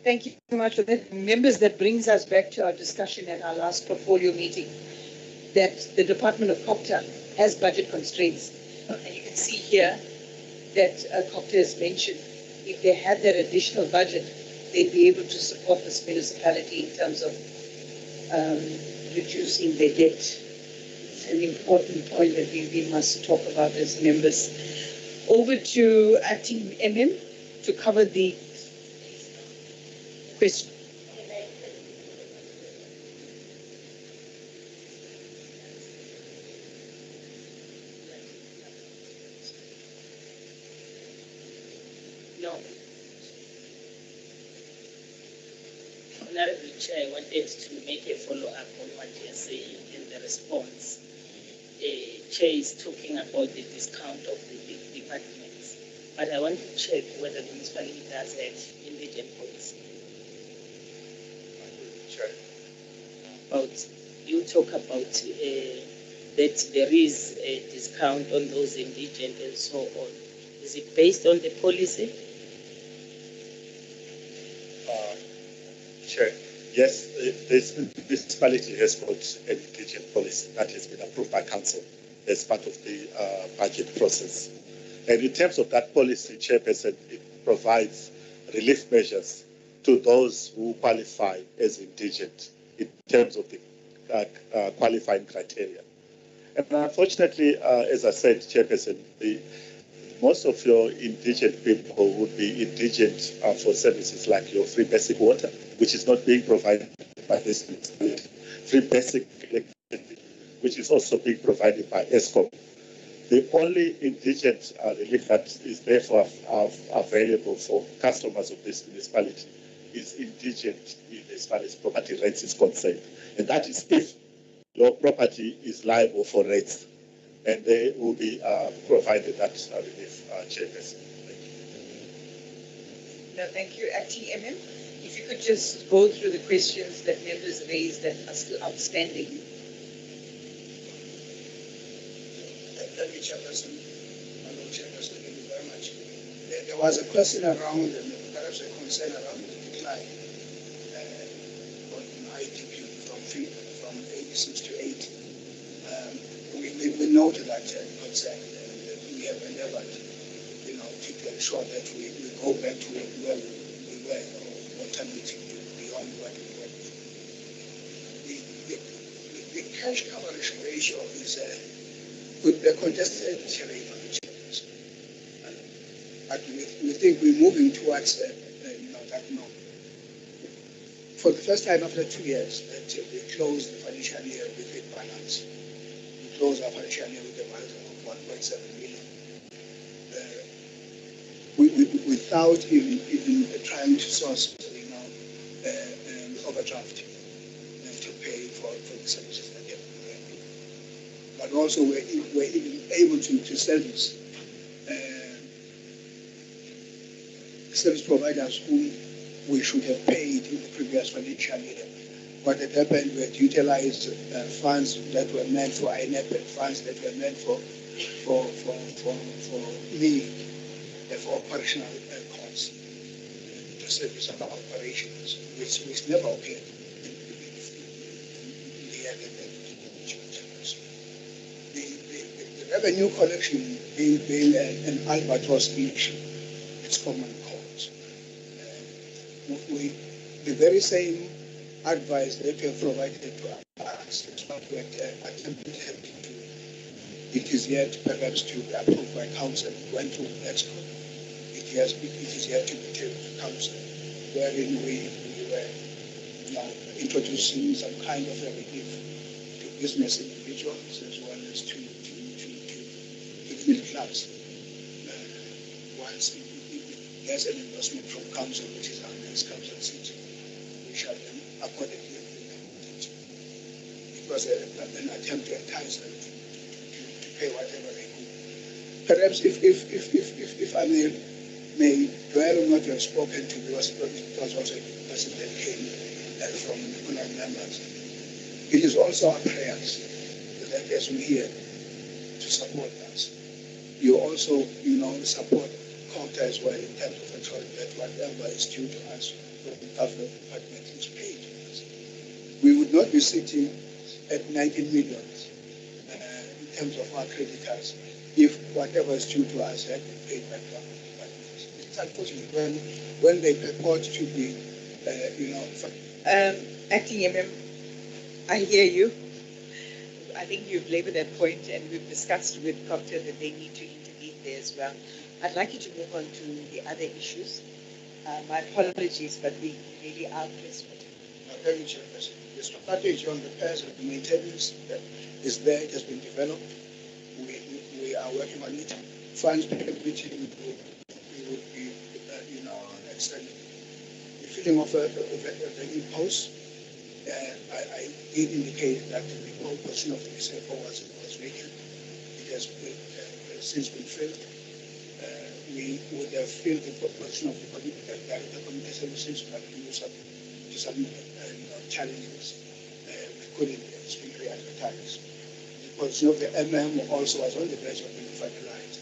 Thank you so much for that. Members, that brings us back to our discussion at our last portfolio meeting, that the Department of Cogta has budget constraints. And you can see here that Cogta has mentioned if they had that additional budget, they'd be able to support this municipality in terms of reducing their debt. It's an important point that we must talk about as members. Over to Acting MM to cover the question. No. Honorable Chair, I wanted to make a follow-up on what you're saying in the response. Chair is talking about the discount of the departments, but I want to check whether the municipality does have indigent policy. Sure. You talk about that there is a discount on those indigent and so on. Is it based on the policy? Sure. Yes, this municipality has got an indigent policy that has been approved by council as part of the budget process. And in terms of that policy, Chairperson, it provides relief measures to those who qualify as indigent in terms of the qualifying criteria. And unfortunately, as I said, Chairperson, most of your indigent people would be indigent for services like your free basic water, which is not being provided by this municipality. Free basic electricity, which is also being provided by ESCOM. The only indigent relief that is therefore available for customers of this municipality is indigent as far as property rates is concerned. And that is if your property is liable for rates, and they will be provided that relief, Chairperson. No, thank you. Acting MM, if you could just go through the questions that members raised that are still outstanding. Thank you, Chairperson. Hello, Chairperson, thank you very much. There was a question around, and perhaps a concern around the decline on IDP from 86 to 80. We noted that concern, and we have endeavored, to ensure that we go back to where we were, or alternatively beyond what we were. The cash coverage ratio is with the congested terrain on the channels. But we think we're moving towards that norm. For the first time after 2 years, that we closed the financial year with a balance. We closed our financial year with a balance of 1.7 million. Without even trying to source, an overdraft to pay for the services that get provided. But also we're even able to service service providers whom we should have paid in the previous financial year. What had happened, we had utilized funds that were meant for INEP and funds that were meant for me, for operational costs, to service our operations, which never occurred in the year that the revenue collection being an albatross issue, it's common cause. The very same advice that we have provided to us, it's what we attempted to do. It is yet perhaps to be approved by council, went to EXCO. It is yet to be taken to council, wherein we were introducing some kind of a relief to business individuals as well as to the middle class. Once there's an endorsement from council, which is our next council seat, we shall then accordingly implement it. It was an attempt to entice them to pay whatever they could. Perhaps if I may dwell on what you have spoken to, because it was also a person that came from the members. It is also our prayers that as we here to support us, you also, support Cogta as well in terms of ensuring that whatever is due to us from the government department is paid to us. We would not be sitting at 19 million in terms of our creditors if whatever is due to us had been paid by government departments. It's unfortunate when they purport to be, Acting MM, I hear you. I think you've labored that point, and we've discussed with Cogta that they need to intervene there as well. I'd like you to move on to the other issues. My apologies, but we really are pressed. Thank you, Chairperson. The strategy on repairs and maintenance is there. It has been developed. We are working on it. Funds which we would be, extending. The filling of the new post. I did indicate that the whole portion of the SFO was vacant. It has since been filled. We would have filled the portion of the community services, but due to some challenges, we couldn't. It's been re-advertised. The portion of the MM also was on the verge of being finalized.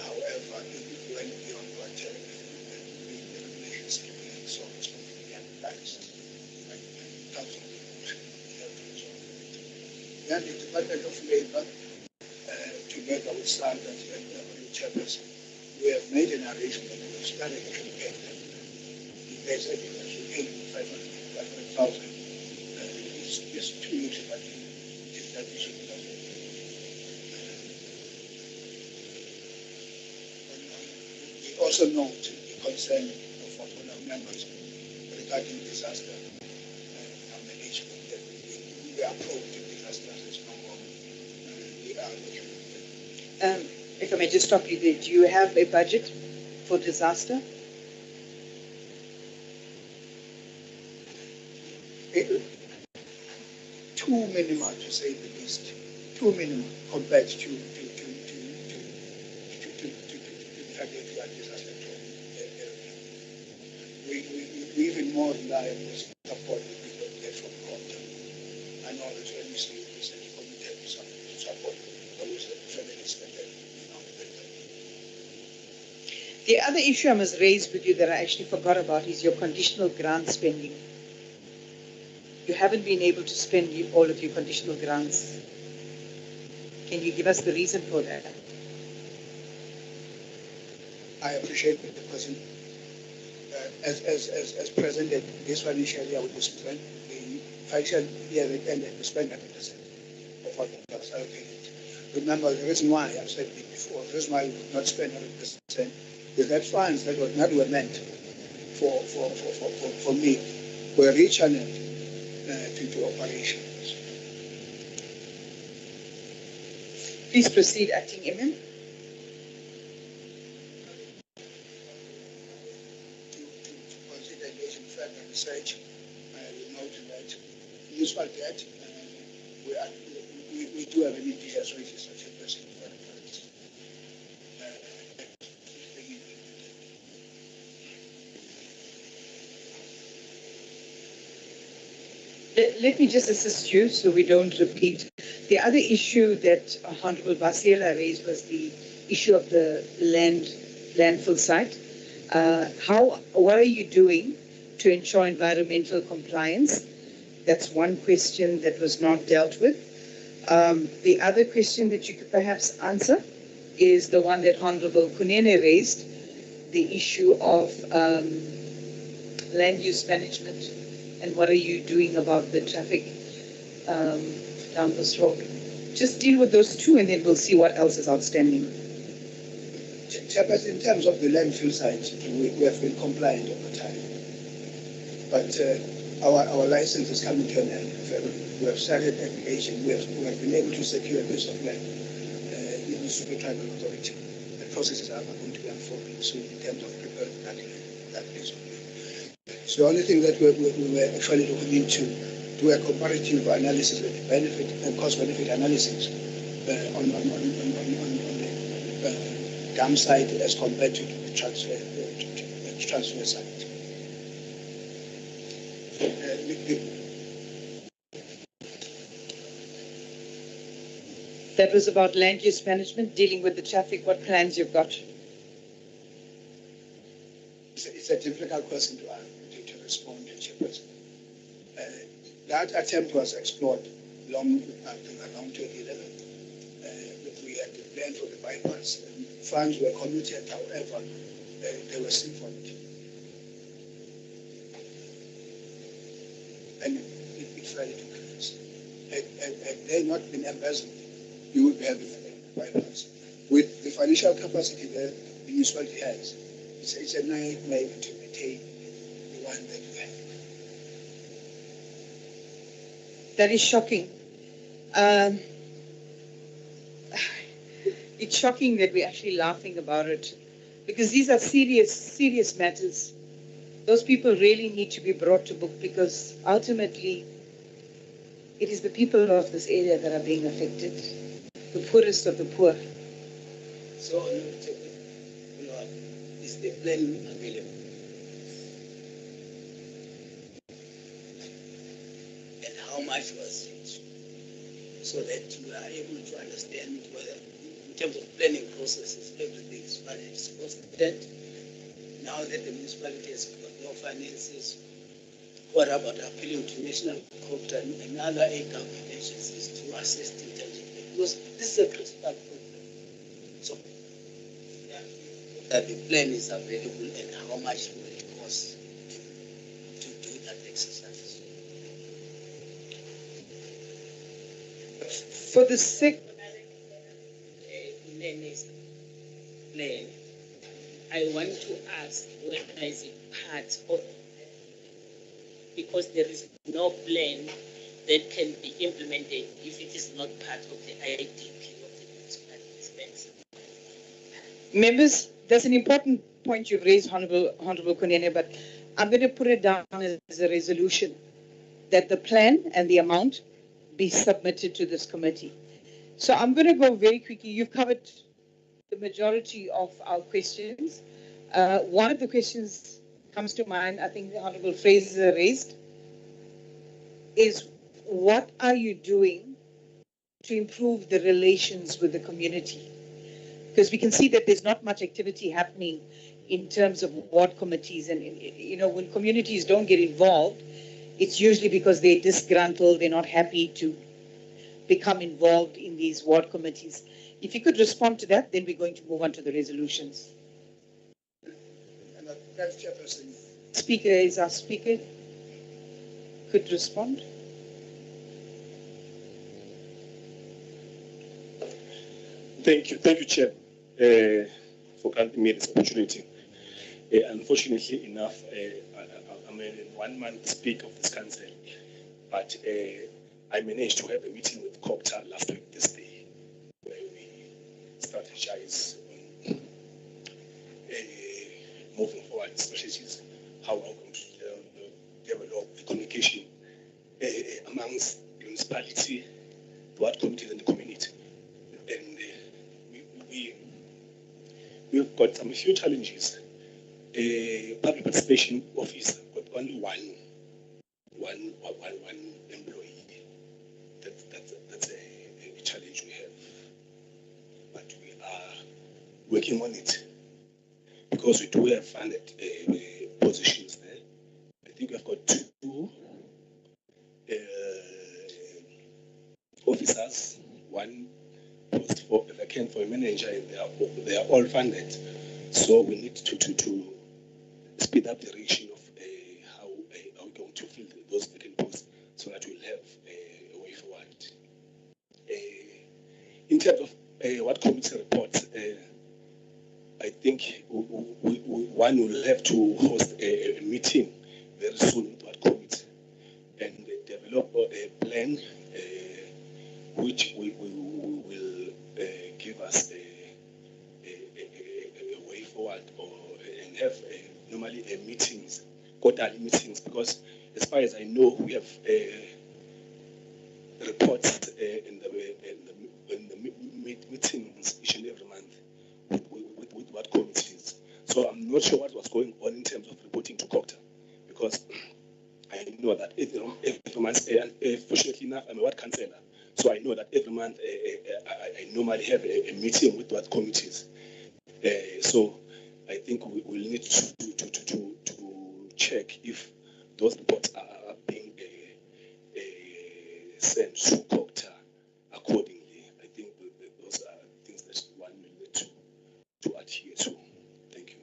However, it went beyond what the regulations stipulate, so it's going to be advertised. Then the Department of Labour, together with Standard and the Chairperson, we have made an arrangement and we've started to pay them. There's evidence we paid 500,000. It's 2 years that we should have. We also note the concern of one of our members regarding disaster management. We are prone to disasters as normal. We are looking at them. If I may just stop you there, do you have a budget for disaster? Too minimal, to say the least. Too minimal compared to the fact that we are disaster area. more reliable support that we could get from Cogta. I know that MEC is committed to support those families that The other issue I must raise with you that I actually forgot about is your conditional grant spending. You haven't been able to spend all of your conditional grants. Can you give us the reason for that? I appreciate the question. As presented, this financial year we spent the financial year that ended, we spent 100% of what was allocated. Remember, the reason why I've said it before, the reason why we could not spend 100% is that funds that were meant for me were rechanneled to operations. Please proceed, Acting MM. Research, we note that municipal debt, we do have an EPS which is 30%. Let me just assist you so we don't repeat. The other issue that Honorable Basiela raised was the issue of the landfill site. What are you doing to ensure environmental compliance? That's one question that was not dealt with. The other question that you could perhaps answer is the one that Honorable Kunene raised, the issue of land use management, and what are you doing about the traffic down this road? Just deal with those two and then we'll see what else is outstanding. Chairperson, in terms of the landfill site, we have been compliant over time. But our license is coming to an end. We have started application. We have been able to secure a piece of land in the Super Tribal Authority. The processes are going to be unfolding soon in terms of preparing that piece of land. So the only thing that we were actually looking into, do a comparative analysis of the benefit and cost-benefit analysis on the dam site as compared to the transfer site. That was about land use management, dealing with the traffic, what plans you've got. It's a difficult question to respond to, Chairperson. That attempt was explored around 2011. We had the plan for the bypass. Funds were committed, however, they were siphoned. And it fell into place. Had they not been embezzled, you would be having a bypass. With the financial capacity that the municipality has, it's a nightmare to maintain the one that we have. That is shocking. It's shocking that we're actually laughing about it because these are serious matters. Those people really need to be brought to book because ultimately it is the people of this area that are being affected, the poorest of the poor. So, is the plan available? And how much was it? So that you are able to understand whether, in terms of planning processes, everything is managed. Because now that the municipality has got no finances, what about appealing to national Cogta and other aid government agencies to assist in terms of it? Because this is a critical problem. So, that the plan is available and how much will it cost to do that exercise? For the sake plan, I want to ask whether is it part of, because there is no plan that can be implemented if it is not part of the IDP of the municipality expense. members, that's an important point you've raised, Honorable Kunene, but I'm going to put it down as a resolution that the plan and the amount be submitted to this committee. So I'm going to go very quickly. You've covered the majority of our questions. One of the questions comes to mind, I think the Honorable Fraser raised, is what are you doing to improve the relations with the community? Because we can see that there's not much activity happening in terms of ward committees. And, you know, when communities don't get involved, it's usually because they're disgruntled, they're not happy to become involved in these ward committees. If you could respond to that, then we're going to move on to the resolutions. And that's Chairperson. Speaker is our speaker. Could respond. Thank you, Chair, for granting me this opportunity. Unfortunately enough, I'm a one-man speaker of this council, but I managed to have a meeting with Cogta last week this day, where we strategize on moving forward strategies, how we're going to develop the communication amongst the municipality, the ward committees and the community. And we've got some few challenges. Public participation office got only one employee. That's a challenge we have, but we are working on it because we do have funded positions there. I think we've got two officers, one post for a vacant for a manager, and they are all funded. So we need to speed up the reaction of how we're going to fill those vacant posts so that we'll have a way forward. In terms of what committee reports, I think one will have to host a meeting very soon with what committee and develop a plan which will give us a way forward, and have normally meetings, quarterly meetings, because as far as I know, we have reports in the meetings each and every month with what committees. So I'm not sure what was going on in terms of reporting to Cogta, because I know that every month, and fortunately enough, I'm a ward councillor, so I know that every month I normally have a meeting with what committees. So I think we will need to check if those reports are being sent to Cogta accordingly. I think those are things that one will need to adhere to. Thank you.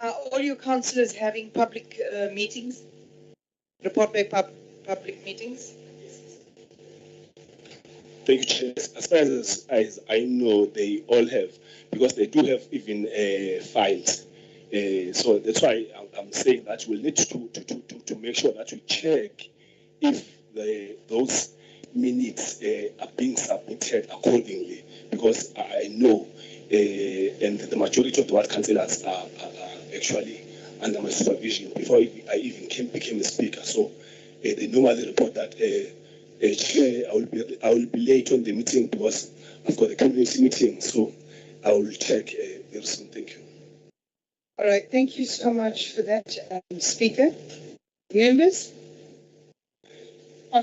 Are all your councillors having public meetings? Report by public meetings? Thank you, Chair. As far as I know, they all have, because they do have even files. So that's why I'm saying that we'll need to make sure that we check if those minutes are being submitted accordingly, because I know, and the majority of the ward councillors are actually under my supervision before I even became a speaker. So they normally report that. Chair, I will be late on the meeting because I've got a community meeting, so I will check very soon. Thank you. All right, thank you so much for that, Speaker. Members? No,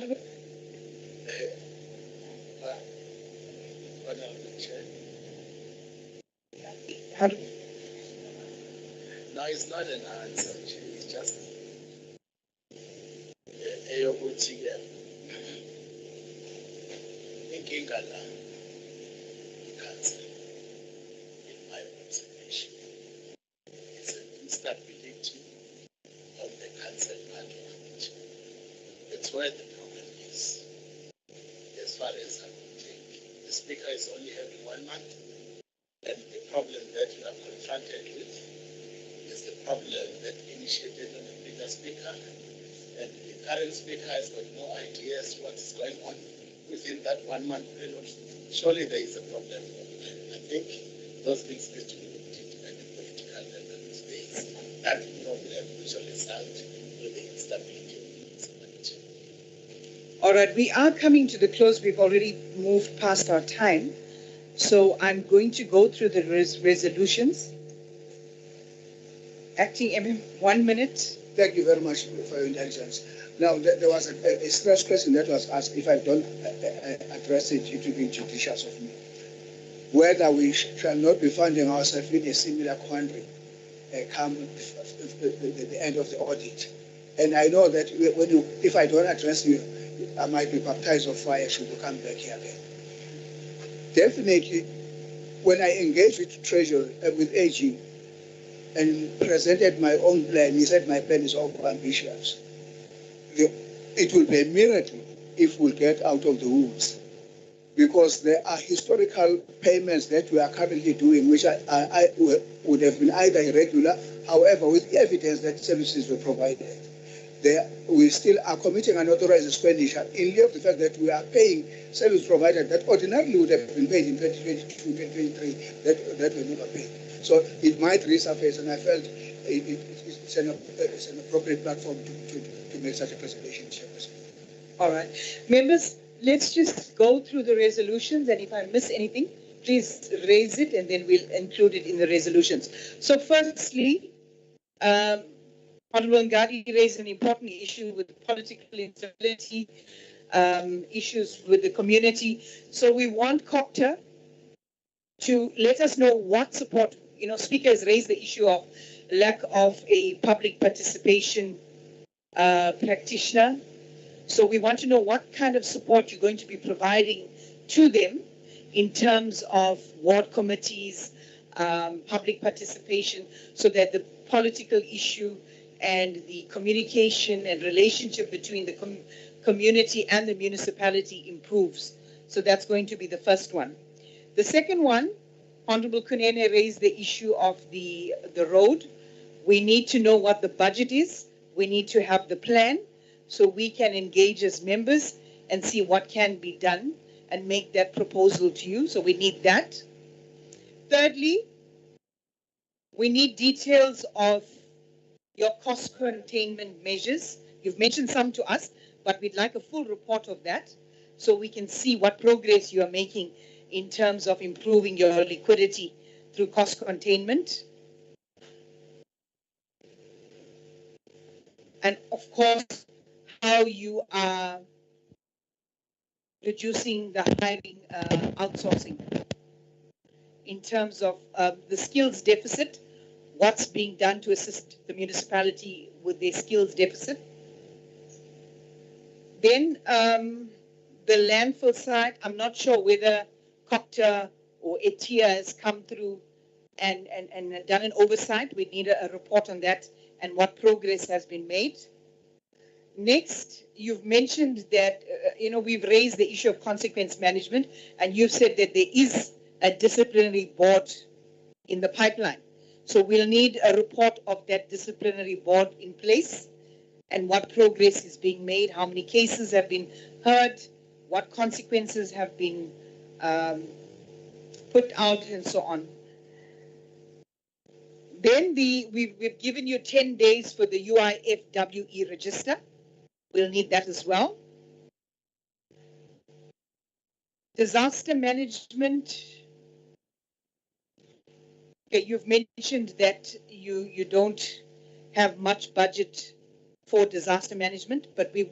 it's not an answer. It's just a inkinga la i-council, in my observation, it's an instability on the council part of it. That's where the problem is. As far as I think, the speaker is only having 1 month, and the problem that you are confronted with is the problem that initiated on the previous speaker, and the current speaker has got no ideas what is going on within that 1 month period. Surely there is a problem. I think those things need to be looked into at the political level these days. That problem will result with the instability of the municipality. All right, we are coming to the close. We've already moved past our time. So I'm going to go through the resolutions. Acting MM, 1 minute. Thank you very much for your intelligence. Now, there was a stress question that was asked. If I don't address it, it will be judicious of me. Whether we shall not be finding ourselves in a similar quandary come the end of the audit. And I know that if I don't address you, I might be baptized of fire should you come back here again. Definitely, when I engaged with Treasury, with AG, and presented my own plan, he said my plan is over-ambitious. It will be a miracle if we get out of the woods, because there are historical payments that we are currently doing, which would have been either irregular, however, with evidence that services were provided. We still are committing unauthorized expenditure in lieu of the fact that we are paying service providers that ordinarily would have been paid in 2022, 2023, that were never paid. So it might resurface, and I felt it's an appropriate platform to make such a presentation, Chairperson. All right. Members, let's just go through the resolutions, and if I miss anything, please raise it, and then we'll include it in the resolutions. So firstly, Honorable Ngadi raised an important issue with political instability, issues with the community. So we want Cogta to let us know what support, Speaker has raised the issue of lack of a public participation practitioner. So we want to know what kind of support you're going to be providing to them in terms of ward committees, public participation, so that the political issue and the communication and relationship between the community and the municipality improves. So that's going to be the first one. The second one, Honorable Kunene raised the issue of the road. We need to know what the budget is. We need to have the plan so we can engage as members and see what can be done and make that proposal to you. So we need that. Thirdly, we need details of your cost containment measures. You've mentioned some to us, but we'd like a full report of that so we can see what progress you are making in terms of improving your liquidity through cost containment. And of course, how you are reducing the hiring outsourcing in terms of the skills deficit, what's being done to assist the municipality with their skills deficit. Then the landfill side, I'm not sure whether Cogta or ETIA has come through and done an oversight. We need a report on that and what progress has been made. Next, you've mentioned that, we've raised the issue of consequence management, and you've said that there is a disciplinary board in the pipeline. So we'll need a report of that disciplinary board in place and what progress is being made, how many cases have been heard, what consequences have been put out, and so on. Then we've given you 10 days for the UIFWE register. We'll need that as well. Disaster management. Okay, you've mentioned that you don't have much budget for disaster management, but we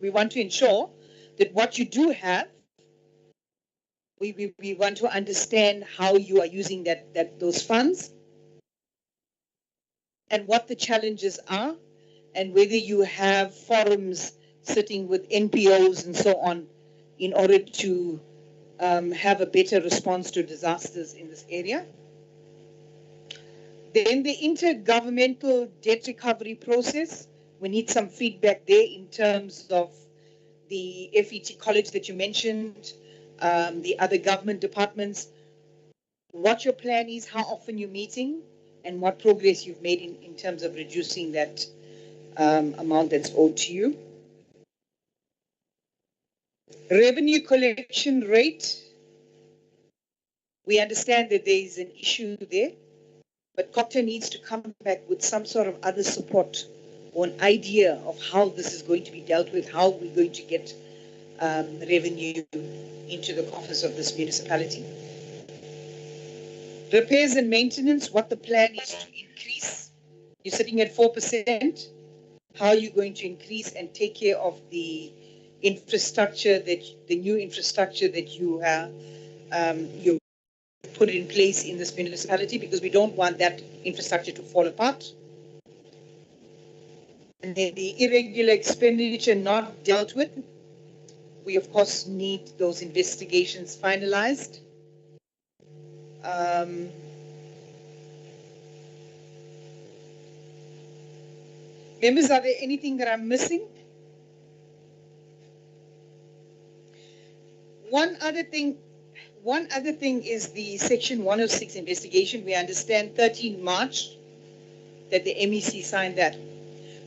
want to ensure that what you do have, we want to understand how you are using those funds and what the challenges are, and whether you have forums sitting with NPOs and so on in order to have a better response to disasters in this area. Then the intergovernmental debt recovery process, we need some feedback there in terms of the FET College that you mentioned, the other government departments, what your plan is, how often you're meeting, and what progress you've made in terms of reducing that amount that's owed to you. Revenue collection rate, we understand that there is an issue there, but Cogta needs to come back with some sort of other support or an idea of how this is going to be dealt with, how we're going to get revenue into the coffers of this municipality. Repairs and maintenance, what the plan is to increase You're sitting at 4%. How are you going to increase and take care of the infrastructure the new infrastructure that you have you put in place in this municipality, because we don't want that infrastructure to fall apart. And then the irregular expenditure not dealt with. We of course need those investigations finalized. Members, are there anything that I'm missing? One other thing is the Section 106 investigation. We understand 13 March that the MEC signed that.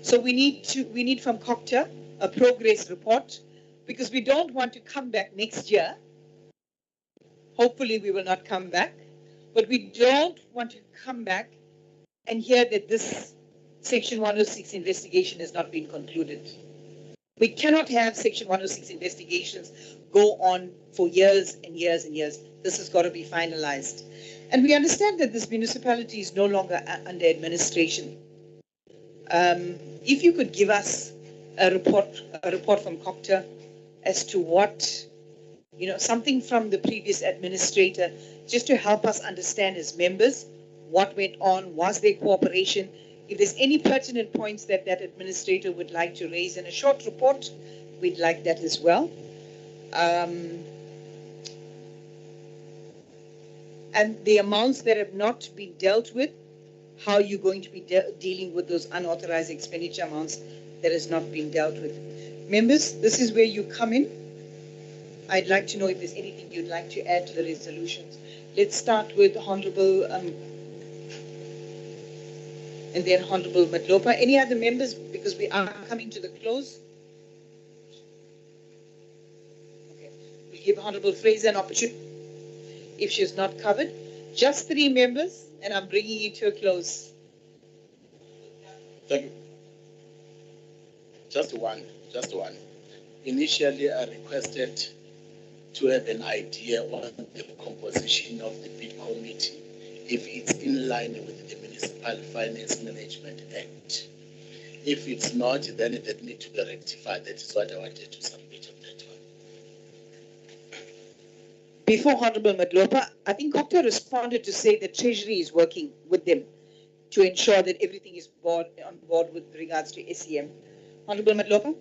So we need from Cogta a progress report, because we don't want to come back next year. Hopefully we will not come back, but we don't want to come back and hear that this Section 106 investigation has not been concluded. We cannot have Section 106 investigations go on for years and years and years. This has got to be finalized. And we understand that this municipality is no longer under administration. If you could give us a report from Cogta as to what, something from the previous administrator, just to help us understand as members what went on, was there cooperation? If there's any pertinent points that that administrator would like to raise in a short report, we'd like that as well. And the amounts that have not been dealt with, how are you going to be dealing with those unauthorized expenditure amounts that has not been dealt with? Members, this is where you come in. I'd like to know if there's anything you'd like to add to the resolutions. Let's start with Honorable and then Honorable Madlopa. Any other members, because we are coming to the close? Okay. We'll give Honorable Fraser an opportunity if she's not covered. Just 3 members, and I'm bringing it to a close. Thank you. Just one. Initially, I requested to have an idea on the composition of the bid committee, if it's in line with the Municipal Finance Management Act. If it's not, then that needs to be rectified. That is what I wanted to submit on that one. Before Honorable Madlopa, I think Cogta responded to say that Treasury is working with them to ensure that everything is on board with regards to SEM. Honorable Madlopa?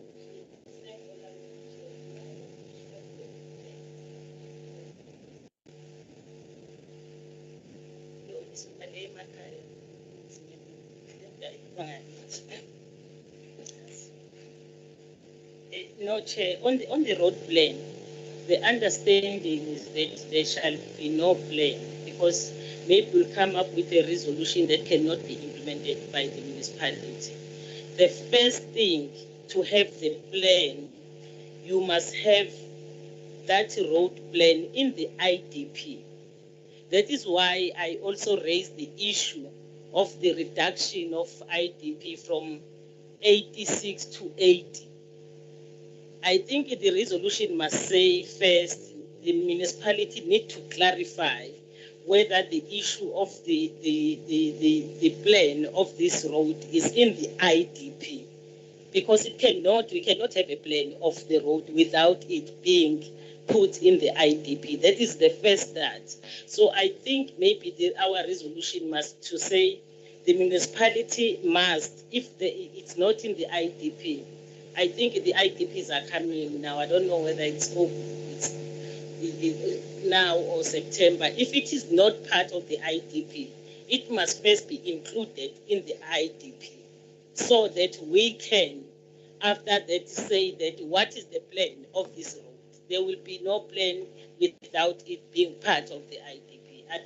No, Chair, on the road plan, the understanding is that there shall be no plan, because maybe we'll come up with a resolution that cannot be implemented by the municipality. The first thing to have the plan, you must have that road plan in the IDP. That is why I also raised the issue of the reduction of IDP from 86 to 80. I think the resolution must say first, the municipality need to clarify whether the issue of the plan of this road is in the IDP. Because we cannot have a plan of the road without it being put in the IDP. That is the first start. So I think maybe our resolution must to say the municipality must, if it's not in the IDP, I think the IDPs are coming now. I don't know whether it's now or September. If it is not part of the IDP, it must first be included in the IDP so that we can, after that, say that what is the plan of this road. There will be no plan without it being part of the IDP. I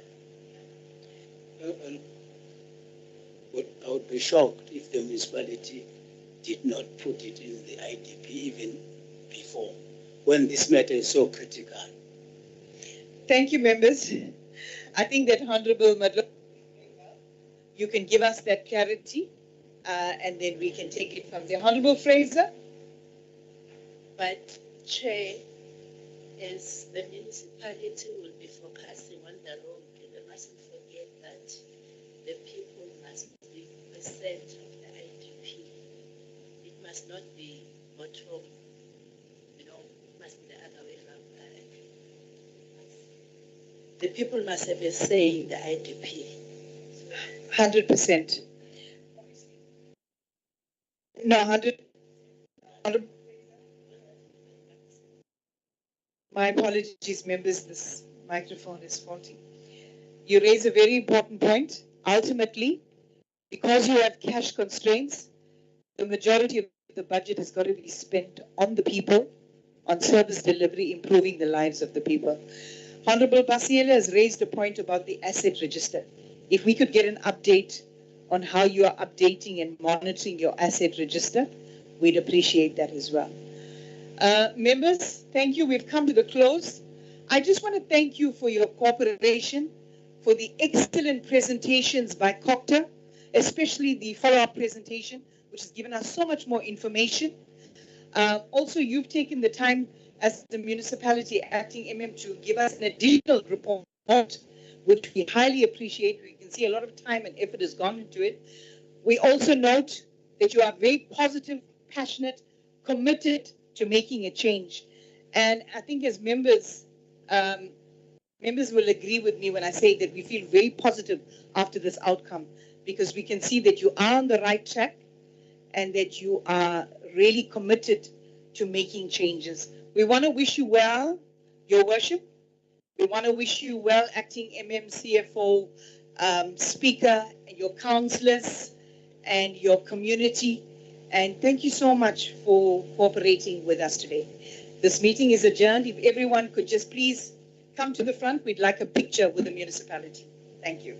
would be shocked if the municipality did not put it in the IDP even before, when this matter is so critical. Thank you, members. I think that Honorable Madlopa, you can give us that clarity, and then we can take it from there. Honorable Fraser? But Chair, as the municipality will be focusing on the road, they mustn't forget that the people must be perceived of the IDP. It must not be bottom, it must be the other way around. The people must have a say in the IDP. 100%. No, 100. My apologies, members, this microphone is faulty. You raise a very important point. Ultimately, because you have cash constraints, the majority of the budget has got to be spent on the people, on service delivery, improving the lives of the people. Honorable Basiele has raised a point about the asset register. If we could get an update on how you are updating and monitoring your asset register, we'd appreciate that as well. Members, thank you. We've come to the close. I just want to thank you for your cooperation, for the excellent presentations by Cogta, especially the follow-up presentation, which has given us so much more information. Also, you've taken the time as the municipality acting MM to give us an additional report, which we highly appreciate. We can see a lot of time and effort has gone into it. We also note that you are very positive, passionate, committed to making a change. And I think as members, members will agree with me when I say that we feel very positive after this outcome, because we can see that you are on the right track and that you are really committed to making changes. We want to wish you well, Your Worship. We want to wish you well, Acting MM, CFO, Speaker, and your councillors and your community. And thank you so much for cooperating with us today. This meeting is adjourned. If everyone could just please come to the front, we'd like a picture with the municipality. Thank you.